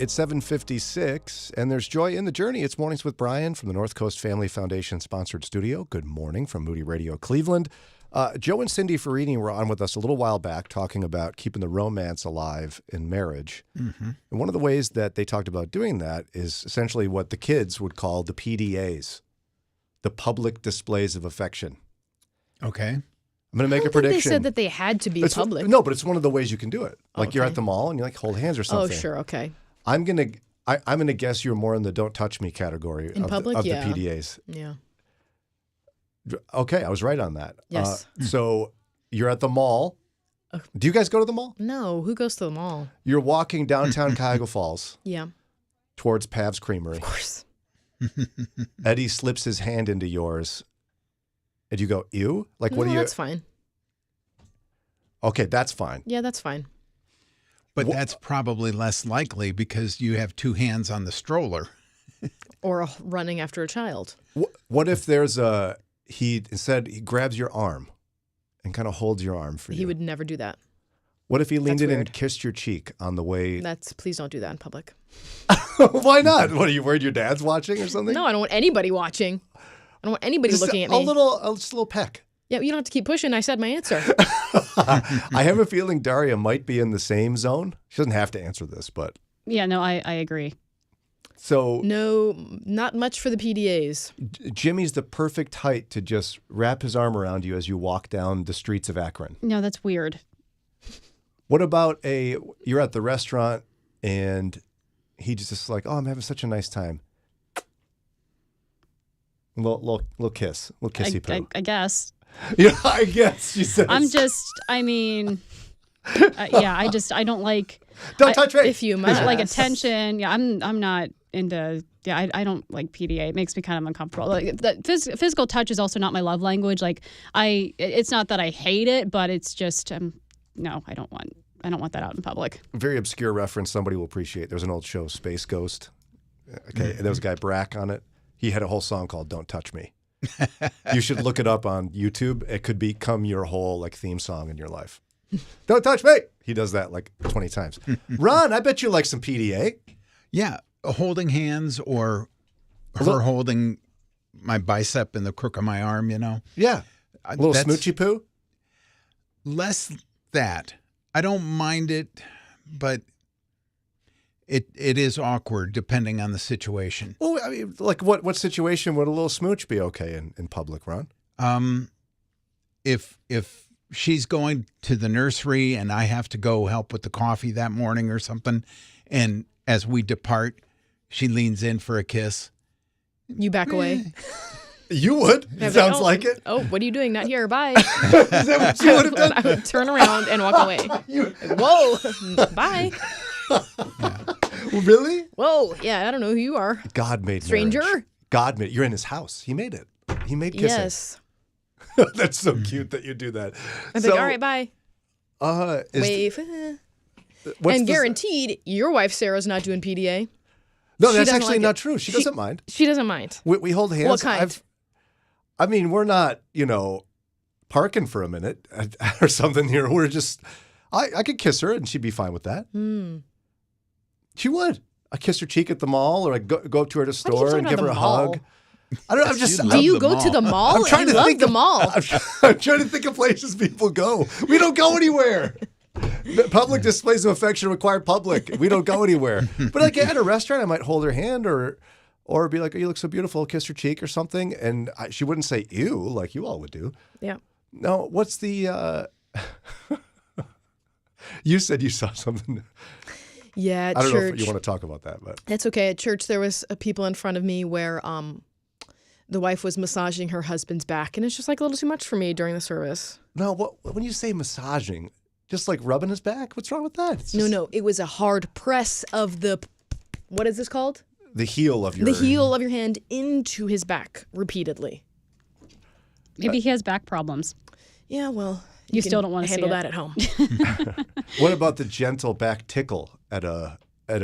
I: It's 7:56, and there's joy in the journey. It's Mornings with Brian from the North Coast Family Foundation sponsored studio. Good morning from Moody Radio Cleveland. Joe and Cindi Ferrini were on with us a little while back talking about keeping the romance alive in marriage.
H: Mm-hmm.
I: And one of the ways that they talked about doing that is essentially what the kids would call the PDAs, the public displays of affection.
H: Okay.
I: I'm going to make a prediction.
J: They said that they had to be public.
I: No, but it's one of the ways you can do it. Like
J: Okay.
I: you're at the mall and you like hold hands or something.
J: Oh, sure, okay.
I: I'm gonna guess you're more in the don't touch me category
J: In public,
I: of
J: yeah.
I: the PDAs.
J: Yeah.
I: Okay, I was right on that.
J: Yes.
I: So you're at the mall. Do you guys go to the mall?
J: No, who goes to the mall?
I: You're walking downtown Cuyahoga Falls
J: Yeah.
I: towards Pav's Creamery.
J: Of course.
I: Eddie slips his hand into yours, and you go, "Ew!" Like, what
J: No,
I: do you?
J: that's fine.
I: Okay, that's fine.
J: Yeah, that's fine.
H: But that's probably less likely because you have two hands on the stroller.
J: Or running after a child.
I: What if there's he grabs your arm and kind of holds your arm for you?
J: He would never do that.
I: What if he leaned
J: That's
I: in
J: weird.
I: and kissed your cheek on the way?
J: Please don't do that in public.
I: Why not? What, are you worried your dad's watching or something?
J: No, I don't want anybody watching. I don't want anybody
I: Just
J: looking at me.
I: just a little peck.
J: Yeah, you don't have to keep pushing. I said my answer.
I: I have a feeling Daria might be in the same zone. She doesn't have to answer this, but
K: Yeah, no, I agree.
I: so
J: No, not much for the PDAs.
I: Jimmy's the perfect height to just wrap his arm around you as you walk down the streets of Akron.
K: No, that's weird.
I: What about you're at the restaurant and he just like, "Oh, I'm having such a nice time." Little kiss, little kissy poo.
K: I guess.
I: Yeah, I guess she says.
K: I don't like.
I: Don't touch me.
J: If you must.
K: Like attention. Yeah, I'm not into. Yeah, I don't like PDA. It makes me kind of uncomfortable. Like physical touch is also not my love language. Like it's not that I hate it, but it's just no, I don't want that out in public.
I: Very obscure reference somebody will appreciate. There's an old show, Space Ghost. Okay, and there was a guy Brack on it. He had a whole song called "Don't Touch Me." You should look it up on YouTube. It could become your whole theme song in your life. Don't touch me. He does that 20 times. Ron, I bet you like some PDA.
H: Yeah, holding hands or her holding my bicep in the crook of my arm,
I: Yeah. A little
H: That's
I: smoochy poo?
H: Less that. I don't mind it, but it is awkward depending on the situation.
I: Well, I mean, what situation would a little smooch be okay in public, Ron?
H: If she's going to the nursery and I have to go help with the coffee that morning or something, and as we depart, she leans in for a kiss.
J: You back away.
I: You would. Sounds like it.
J: Oh, what are you doing? Not here. Bye.
I: Is that what you would have done?
J: I would turn around and walk away. Whoa. Bye.
I: Really?
J: Whoa. Yeah, I don't know who you are.
I: God made
J: Stranger?
I: marriage. God made. You're in his house. He made it. He made kissing.
J: Yes.
I: That's so cute that you do that.
J: I'm like, all right, bye. Wave. And guaranteed, your wife Sarah's not doing PDA.
I: No,
J: She
I: that's
J: doesn't
I: actually
J: like
I: not
J: it.
I: true. She doesn't mind.
J: She doesn't mind.
I: We hold hands.
J: What kind?
I: I mean, we're not, parking for a minute or something here. We're just, I could kiss her and she'd be fine with that. She would. I kiss her cheek at the mall, or I go up to her at a store and give her a hug. I don't know. I'm just.
J: Do you go to the mall?
I: I'm trying to
J: love
I: think
J: the
I: of-
J: mall.
I: I'm trying to think of places people go. We don't go anywhere. Public displays of affection require public. We don't go anywhere. But at a restaurant, I might hold her hand or be like, "Oh, you look so beautiful." Kiss her cheek or something, and she wouldn't say "ew" like you all would do.
J: Yeah.
I: No. What's the? You said you saw something.
J: Yeah, at
I: I don't
J: church.
I: know if you want to talk about that, but
J: That's okay. At church, there was people in front of me where the wife was massaging her husband's back, and it's just a little too much for me during the service.
I: No, when you say massaging, just rubbing his back, what's wrong with that? It's just
J: No, it was a hard press of the, what is this called?
I: the heel of your
J: The heel of your hand into his back repeatedly.
K: Maybe he has back problems.
J: Yeah, well,
K: You still don't want to
J: handle
K: see
J: that
K: it.
J: at home.
I: What about the gentle back tickle at a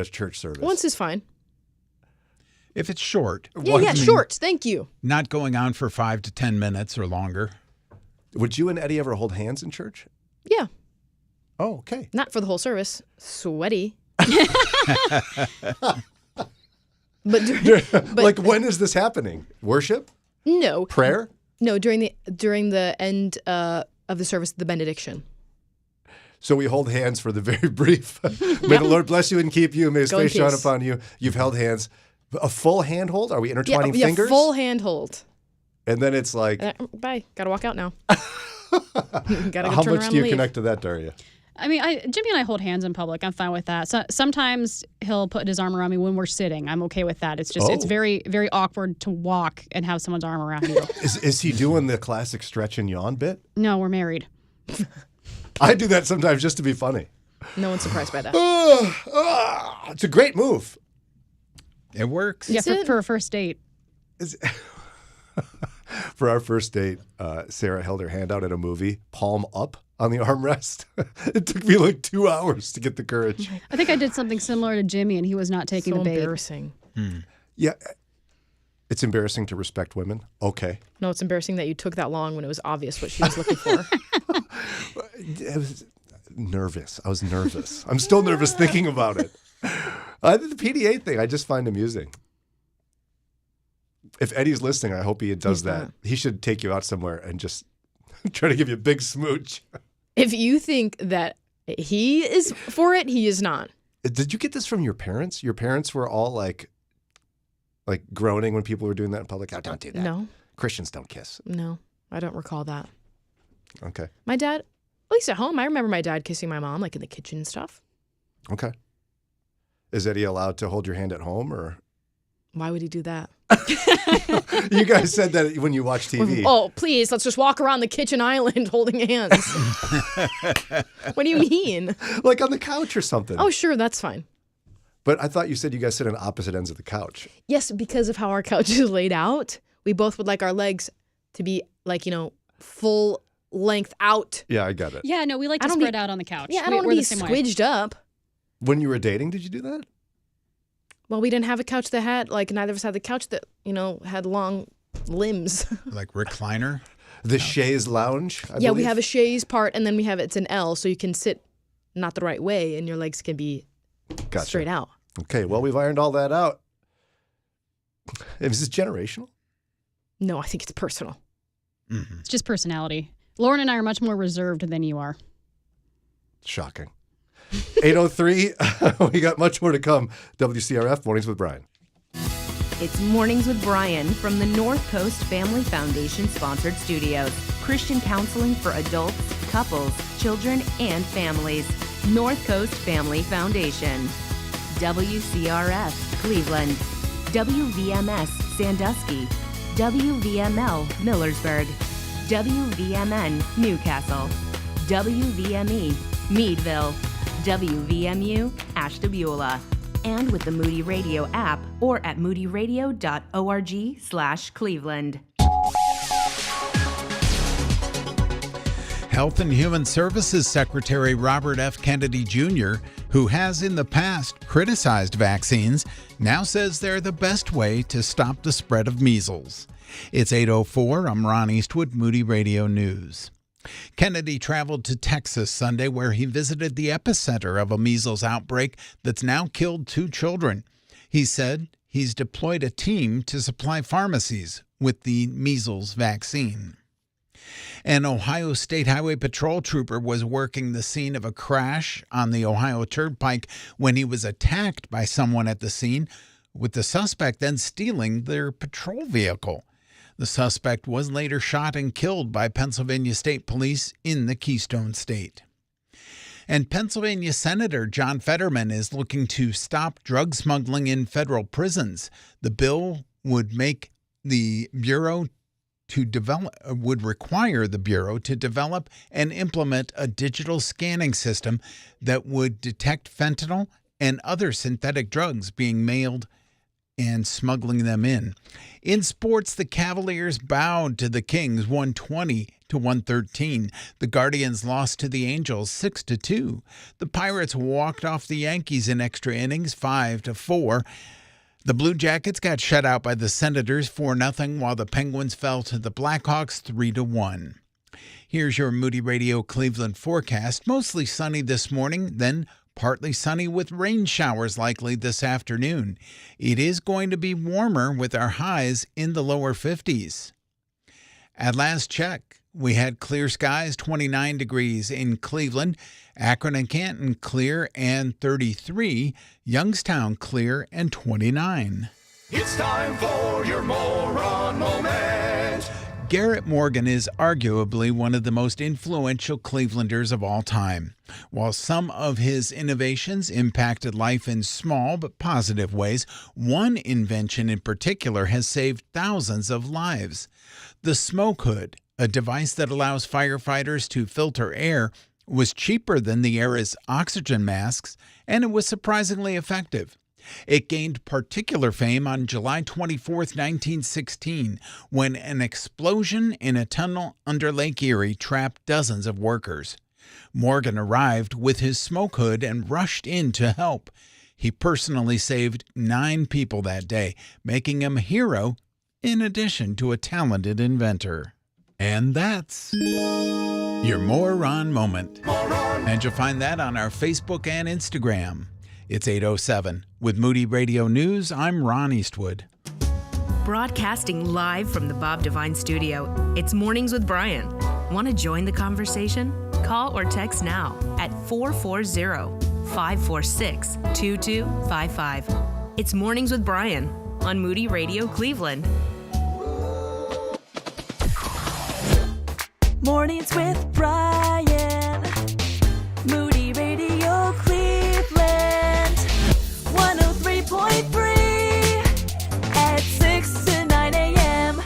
I: church service?
J: Once is fine.
H: If it's short.
J: Yeah, short. Thank you.
H: Not going on for 5 to 10 minutes or longer.
I: Would you and Eddie ever hold hands in church?
J: Yeah,
I: Oh, okay.
J: not for the whole service. Sweaty.
I: Like, when is this happening? Worship?
J: No.
I: Prayer?
J: No, during the end of the service, the benediction.
I: So we hold hands for the very brief. May the Lord bless you and keep you. May His
J: Go in
I: face shine
J: peace.
I: upon you. You've held hands. A full hand hold? Are we intertwining fingers?
J: Full hand hold.
I: And then it's like...
J: Bye. Gotta walk out now. Gotta go
I: How
J: turn
I: much
J: around
I: do you
J: and leave.
I: connect to that, Daria?
K: I mean, Jimmy and I hold hands in public. I'm fine with that. So, sometimes he'll put his arm around me when we're sitting. I'm okay with that. It's just it's very, very awkward to walk and have someone's arm around you.
I: Is he doing the classic stretch and yawn bit?
K: No, we're married.
I: I do that sometimes just to be funny.
J: No one's surprised by that.
I: It's a great move.
H: It works.
K: Yeah, for a first date.
I: For our first date, Sarah held her hand out at a movie, palm up on the armrest. It took me like 2 hours to get the courage.
K: I think I did something similar to Jimmy, and he was not taking
J: So
K: the bait.
J: embarrassing.
I: Yeah. It's embarrassing to respect women. Okay.
J: No, it's embarrassing that you took that long when it was obvious what she was looking for.
I: I was nervous. I was nervous. I'm still nervous thinking about it. The PDA thing, I just find amusing. If Eddie's listening, I hope he does that. He should take you out somewhere and just try to give you a big smooch.
J: If you think that he is for it, he is not.
I: Did you get this from your parents? Your parents were all like groaning when people were doing that in public? Oh, don't do that.
J: No.
I: Christians don't kiss.
J: No, I don't recall that.
I: Okay.
J: My dad, at least at home, I remember my dad kissing my mom, like in the kitchen and stuff.
I: Okay. Is Eddie allowed to hold your hand at home, or?
J: Why would he do that?
I: You guys said that when you watch TV.
J: Oh, please, let's just walk around the kitchen island holding hands. What do you mean?
I: Like on the couch or something.
J: Oh, sure, that's fine.
I: But I thought you said you guys sit on opposite ends of the couch.
J: Yes, because of how our couch is laid out, we both would like our legs to be like, full length out.
I: Yeah, I got it.
K: Yeah, no, we like to spread out on the couch.
J: Yeah, I don't want to be squidged up.
I: When you were dating, did you do that?
J: Well, we didn't have a couch that had, neither of us had the couch that, had long limbs.
H: Like recliner?
I: The chaise lounge, I
J: we
I: believe?
J: have a chaise part, and then it's an L, so you can sit not the right way, and your legs can be straight out.
I: Okay, well, we've ironed all that out. Is this generational?
J: No, I think it's personal.
H: Mm-hmm.
K: It's just personality. Lauren and I are much more reserved than you are.
I: Shocking. 8:03, we got much more to come. WCRF, Mornings with Brian.
G: It's Mornings with Brian from the North Coast Family Foundation sponsored studios. Christian counseling for adults, couples, children, and families. North Coast Family Foundation. WCRF, Cleveland. WVMS, Sandusky. WVML, Millersburg. WVMN, Newcastle. WVME, Meadville. WVMU, Ashtabula. And with the Moody Radio app or at moodyradio.org/Cleveland.
H: Health and Human Services Secretary Robert F. Kennedy Jr., who has in the past criticized vaccines, now says they're the best way to stop the spread of measles. It's 8:04. I'm Ron Eastwood, Moody Radio News. Kennedy traveled to Texas Sunday, where he visited the epicenter of a measles outbreak that's now killed 2 children. He said he's deployed a team to supply pharmacies with the measles vaccine. An Ohio State Highway Patrol trooper was working the scene of a crash on the Ohio Turnpike when he was attacked by someone at the scene, with the suspect then stealing their patrol vehicle. The suspect was later shot and killed by Pennsylvania State Police in the Keystone State. And Pennsylvania Senator John Fetterman is looking to stop drug smuggling in federal prisons. The bill would make the Bureau would require the Bureau to develop and implement a digital scanning system that would detect fentanyl and other synthetic drugs being mailed and smuggling them in. In sports, the Cavaliers bowed to the Kings 120-113. The Guardians lost to the Angels 6-2. The Pirates walked off the Yankees in extra innings 5-4. The Blue Jackets got shut out by the Senators 4-0, while the Penguins fell to the Blackhawks 3-1. Here's your Moody Radio Cleveland forecast. Mostly sunny this morning, then partly sunny with rain showers likely this afternoon. It is going to be warmer with our highs in the lower 50s. At last check, we had clear skies, 29 degrees in Cleveland, Akron and Canton clear and 33, Youngstown clear and 29.
D: It's time for your moron moment.
H: Garrett Morgan is arguably one of the most influential Clevelanders of all time. While some of his innovations impacted life in small but positive ways, one invention in particular has saved thousands of lives. The smoke hood, a device that allows firefighters to filter air, was cheaper than the era's oxygen masks, and it was surprisingly effective. It gained particular fame on July 24, 1916, when an explosion in a tunnel under Lake Erie trapped dozens of workers. Morgan arrived with his smoke hood and rushed in to help. He personally saved 9 people that day, making him a hero in addition to a talented inventor. And that's your Moron Moment. And you'll find that on our Facebook and Instagram. It's 8:07. With Moody Radio News, I'm Ron Eastwood.
G: Broadcasting live from the Bob Devine Studio, it's Mornings with Brian. Want to join the conversation? Call or text now at 440-546-2255. It's Mornings with Brian on Moody Radio Cleveland.
A: Mornings with Brian. Moody Radio Cleveland. 103.3 at 6 to 9 a.m.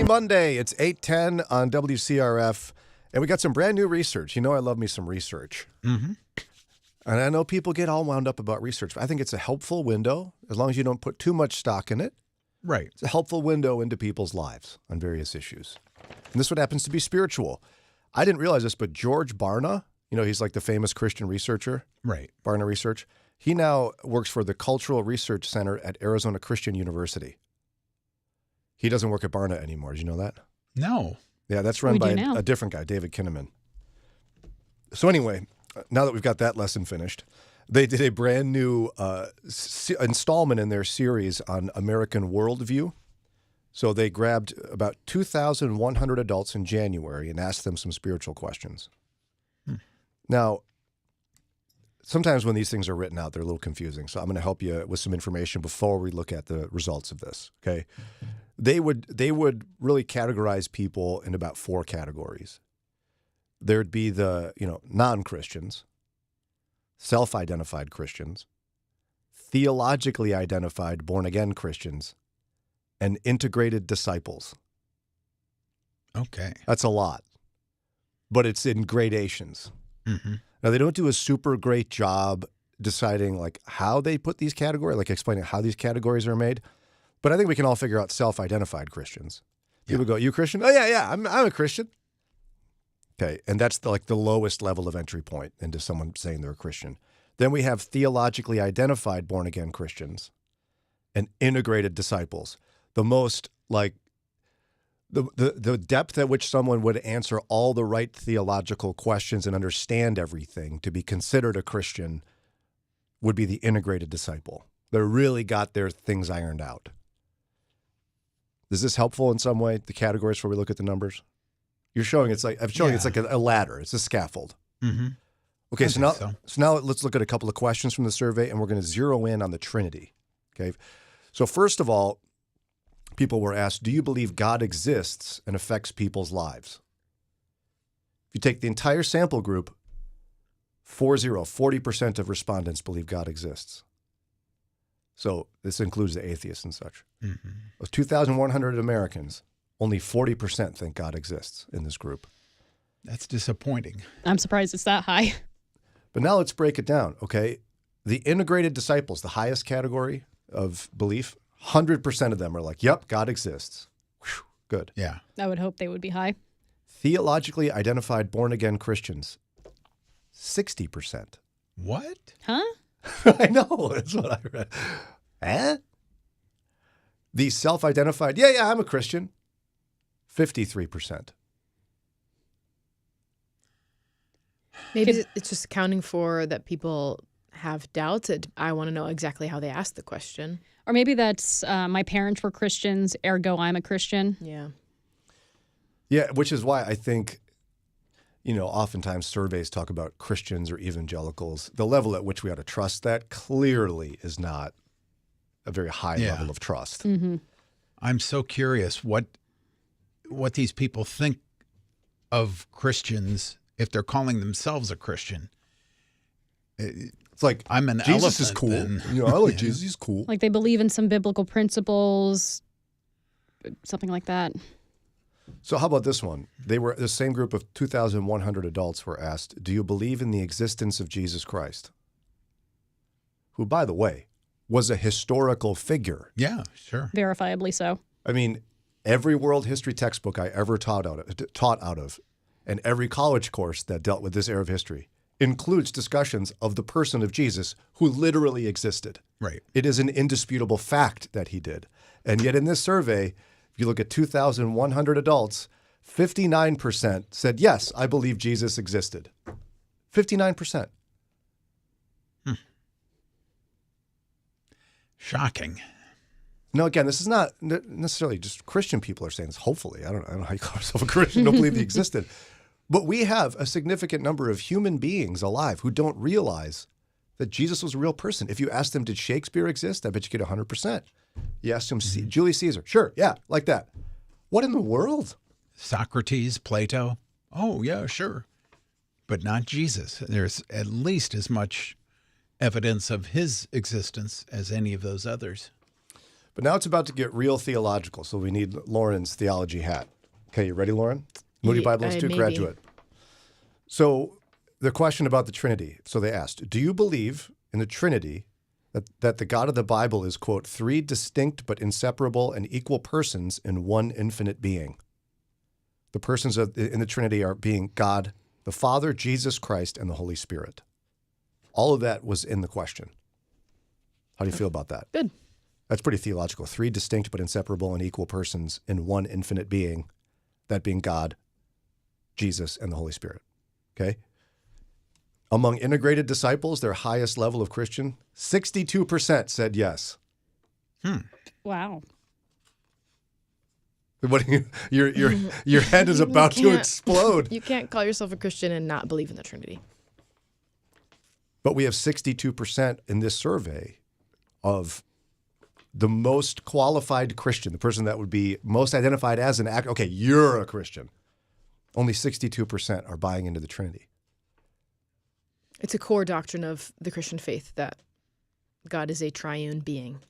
I: Monday. It's 8:10 on WCRF. And we got some brand new research. You know I love me some research.
H: Mm-hmm.
I: And I know people get all wound up about research, but I think it's a helpful window, as long as you don't put too much stock in it.
H: Right.
I: It's a helpful window into people's lives on various issues. And this one happens to be spiritual. I didn't realize this, but George Barna, you know, he's like the famous Christian researcher.
H: Right.
I: Barna Research. He now works for the Cultural Research Center at Arizona Christian University. He doesn't work at Barna anymore. Did you know that?
H: No.
I: Yeah, that's run by a different guy, David Kinnaman. So anyway, now that we've got that lesson finished, they did a brand new installment in their series on American worldview. So they grabbed about 2,100 adults in January and asked them some spiritual questions. Now, sometimes when these things are written out, they're a little confusing. So I'm going to help you with some information before we look at the results of this. Okay, they would really categorize people in about 4 categories. There'd be the non-Christians, self-identified Christians, theologically identified born-again Christians, and integrated disciples.
H: Okay,
I: that's a lot, but it's in gradations.
H: Mm-hmm.
I: Now, they don't do a super great job deciding like how they put these categories, like explaining how these categories are made. But I think we can all figure out self-identified Christians. People go, "You Christian?" "Oh, yeah, I'm a Christian." Okay, and that's the lowest level of entry point into someone saying they're a Christian. Then we have theologically identified born-again Christians and integrated disciples. The most the depth at which someone would answer all the right theological questions and understand everything to be considered a Christian would be the integrated disciple. They really got their things ironed out. Is this helpful in some way, the categories where we look at the numbers? You're showing it's like a ladder. It's a scaffold.
H: Mm-hmm.
I: Okay, so now let's look at a couple of questions from the survey, and we're going to zero in on the Trinity. Okay, so first of all, people were asked, do you believe God exists and affects people's lives? If you take the entire sample group, 40% of respondents believe God exists. So this includes the atheists and such.
H: Mm-hmm.
I: Of 2,100 Americans, only 40% think God exists in this group.
H: That's disappointing.
K: I'm surprised it's that high.
I: But now let's break it down, okay? The integrated disciples, the highest category of belief, 100% of them are like, yep, God exists. Whew, good.
H: Yeah.
K: I would hope they would be high.
I: Theologically identified born-again Christians, 60%.
H: What?
K: Huh?
I: I know. That's what I read. Eh? The self-identified, yeah, I'm a Christian, 53%.
J: Maybe it's just accounting for that people have doubts. I want to know exactly how they asked the question.
K: Or maybe that's my parents were Christians, ergo I'm a Christian.
J: Yeah.
I: Yeah, which is why I think, oftentimes surveys talk about Christians or evangelicals. The level at which we ought to trust that clearly is not a very high level of trust.
K: Mm-hmm.
H: I'm so curious what these people think of Christians if they're calling themselves a Christian.
I: It's like,
H: I'm an
I: Jesus is
H: elephant,
I: cool.
H: then.
I: I like Jesus. He's cool.
K: Like they believe in some biblical principles, something like that.
I: So how about this one? The same group of 2,100 adults were asked, do you believe in the existence of Jesus Christ? Who, by the way, was a historical figure.
H: Yeah, sure.
K: Verifiably so.
I: I mean, every world history textbook I ever taught out of, and every college course that dealt with this era of history includes discussions of the person of Jesus who literally existed.
H: Right.
I: It is an indisputable fact that he did. And yet in this survey, if you look at 2,100 adults, 59% said, yes, I believe Jesus existed. 59%.
H: Shocking.
I: No, again, this is not necessarily just Christian people are saying this. Hopefully, I don't know how you call yourself a Christian, don't believe he existed. But we have a significant number of human beings alive who don't realize that Jesus was a real person. If you ask them, did Shakespeare exist? I bet you get 100%. You ask them, Julius Caesar. Sure, yeah, like that. What in the world?
H: Socrates, Plato. Oh, yeah, sure. But not Jesus. There's at least as much evidence of his existence as any of those others.
I: But now it's about to get real theological, so we need Lauren's theology hat. Okay, you ready, Lauren? Moody Bible Institute graduate. So the question about the Trinity. So they asked, do you believe in the Trinity that the God of the Bible is, quote, three distinct but inseparable and equal persons in one infinite being? The persons in the Trinity are being God, the Father, Jesus Christ, and the Holy Spirit. All of that was in the question. How do you feel about that?
J: Good.
I: That's pretty theological. Three distinct but inseparable and equal persons in one infinite being, that being God, Jesus, and the Holy Spirit. Okay? Among integrated disciples, their highest level of Christian, 62% said yes.
K: Wow.
I: What your head is about to explode.
J: You can't call yourself a Christian and not believe in the Trinity.
I: But we have 62% in this survey of the most qualified Christian, the person that would be most identified as an act. Okay, you're a Christian. Only 62% are buying into the Trinity.
J: It's a core doctrine of the Christian faith that God is a triune being.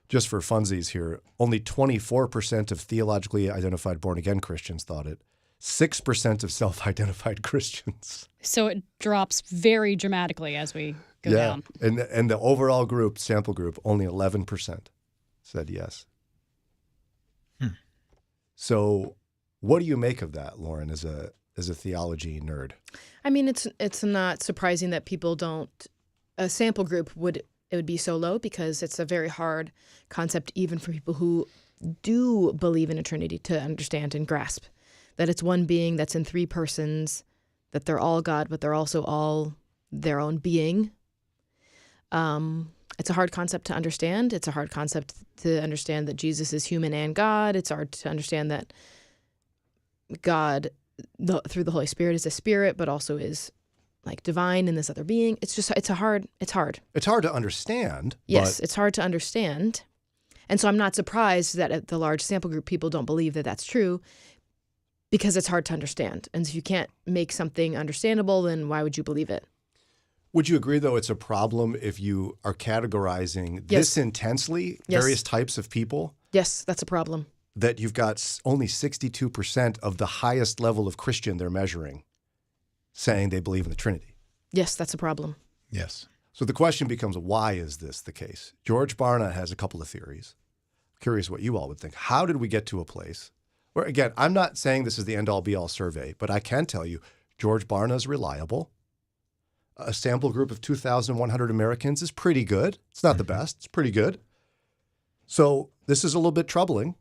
I: Just for funsies here, only 24% of theologically identified born-again Christians thought it. 6% of self-identified Christians.
K: So it drops very dramatically as we go down.
I: And the overall group, sample group, only 11% said yes. So what do you make of that, Lauren, as a theology nerd?
J: I mean, it's not surprising that people don't. A sample group would be so low because it's a very hard concept even for people who do believe in a Trinity to understand and grasp. That it's one being that's in three persons, that they're all God, but they're also all their own being. It's a hard concept to understand. It's a hard concept to understand that Jesus is human and God. It's hard to understand that God, through the Holy Spirit, is a spirit, but also is like divine in this other being. It's hard. It's hard
I: to understand.
J: Yes, it's hard to understand. And so I'm not surprised that at the large sample group, people don't believe that that's true because it's hard to understand. And if you can't make something understandable, then why would you believe it?
I: Would you agree, though, it's a problem if you are categorizing this intensely, various types of people?
J: Yes, that's a problem.
I: That you've got only 62% of the highest level of Christian they're measuring saying they believe in the Trinity.
J: Yes, that's a problem.
I: Yes. So the question becomes, why is this the case? George Barna has a couple of theories. I'm curious what you all would think. How did we get to a place where, again, I'm not saying this is the end-all be-all survey, but I can tell you George Barna is reliable. A sample group of 2,100 Americans is pretty good. It's not the best. It's pretty good. So this is a little bit troubling.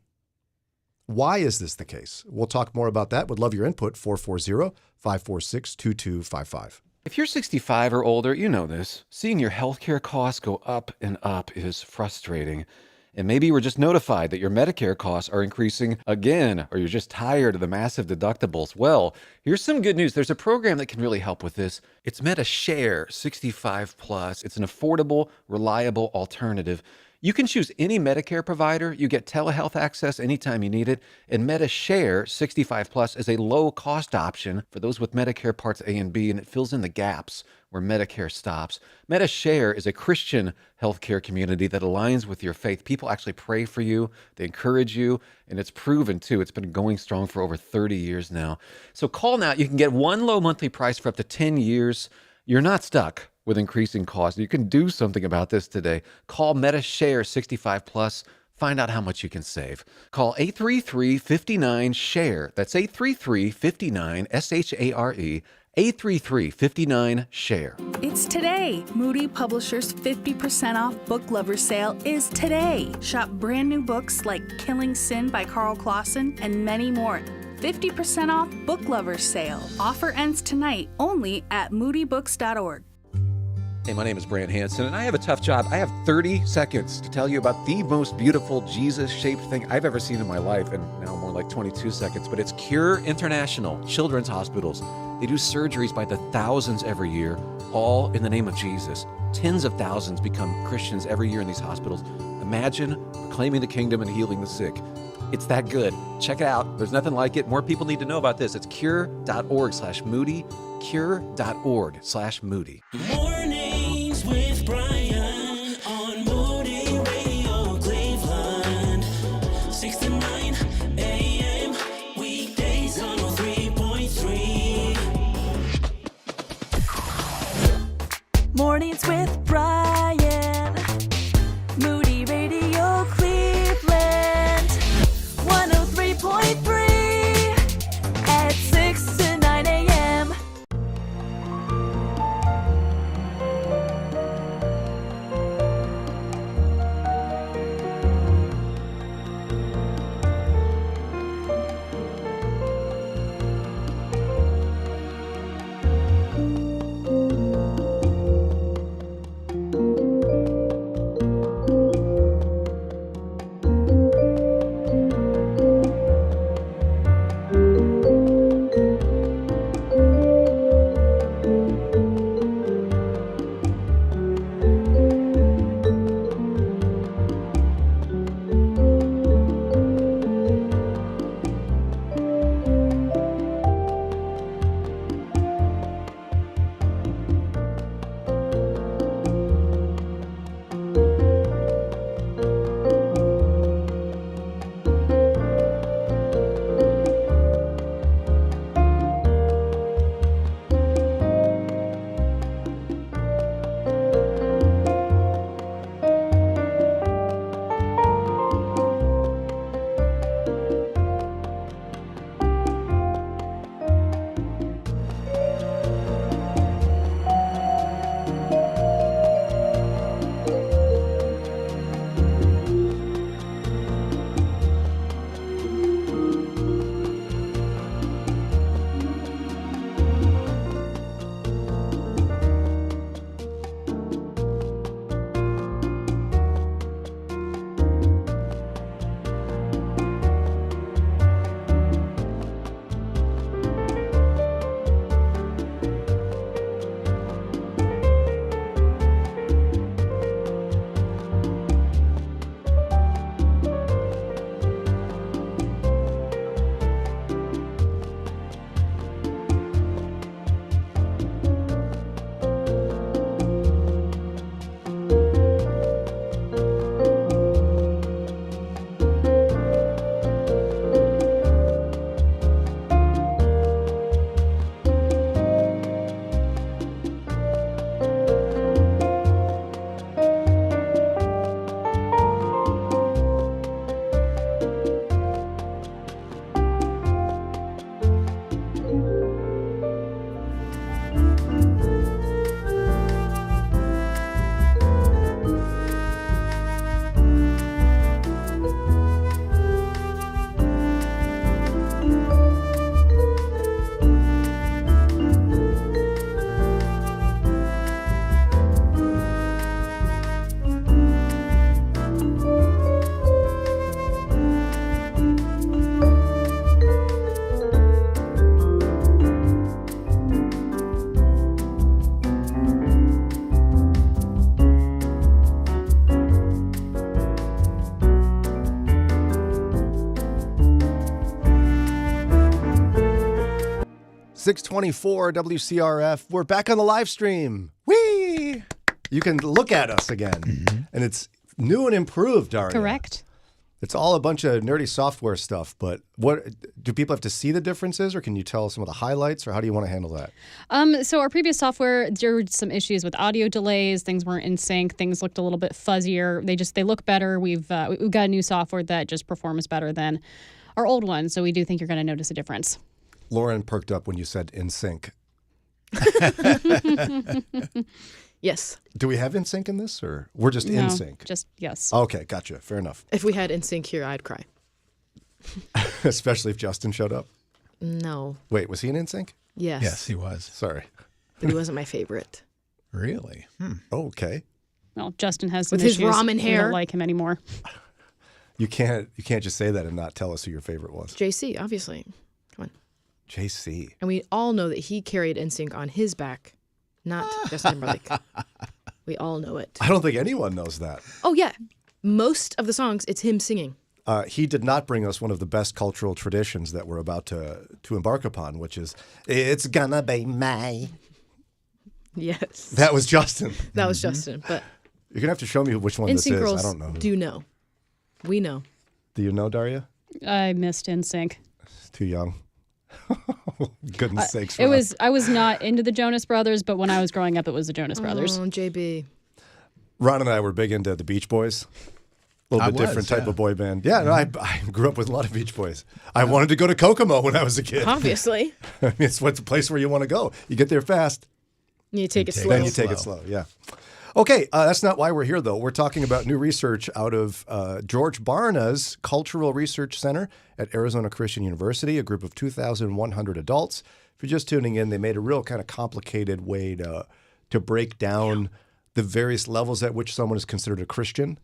I: Why is this the case? We'll talk more about that. Would love your input, 440-546-2255.
T: If you're 65 or older, you know this. Seeing your healthcare costs go up and up is frustrating. And maybe you were just notified that your Medicare costs are increasing again, or you're just tired of the massive deductibles. Well, here's some good news. There's a program that can really help with this. It's MediShare 65 Plus. It's an affordable, reliable alternative. You can choose any Medicare provider. You get telehealth access anytime you need it. And MediShare 65 Plus is a low-cost option for those with Medicare Parts A and B, and it fills in the gaps where Medicare stops. MediShare is a Christian healthcare community that aligns with your faith. People actually pray for you. They encourage you, and it's proven, too. It's been going strong for over 30 years now. So call now. You can get one low monthly price for up to 10 years. You're not stuck with increasing costs. You can do something about this today. Call MediShare 65 Plus. Find out how much you can save. Call 833-59-SHARE. That's 833-59-SHARE. 833-59-SHARE.
F: It's today. Moody Publishers' 50% off book lover sale is today. Shop brand new books like Killing Sin by Carl Clausen and many more. 50% off book lovers sale. Offer ends tonight only at moodybooks.org.
T: Hey, my name is Brant Hansen, and I have a tough job. I have 30 seconds to tell you about the most beautiful Jesus-shaped thing I've ever seen in my life, and now more like 22 seconds, but it's Cure International Children's Hospitals. They do surgeries by the thousands every year, all in the name of Jesus. Tens of thousands become Christians every year in these hospitals. Imagine proclaiming the kingdom and healing the sick. It's that good. Check it out. There's nothing like it. More people need to know about this. It's cure.org/Moody, cure.org/Moody.
D: Mornings with Brian on Moody Radio Cleveland. 6 to 9 a.m. Weekdays on 3.3.
I: 624 WCRF. We're back on the live stream. Whee! You can look at us again. And it's new and improved, Daria.
K: Correct.
I: It's all a bunch of nerdy software stuff, but what do people have to see the differences, or can you tell some of the highlights, or how do you want to handle that?
K: So our previous software, there were some issues with audio delays. Things weren't in sync. Things looked a little bit fuzzier. They look better. We've got a new software that just performs better than our old one. So we do think you're going to notice a difference.
I: Lauren perked up when you said in sync.
J: Yes.
I: Do we have in sync in this, or we're just in sync?
K: Just yes.
I: Okay, gotcha. Fair enough.
J: If we had NSYNC here, I'd cry.
I: Especially if Justin showed up.
J: No.
I: Wait, was he in NSYNC?
J: Yes.
H: Yes, he was.
I: Sorry.
J: But he wasn't my favorite.
H: Really?
I: Okay.
K: Well, Justin has some
J: With his
K: issues.
J: ramen
K: We
J: hair.
K: don't like him anymore.
I: You can't just say that and not tell us who your favorite was.
J: JC, obviously. Come on.
I: JC.
J: And we all know that he carried NSYNC on his back, not Justin Timberlake. We all know it.
I: I don't think anyone knows that.
J: Oh, yeah. Most of the songs, it's him singing.
I: He did not bring us one of the best cultural traditions that we're about to embark upon, which is, it's gonna be May.
J: Yes.
I: That was Justin.
J: That was Justin. But
I: You're going to have to show me which one this
J: NSYNC
I: is.
J: girls
I: I don't know.
J: do know. We know.
I: Do you know, Daria?
K: I missed NSYNC.
I: Too young. Goodness sakes.
K: I was not into the Jonas Brothers, but when I was growing up, it was the Jonas Brothers.
J: Oh, JB.
I: Ron and I were big into the Beach Boys. A little bit different type of boy band. Yeah, no, I grew up with a lot of Beach Boys. I wanted to go to Kokomo when I was a kid.
J: Obviously.
I: I mean, it's the place where you want to go. You get there fast.
J: You take it slow.
I: Then you take it slow, yeah. Okay, that's not why we're here, though. We're talking about new research out of George Barna's Cultural Research Center at Arizona Christian University, a group of 2,100 adults. If you're just tuning in, they made a real kind of complicated way to break down the various levels at which someone is considered a Christian.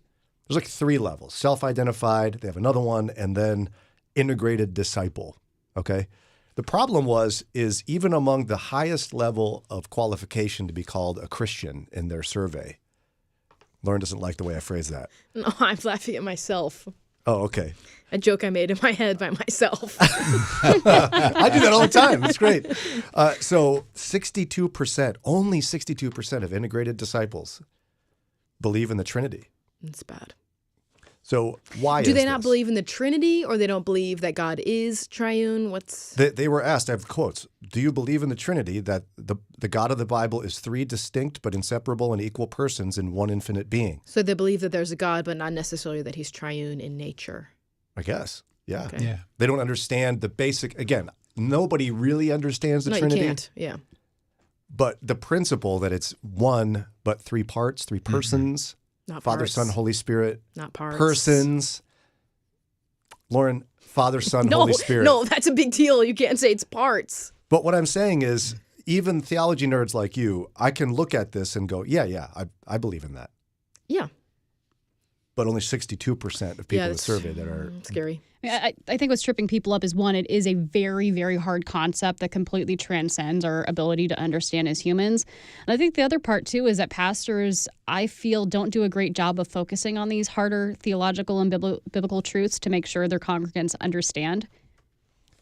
I: There's like 3 levels: self-identified, they have another one, and then integrated disciple, okay? The problem is even among the highest level of qualification to be called a Christian in their survey. Lauren doesn't like the way I phrase that.
J: No, I'm laughing at myself.
I: Oh, okay.
J: A joke I made in my head by myself.
I: I do that all the time. It's great. So 62%, only 62% of integrated disciples believe in the Trinity.
J: It's bad.
I: So why
J: Do
I: is
J: they not
I: this?
J: believe in the Trinity, or they don't believe that God is triune?
I: They were asked, I have quotes, do you believe in the Trinity, that the God of the Bible is 3 distinct but inseparable and equal persons in one infinite being?
J: So they believe that there's a God, but not necessarily that he's triune in nature.
I: I guess. Yeah.
J: Okay. Yeah.
I: They don't understand the basic, again, nobody really understands the
J: No,
I: Trinity.
J: you can't. Yeah.
I: But the principle that it's one but 3 parts, 3 persons,
J: Not
I: Father,
J: parts.
I: Son, Holy Spirit,
J: Not parts.
I: persons. Lauren, Father, Son, Holy Spirit.
J: No, that's a big deal. You can't say it's parts.
I: But what I'm saying is, even theology nerds like you, I can look at this and go, yeah, I believe in that.
J: Yeah.
I: But only 62% of people in the
J: that's
I: survey that are
J: scary.
K: I think what's tripping people up is, one, it is a very, very hard concept that completely transcends our ability to understand as humans. And I think the other part, too, is that pastors, I feel, don't do a great job of focusing on these harder theological and biblical truths to make sure their congregants understand.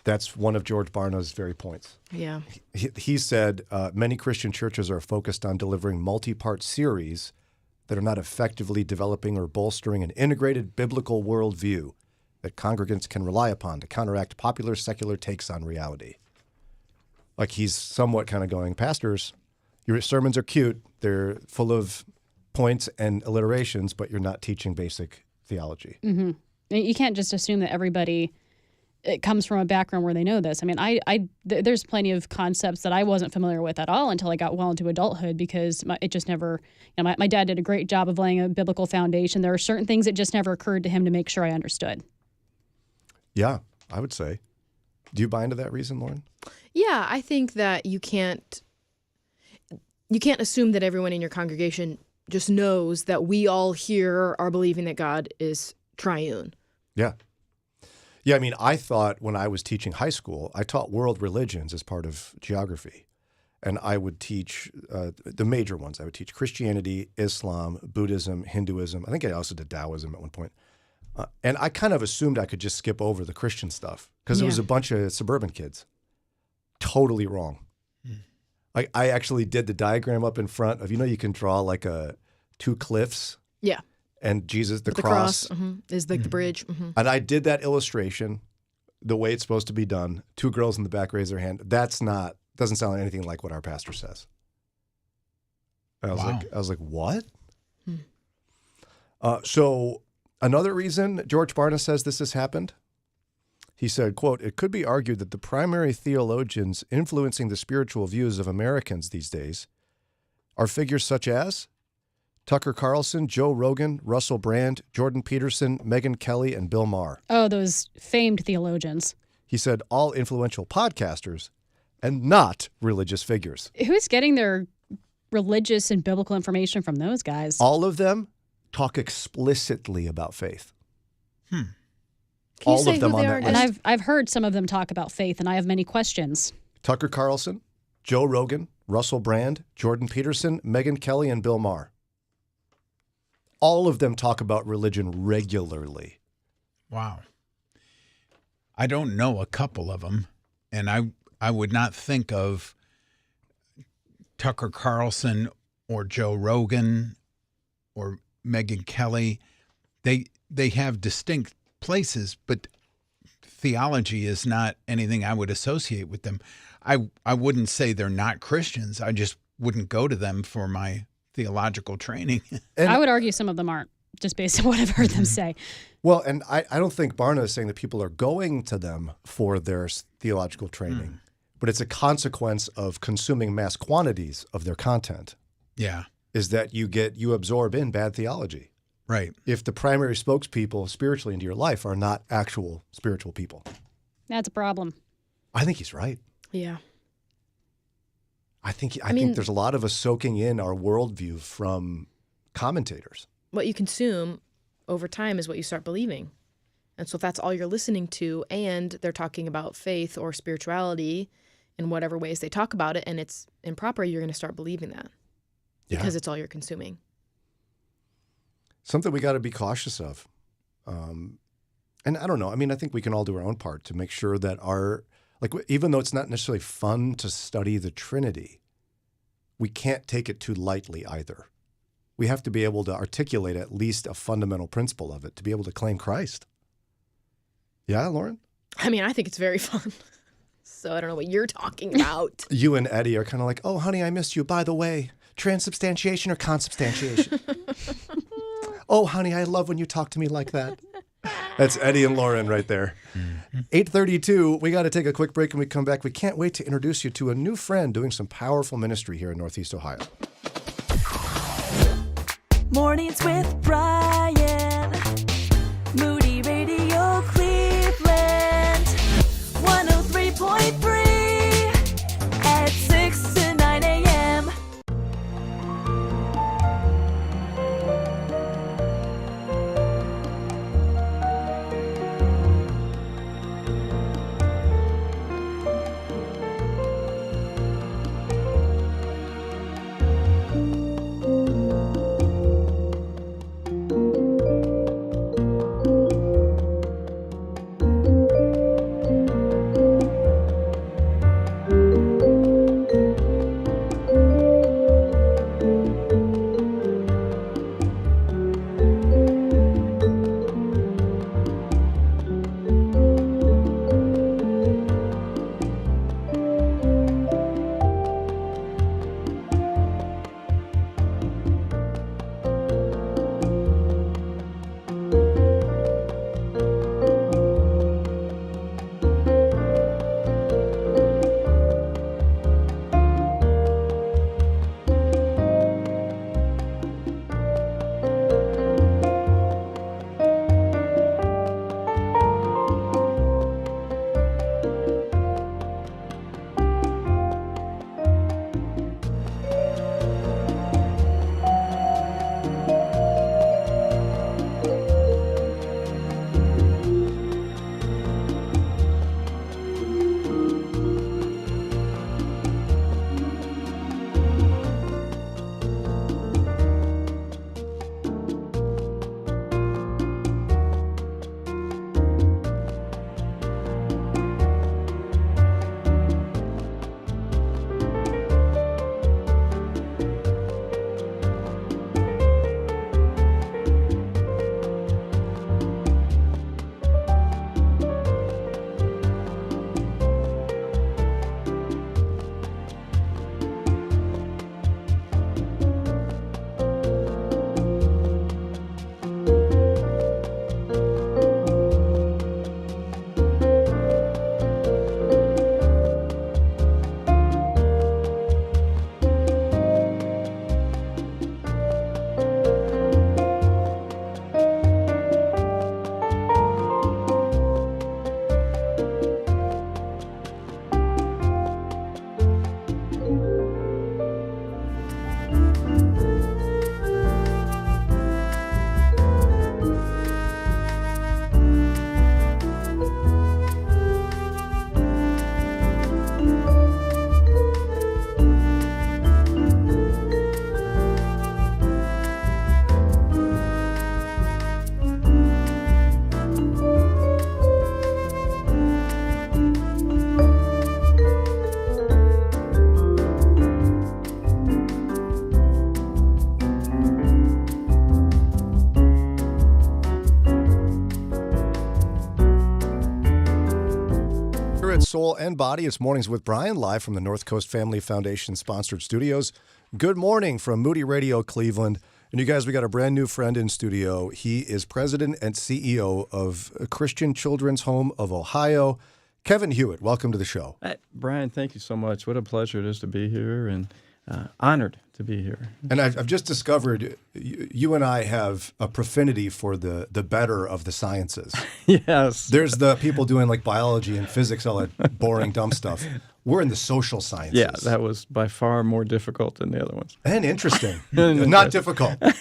I: That's one of George Barna's very points.
J: Yeah.
I: He said many Christian churches are focused on delivering multi-part series that are not effectively developing or bolstering an integrated biblical worldview that congregants can rely upon to counteract popular secular takes on reality. Like, he's somewhat kind of going, pastors, your sermons are cute. They're full of points and alliterations, but you're not teaching basic theology.
K: Mm-hmm. You can't just assume that everybody it comes from a background where they know this. I mean, there's plenty of concepts that I wasn't familiar with at all until I got well into adulthood, because it just never, my dad did a great job of laying a biblical foundation. There are certain things that just never occurred to him to make sure I understood.
I: Yeah, I would say. Do you buy into that reason, Lauren?
J: Yeah, I think that you can't assume that everyone in your congregation just knows that we all here are believing that God is triune.
I: Yeah. Yeah, I mean, I thought when I was teaching high school, I taught world religions as part of geography. And I would teach the major ones. I would teach Christianity, Islam, Buddhism, Hinduism. I think I also did Taoism at one point. And I kind of assumed I could just skip over the Christian stuff because it was a bunch of suburban kids. totally wrong. I actually did the diagram up in front of, you can draw like two cliffs.
J: Yeah.
I: And Jesus, the
J: With
I: cross.
J: Is like the bridge.
I: And I did that illustration the way it's supposed to be done. Two girls in the back raise their hand. Doesn't sound anything like what our pastor says. And I was like, what? So another reason George Barna says this has happened, he said, quote, "It could be argued that the primary theologians influencing the spiritual views of Americans these days are figures such as Tucker Carlson, Joe Rogan, Russell Brand, Jordan Peterson, Megyn Kelly, and Bill Maher."
K: Oh, those famed theologians.
I: He said all influential podcasters and not religious figures.
K: Who's getting their religious and biblical information from those guys?
I: All of them talk explicitly about faith.
K: Can
I: all of them on that list.
K: And I've heard some of them talk about faith, and I have many questions.
I: Tucker Carlson, Joe Rogan, Russell Brand, Jordan Peterson, Megyn Kelly, and Bill Maher. All of them talk about religion regularly.
H: Wow. I don't know a couple of them, and I would not think of Tucker Carlson or Joe Rogan or Megyn Kelly. They have distinct places, but theology is not anything I would associate with them. I wouldn't say they're not Christians. I just wouldn't go to them for my theological training.
K: I would argue some of them aren't, just based on what I've heard them say.
I: Well, and I don't think Barna is saying that people are going to them for their theological training, but it's a consequence of consuming mass quantities of their content.
H: Yeah.
I: Is that you absorb in bad theology.
H: Right.
I: If the primary spokespeople spiritually into your life are not actual spiritual people.
K: That's a problem.
I: I think he's right.
J: Yeah.
I: I think there's a lot of us soaking in our worldview from commentators.
J: What you consume over time is what you start believing. And so if that's all you're listening to, and they're talking about faith or spirituality in whatever ways they talk about it, and it's improper, you're going to start believing that because it's all you're consuming.
I: Something we got to be cautious of. And I don't know. I mean, I think we can all do our own part to make sure that even though it's not necessarily fun to study the Trinity, we can't take it too lightly either. We have to be able to articulate at least a fundamental principle of it to be able to claim Christ. Yeah, Lauren?
J: I mean, I think it's very fun. So I don't know what you're talking about.
I: You and Eddie are kind of like, oh, honey, I missed you. By the way, transubstantiation or consubstantiation? Oh, honey, I love when you talk to me like that. That's Eddie and Lauren right there. 8:32, we got to take a quick break. When we come back, we can't wait to introduce you to a new friend doing some powerful ministry here in Northeast Ohio.
A: Mornings with Brian. Moody Radio Cleveland. 103.3 at 6 to 9 a.m.
I: soul, and body. It's Mornings with Brian, live from the North Coast Family Foundation sponsored studios. Good morning from Moody Radio Cleveland. And you guys, we got a brand new friend in studio. He is president and CEO of Christian Children's Home of Ohio. Kevin Hewitt, welcome to the show.
M: Brian, thank you so much. What a pleasure it is to be here, and honored to be here.
I: And I've just discovered you and I have a profinity for the better of the sciences.
M: Yes.
I: There's the people doing like biology and physics, all that boring, dumb stuff. We're in the social sciences.
M: Yeah, that was by far more difficult than the other ones.
I: And interesting. Not difficult. and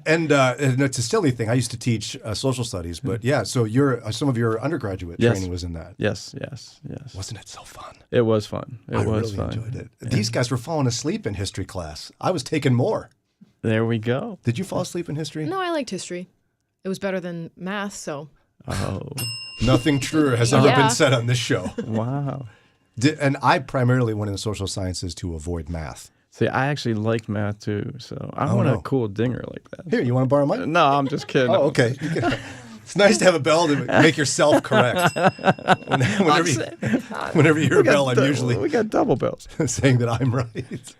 I: it's a silly thing. I used to teach social studies, but yeah, so some of your undergraduate training was in that.
M: Yes.
I: Wasn't it so fun?
M: It was fun.
I: I really enjoyed it. These guys were falling asleep in history class. I was taking more.
M: There we go.
I: Did you fall asleep in history?
J: No, I liked history. It was better than math, so.
M: Oh.
I: Nothing truer has ever been said on this show.
M: Wow.
I: And I primarily went into social sciences to avoid math.
M: See, I actually liked math too, so I want a cool dinger like that.
I: Here, you want to borrow mine?
M: No, I'm just kidding.
I: Oh, okay. It's nice to have a bell to make yourself correct. Whenever you hear a bell, I'm usually
M: we got double bells
I: saying that I'm right.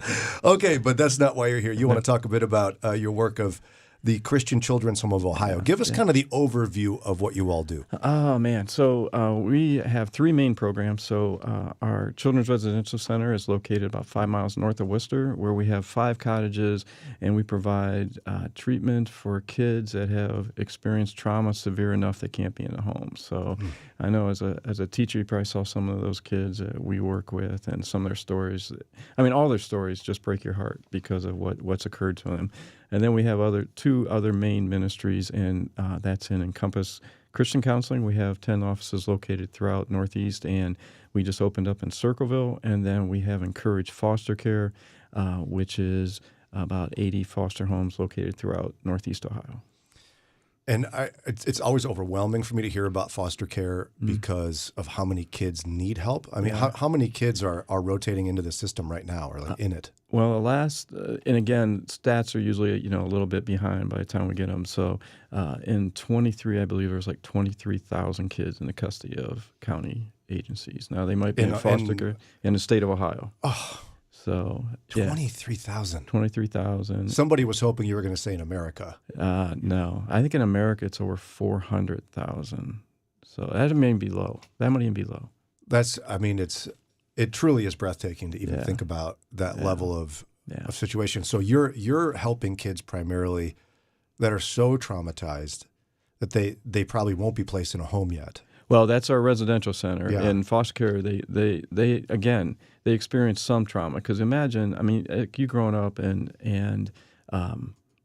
I: Okay, but that's not why you're here. You want to talk a bit about your work of the Christian Children's Home of Ohio. Give us kind of the overview of what you all do.
M: Oh, man. So we have three main programs. So our Children's Residential Center is located about 5 miles north of Worcester, where we have 5 cottages, and we provide treatment for kids that have experienced trauma severe enough they can't be in a home. So I know as a teacher, you probably saw some of those kids that we work with and some of their stories. I mean, all their stories just break your heart because of what's occurred to them. And then we have two other main ministries, and that's in Encompass Christian Counseling. We have 10 offices located throughout Northeast, and we just opened up in Circleville. And then we have Encourage Foster Care, which is about 80 foster homes located throughout Northeast Ohio.
I: And it's always overwhelming for me to hear about foster care because of how many kids need help. I mean, how many kids are rotating into the system right now or in it?
M: Well, the last, and again, stats are usually, a little bit behind by the time we get them. So in 23, I believe there's like 23,000 kids in the custody of county agencies. Now, they might be in foster care in the state of Ohio.
I: Oh,
M: so
I: 23,000.
M: 23,000.
I: Somebody was hoping you were going to say in America.
M: No. I think in America it's over 400,000. So that may be low. That might even be low.
I: It truly is breathtaking to even think about that level of situation. So you're helping kids primarily that are so traumatized that they probably won't be placed in a home yet.
M: Well, that's our residential center. In foster care, they experience some trauma. Because imagine, you growing up and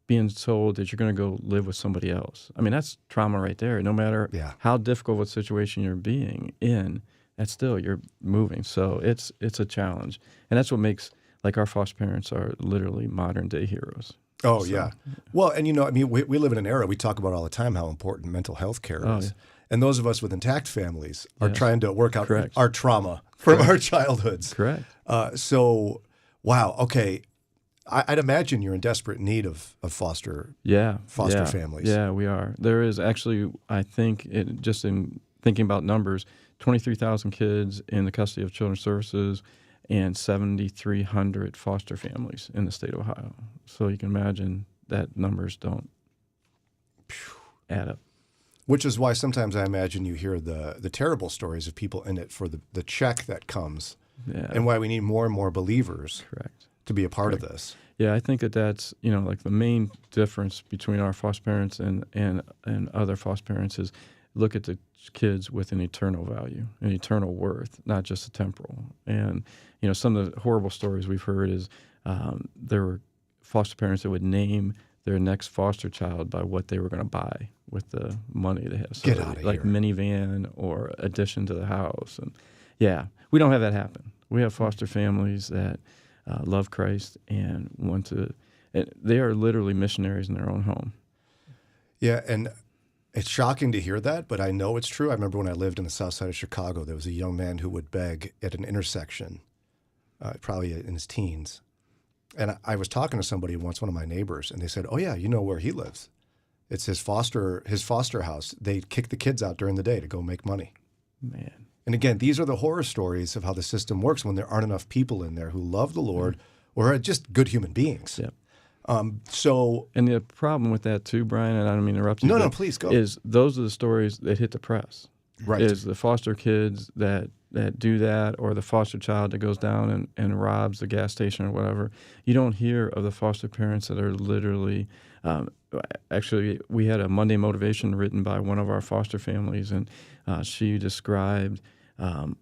M: being told that you're going to go live with somebody else. I mean, that's trauma right there. No matter how difficult of a situation you're being in, that's still, you're moving. So it's a challenge. And that's what makes, our foster parents are literally modern day heroes.
I: Oh, so, yeah. Well, and we live in an era, we talk about all the time how important mental health care is. Yeah. And those of us with intact families are trying to work out our trauma from our childhoods.
M: Correct.
I: So, wow, okay. I'd imagine you're in desperate need of foster families.
M: Yeah, we are. There is actually, I think, just in thinking about numbers, 23,000 kids in the custody of Children's Services and 7,300 foster families in the state of Ohio. So you can imagine that numbers don't add up.
I: Which is why sometimes I imagine you hear the terrible stories of people in it for the check that comes, and why we need more and more believers to be a part of this.
M: Yeah, I think that's the main difference between our foster parents and other foster parents is look at the kids with an eternal value, an eternal worth, not just a temporal. And some of the horrible stories we've heard is there were foster parents that would name their next foster child by what they were going to buy with the money they have. So
I: Get out of
M: like
I: here.
M: minivan or addition to the house. And we don't have that happen. We have foster families that love Christ and want to, they are literally missionaries in their own home.
I: Yeah, and it's shocking to hear that, but I know it's true. I remember when I lived in the south side of Chicago, there was a young man who would beg at an intersection, probably in his teens. And I was talking to somebody once, one of my neighbors, and they said, "Oh yeah, you know where he lives? It's his foster house. They kick the kids out during the day to go make money."
M: Man.
I: And again, these are the horror stories of how the system works when there aren't enough people in there who love the Lord or are just good human beings.
M: Yep.
I: And
M: the problem with that too, Brian, and I don't mean to interrupt you.
I: No, please go.
M: Is those are the stories that hit the press.
I: Right.
M: Is the foster kids that do that, or the foster child that goes down and robs the gas station or whatever. You don't hear of the foster parents that are literally. Actually, we had a Monday Motivation written by one of our foster families, and she described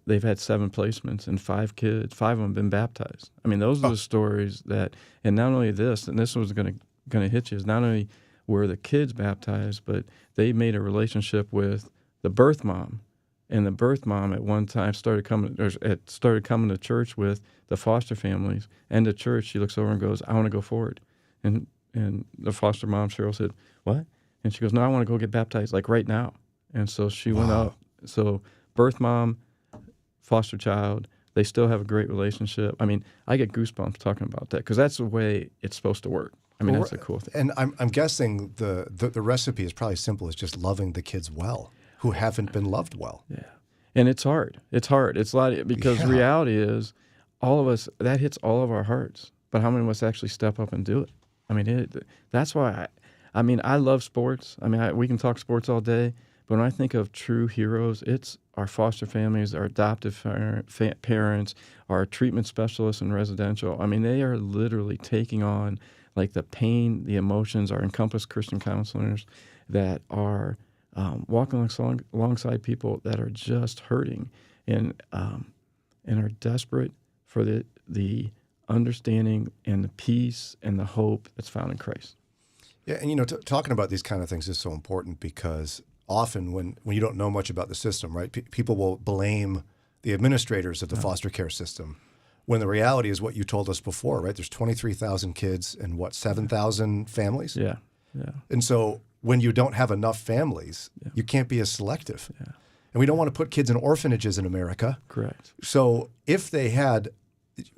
M: they've had 7 placements and 5 kids. 5 of them have been baptized. I mean, those are the stories that, and not only this, and this was going to hit you, is not only were the kids baptized, but they made a relationship with the birth mom. And the birth mom at one time started coming to church with the foster families. And the church, she looks over and goes, "I want to go forward." And the foster mom, Cheryl, said, "What?" And she goes, "No, I want to go get baptized, like right now." And so she went out. So birth mom, foster child, they still have a great relationship. I mean, I get goosebumps talking about that because that's the way it's supposed to work. I mean, that's a cool thing.
I: And I'm guessing the recipe is probably simple as just loving the kids well who haven't been loved well.
M: Yeah. And it's hard. It's hard. It's a lot because reality is all of us, that hits all of our hearts. But how many of us actually step up and do it? I mean, that's why I love sports. I mean, we can talk sports all day, but when I think of true heroes, it's our foster families, our adoptive parents, our treatment specialists in residential. I mean, they are literally taking on like the pain, the emotions, our Encompass Christian counselors that are walking alongside people that are just hurting and are desperate for the understanding and the peace and the hope that's found in Christ.
I: Yeah, and talking about these kind of things is so important because often when you don't know much about the system, right, people will blame the administrators of the foster care system when the reality is what you told us before, right? There's 23,000 kids and 7,000 families?
M: Yeah.
I: And so when you don't have enough families, you can't be as selective. Yeah. And we don't want to put kids in orphanages in America.
M: Correct.
I: So if they had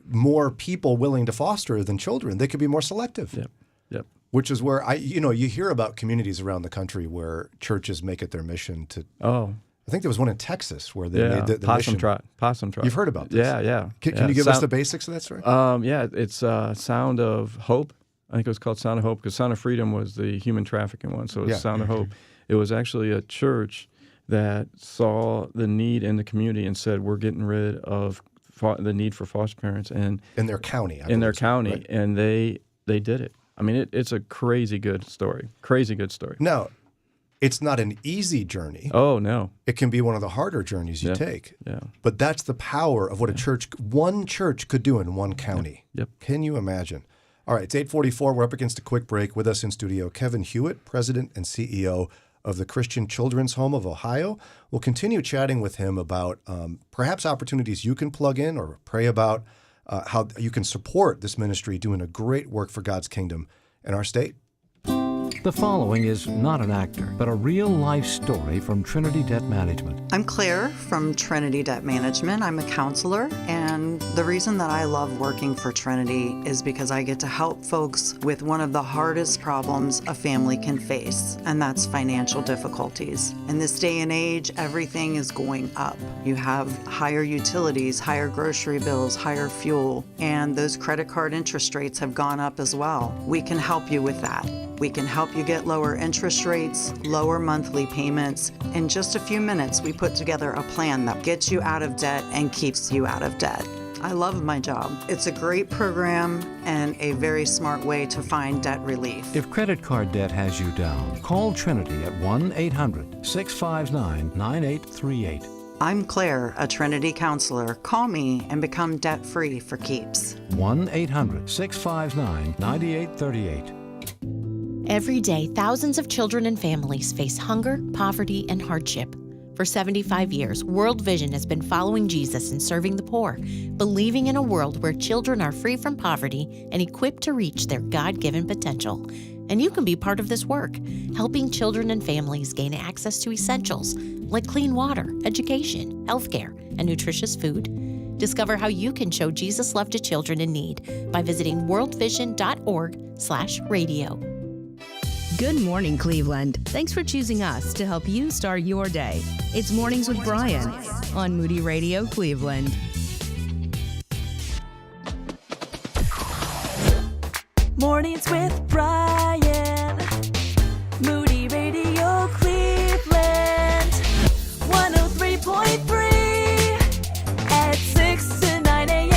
I: more people willing to foster than children, they could be more selective.
M: Yep.
I: Which is where you hear about communities around the country where churches make it their mission to.
M: Oh.
I: I think there was one in Texas where they made the mission.
M: Possum trot.
I: You've heard about this?
M: Yeah.
I: Can you give us the basics of that story?
M: Yeah, it's Sound of Hope. I think it was called Sound of Hope because Sound of Freedom was the human trafficking one. So it was Sound of Hope. It was actually a church that saw the need in the community and said, we're getting rid of the need for foster parents. And
I: in their county.
M: Right. And they did it. I mean, it's a crazy good story.
I: Now, it's not an easy journey.
M: Oh, no.
I: It can be one of the harder journeys you take.
M: Yeah.
I: But that's the power of what one church could do in one county.
M: Yep.
I: Can you imagine? All right, it's 8:44. We're up against a quick break. With us in studio, Kevin Hewitt, President and CEO of the Christian Children's Home of Ohio. We'll continue chatting with him about perhaps opportunities you can plug in or pray about how you can support this ministry doing a great work for God's kingdom in our state.
L: The following is not an actor, but a real-life story from Trinity Debt Management.
X: I'm Claire from Trinity Debt Management. I'm a counselor, and the reason that I love working for Trinity is because I get to help folks with one of the hardest problems a family can face, and that's financial difficulties. In this day and age, everything is going up. You have higher utilities, higher grocery bills, higher fuel, and those credit card interest rates have gone up as well. We can help you with that. We can help you get lower interest rates, lower monthly payments. In just a few minutes, we put together a plan that gets you out of debt and keeps you out of debt. I love my job. It's a great program and a very smart way to find debt relief.
L: If credit card debt has you down, call Trinity at 1-800-659-9838.
X: I'm Claire, a Trinity counselor. Call me and become debt-free for keeps.
L: 1-800-659-9838.
P: Every day, thousands of children and families face hunger, poverty, and hardship. For 75 years, World Vision has been following Jesus and serving the poor, believing in a world where children are free from poverty and equipped to reach their God-given potential. And you can be part of this work, helping children and families gain access to essentials like clean water, education, healthcare, and nutritious food. Discover how you can show Jesus' love to children in need by visiting worldvision.org/radio.
B: Good morning, Cleveland. Thanks for choosing us to help you start your day. It's Mornings with Brian on Moody Radio Cleveland.
A: Mornings with Brian. Moody Radio Cleveland. 103.3 at 6 to 9 a.m.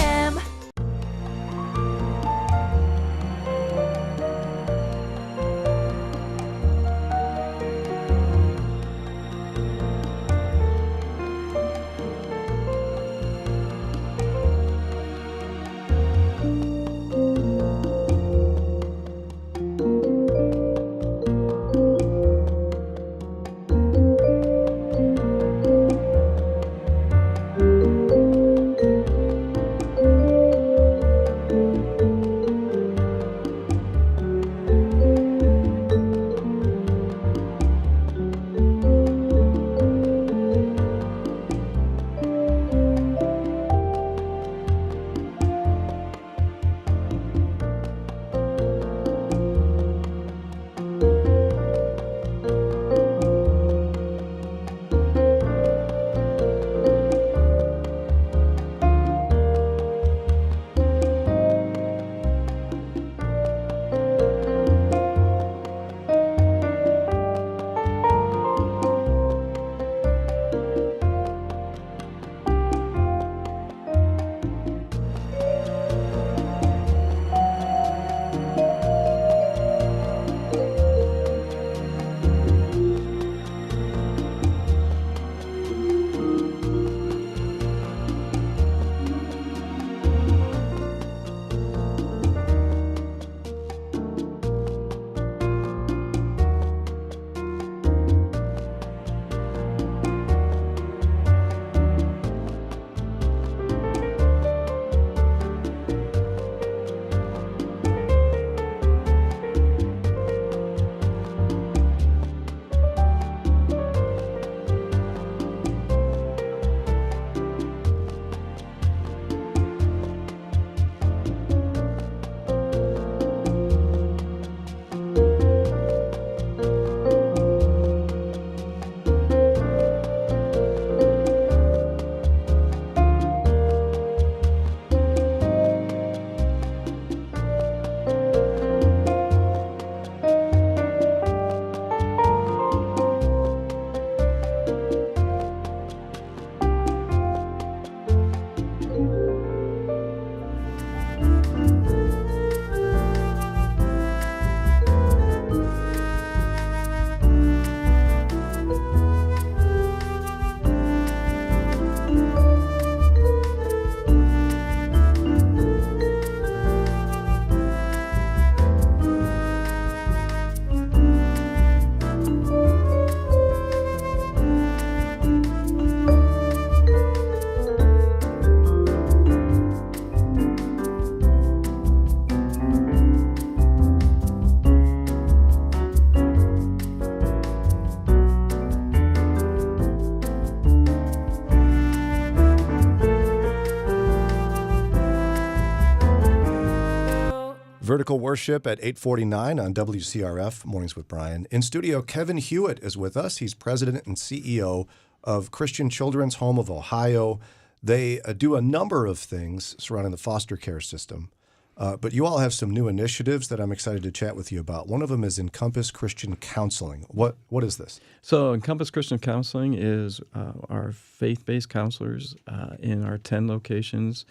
I: Vertical Worship at 8:49 on WCRF, Mornings with Brian. In studio, Kevin Hewitt is with us. He's president and CEO of Christian Children's Home of Ohio. They do a number of things surrounding the foster care system. But you all have some new initiatives that I'm excited to chat with you about. One of them is Encompass Christian Counseling. What is this?
M: So Encompass Christian Counseling is our faith-based counselors in our 10 locations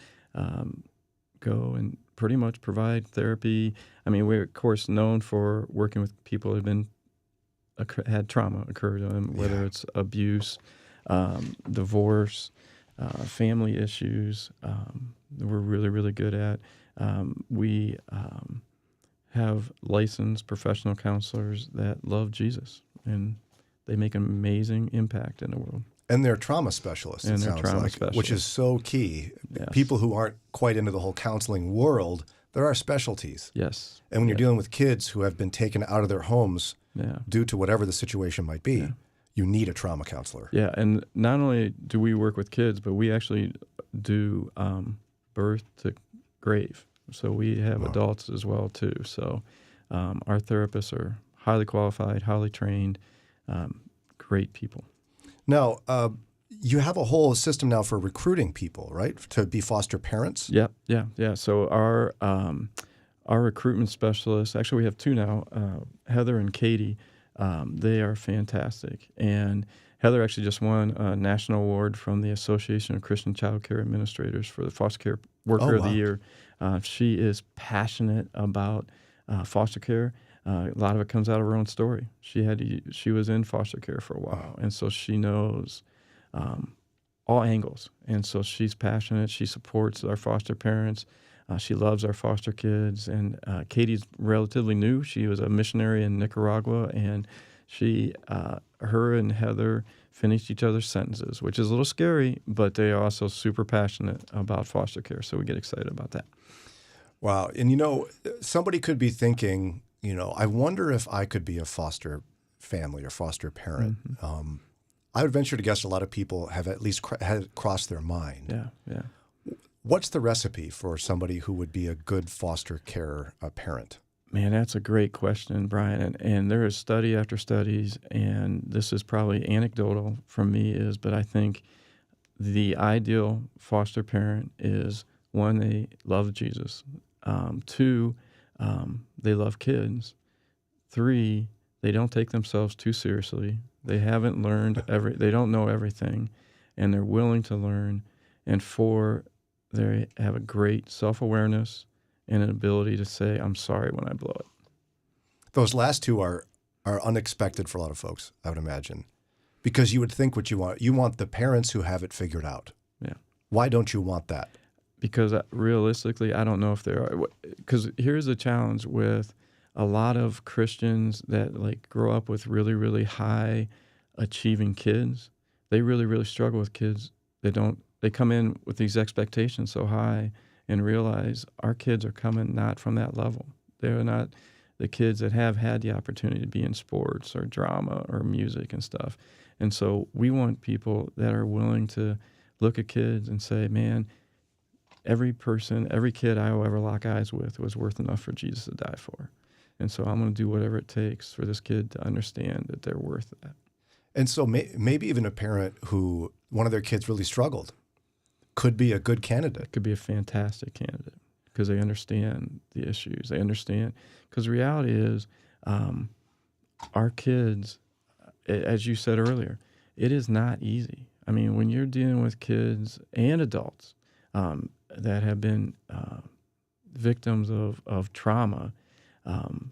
M: go and pretty much provide therapy. I mean, we're, of course, known for working with people who have had trauma occur to them, whether it's abuse, divorce, family issues. We're really, really good at. We have licensed professional counselors that love Jesus, and they make an amazing impact in the world.
I: And they're trauma specialists, it sounds like, which is so key.
M: Yes.
I: People who aren't quite into the whole counseling world, there are specialties.
M: Yes.
I: And when you're dealing with kids who have been taken out of their homes due to whatever the situation might be, you need a trauma counselor.
M: Yeah, and not only do we work with kids, but we actually do birth to grave. So we have adults as well, too. So our therapists are highly qualified, highly trained, great people.
I: Now, you have a whole system now for recruiting people, right, to be foster parents?
M: Yeah. So our recruitment specialists, actually we have two now, Heather and Katie. They are fantastic. And Heather actually just won a national award from the Association of Christian Child Care Administrators for the Foster Care Worker of the Year. She is passionate about foster care. A lot of it comes out of her own story. She was in foster care for a while, and so she knows all angles. And so she's passionate. She supports our foster parents. She loves our foster kids. And Katie's relatively new. She was a missionary in Nicaragua, and her and Heather finished each other's sentences, which is a little scary, but they are also super passionate about foster care. So we get excited about that.
I: Wow. And, somebody could be thinking, I wonder if I could be a foster family or foster parent. Mm-hmm. I would venture to guess a lot of people have at least had crossed their mind.
M: Yeah.
I: What's the recipe for somebody who would be a good foster care parent?
M: Man, that's a great question, Brian. And there is study after studies, and this is probably anecdotal from me, but I think the ideal foster parent is, one, they love Jesus. Two, they love kids. Three, they don't take themselves too seriously. They haven't learned they don't know everything, and they're willing to learn. And four, they have a great self-awareness and an ability to say, I'm sorry when I blow it.
I: Those last two are unexpected for a lot of folks, I would imagine, because you would think what you want. You want the parents who have it figured out.
M: Yeah.
I: Why don't you want that?
M: Because realistically, I don't know if there are. Because here's the challenge with a lot of Christians that grow up with really, really high achieving kids. They really, really struggle with kids. They come in with these expectations so high and realize our kids are coming not from that level. They're not the kids that have had the opportunity to be in sports or drama or music and stuff. And so we want people that are willing to look at kids and say, man, every kid I will ever lock eyes with was worth enough for Jesus to die for. And so I'm going to do whatever it takes for this kid to understand that they're worth that.
I: And so maybe even a parent who one of their kids really struggled could be a good candidate.
M: Could be a fantastic candidate because they understand the issues. They understand because the reality is our kids, as you said earlier, it is not easy. I mean, when you're dealing with kids and adults that have been victims of trauma,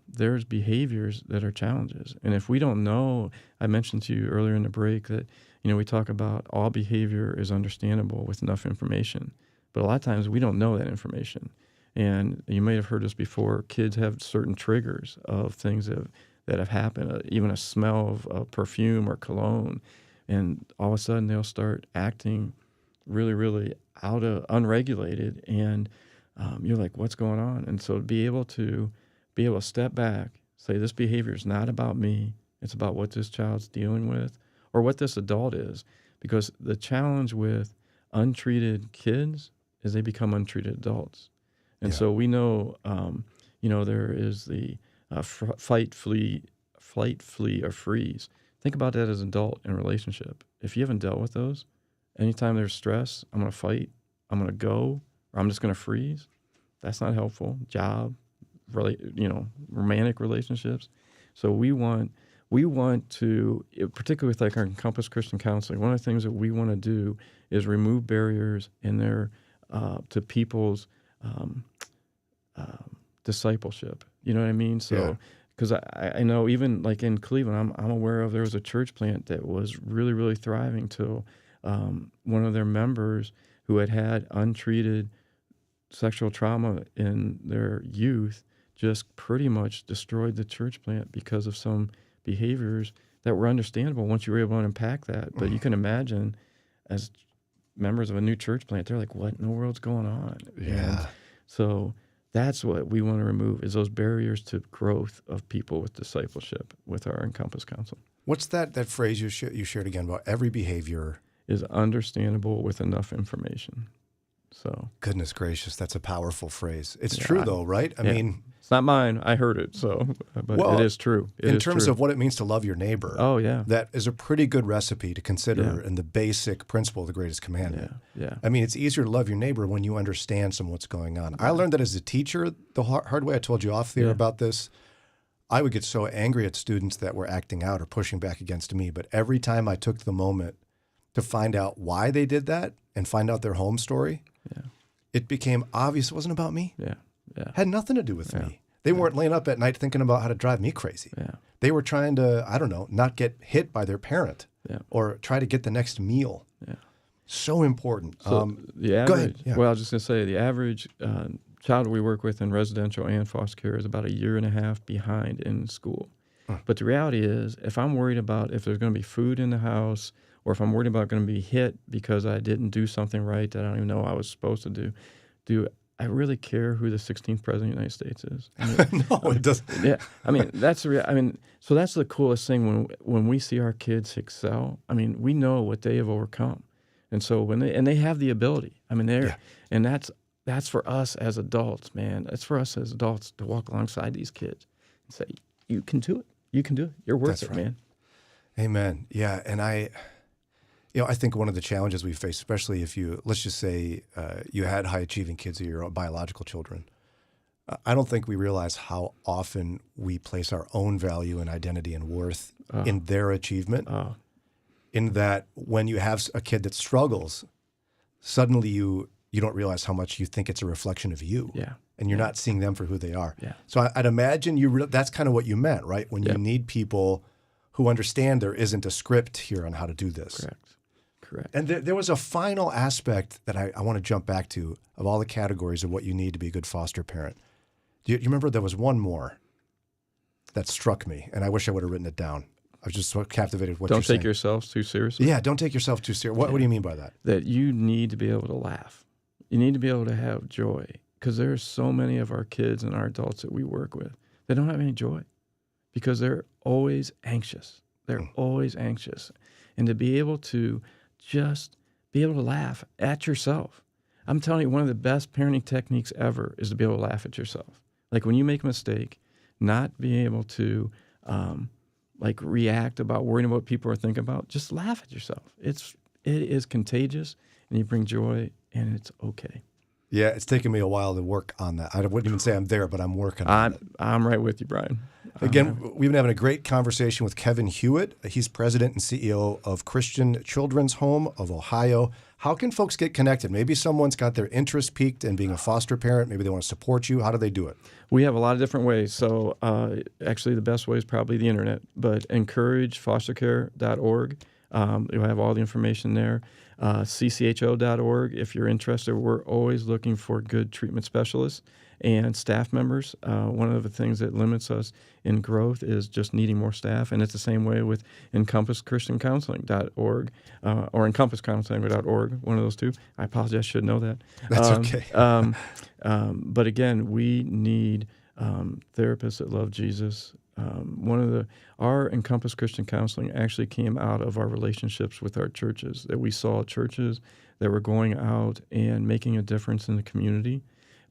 M: there's behaviors that are challenges. And if we don't know, I mentioned to you earlier in the break that, we talk about all behavior is understandable with enough information. But a lot of times we don't know that information. And you may have heard this before, kids have certain triggers of things that have happened, even a smell of perfume or cologne. And all of a sudden they'll start acting really, really unregulated. And you're like, what's going on? And so to be able to step back, say this behavior is not about me, it's about what this child's dealing with or what this adult is. Because the challenge with untreated kids is they become untreated adults. And so we know, there is the fight, flee, or freeze. Think about that as an adult in a relationship. If you haven't dealt with those, anytime there's stress, I'm going to fight, I'm going to go, or I'm just going to freeze. That's not helpful. Job, romantic relationships. So we want to, particularly with our Encompass Christian Counseling, one of the things that we want to do is remove barriers in their to people's discipleship. You know what I mean? So, because I know even like in Cleveland, I'm aware of there was a church plant that was really, really thriving till one of their members who had untreated sexual trauma in their youth just pretty much destroyed the church plant because of some behaviors that were understandable once you were able to unpack that. But you can imagine as members of a new church plant, they're like, what in the world's going on?
I: Yeah.
M: And so that's what we want to remove is those barriers to growth of people with discipleship with our Encompass Council.
I: What's that phrase you shared again about every behavior
M: is understandable with enough information. So
I: goodness gracious, that's a powerful phrase. It's true though, right? I mean,
M: It's not mine. I heard it, but it is true.
I: In terms of what it means to love your neighbor, that is a pretty good recipe to consider in the basic principle of the greatest commandment.
M: Yeah.
I: I mean, it's easier to love your neighbor when you understand some of what's going on. I learned that as a teacher the hard way. I told you off the air about this. I would get so angry at students that were acting out or pushing back against me, but every time I took the moment to find out why they did that and find out their home story, it became obvious it wasn't about me. Had nothing to do with me. They weren't laying up at night thinking about how to drive me crazy. They were trying to, I don't know, not get hit by their parent or try to get the next meal. So important.
M: So the average,
I: go ahead.
M: Well, I was just going to say the average child we work with in residential and foster care is about 1.5 years behind in school. But the reality is, if I'm worried about if there's going to be food in the house, or if I'm worried about going to be hit because I didn't do something right that I don't even know I was supposed to do I really care who the 16th president of the United States is? I mean,
I: no, it doesn't.
M: Yeah, I mean that's so that's the coolest thing when we see our kids excel. I mean, we know what they have overcome, and so when they have the ability. I mean, and that's for us as adults, man. That's for us as adults to walk alongside these kids and say, "You can do it. You can do it. You're worth it, man."
I: Amen. Yeah, and I think one of the challenges we face, especially if let's just say you had high-achieving kids or your biological children, I don't think we realize how often we place our own value and identity and worth in their achievement. In that when you have a kid that struggles, suddenly you don't realize how much you think it's a reflection of you. And you're not seeing them for who they are. So I'd imagine that's kind of what you meant, right? When you need people who understand there isn't a script here on how to do this.
M: Correct.
I: And there was a final aspect that I want to jump back to of all the categories of what you need to be a good foster parent. Do you remember there was one more that struck me, and I wish I would have written it down. I was just so captivated with what you're saying.
M: Don't take yourselves too seriously.
I: Yeah, don't take yourself too seriously. What do you mean by that?
M: That you need to be able to laugh. You need to be able to have joy, because there are so many of our kids and our adults that we work with that don't have any joy because they're always anxious. They're always anxious. And to be able to just be able to laugh at yourself. I'm telling you, one of the best parenting techniques ever is to be able to laugh at yourself. Like when you make a mistake, not being able to react about worrying about what people are thinking about, just laugh at yourself. It is contagious, and you bring joy, and it's okay.
I: Yeah, it's taken me a while to work on that. I wouldn't even say I'm there, but I'm working on it.
M: I'm right with you, Brian.
I: Again, we've been having a great conversation with Kevin Hewitt. He's president and CEO of Christian Children's Home of Ohio. How can folks get connected? Maybe someone's got their interest piqued in being a foster parent. Maybe they want to support you. How do they do it?
M: We have a lot of different ways. So actually the best way is probably the internet, but encouragefostercare.org. You'll have all the information there. ccho.org if you're interested. We're always looking for good treatment specialists and staff members. One of the things that limits us in growth is just needing more staff, and it's the same way with EncompassChristianCounseling.org or EncompassCounseling.org, one of those two. I apologize, I should know that.
I: That's okay.
M: But again, we need therapists that love Jesus. Our Encompass Christian Counseling actually came out of our relationships with our churches, that we saw churches that were going out and making a difference in the community,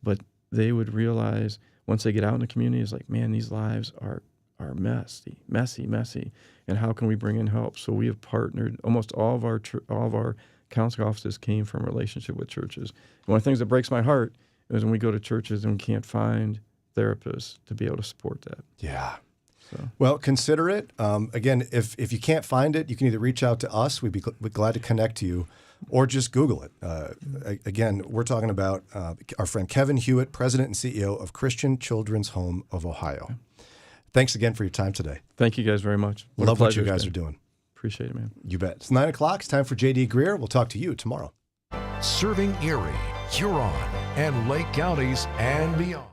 M: but they would realize once they get out in the community, it's like, man, these lives are messy, and how can we bring in help? So we have partnered. Almost all of our counseling offices came from a relationship with churches. And one of the things that breaks my heart is when we go to churches and we can't find therapists to be able to support that.
I: Yeah.
M: So.
I: Well, consider it. Again, if you can't find it, you can either reach out to us. We'd be glad to connect to you, or just Google it. Again, we're talking about our friend Kevin Hewitt, president and CEO of Christian Children's Home of Ohio. Thanks again for your time today.
M: Thank you guys very much.
I: Love what you guys are doing.
M: Appreciate it, man.
I: You bet. It's 9 o'clock. It's time for J.D. Greer. We'll talk to you tomorrow.
E: Serving Erie, Huron, and Lake counties and beyond.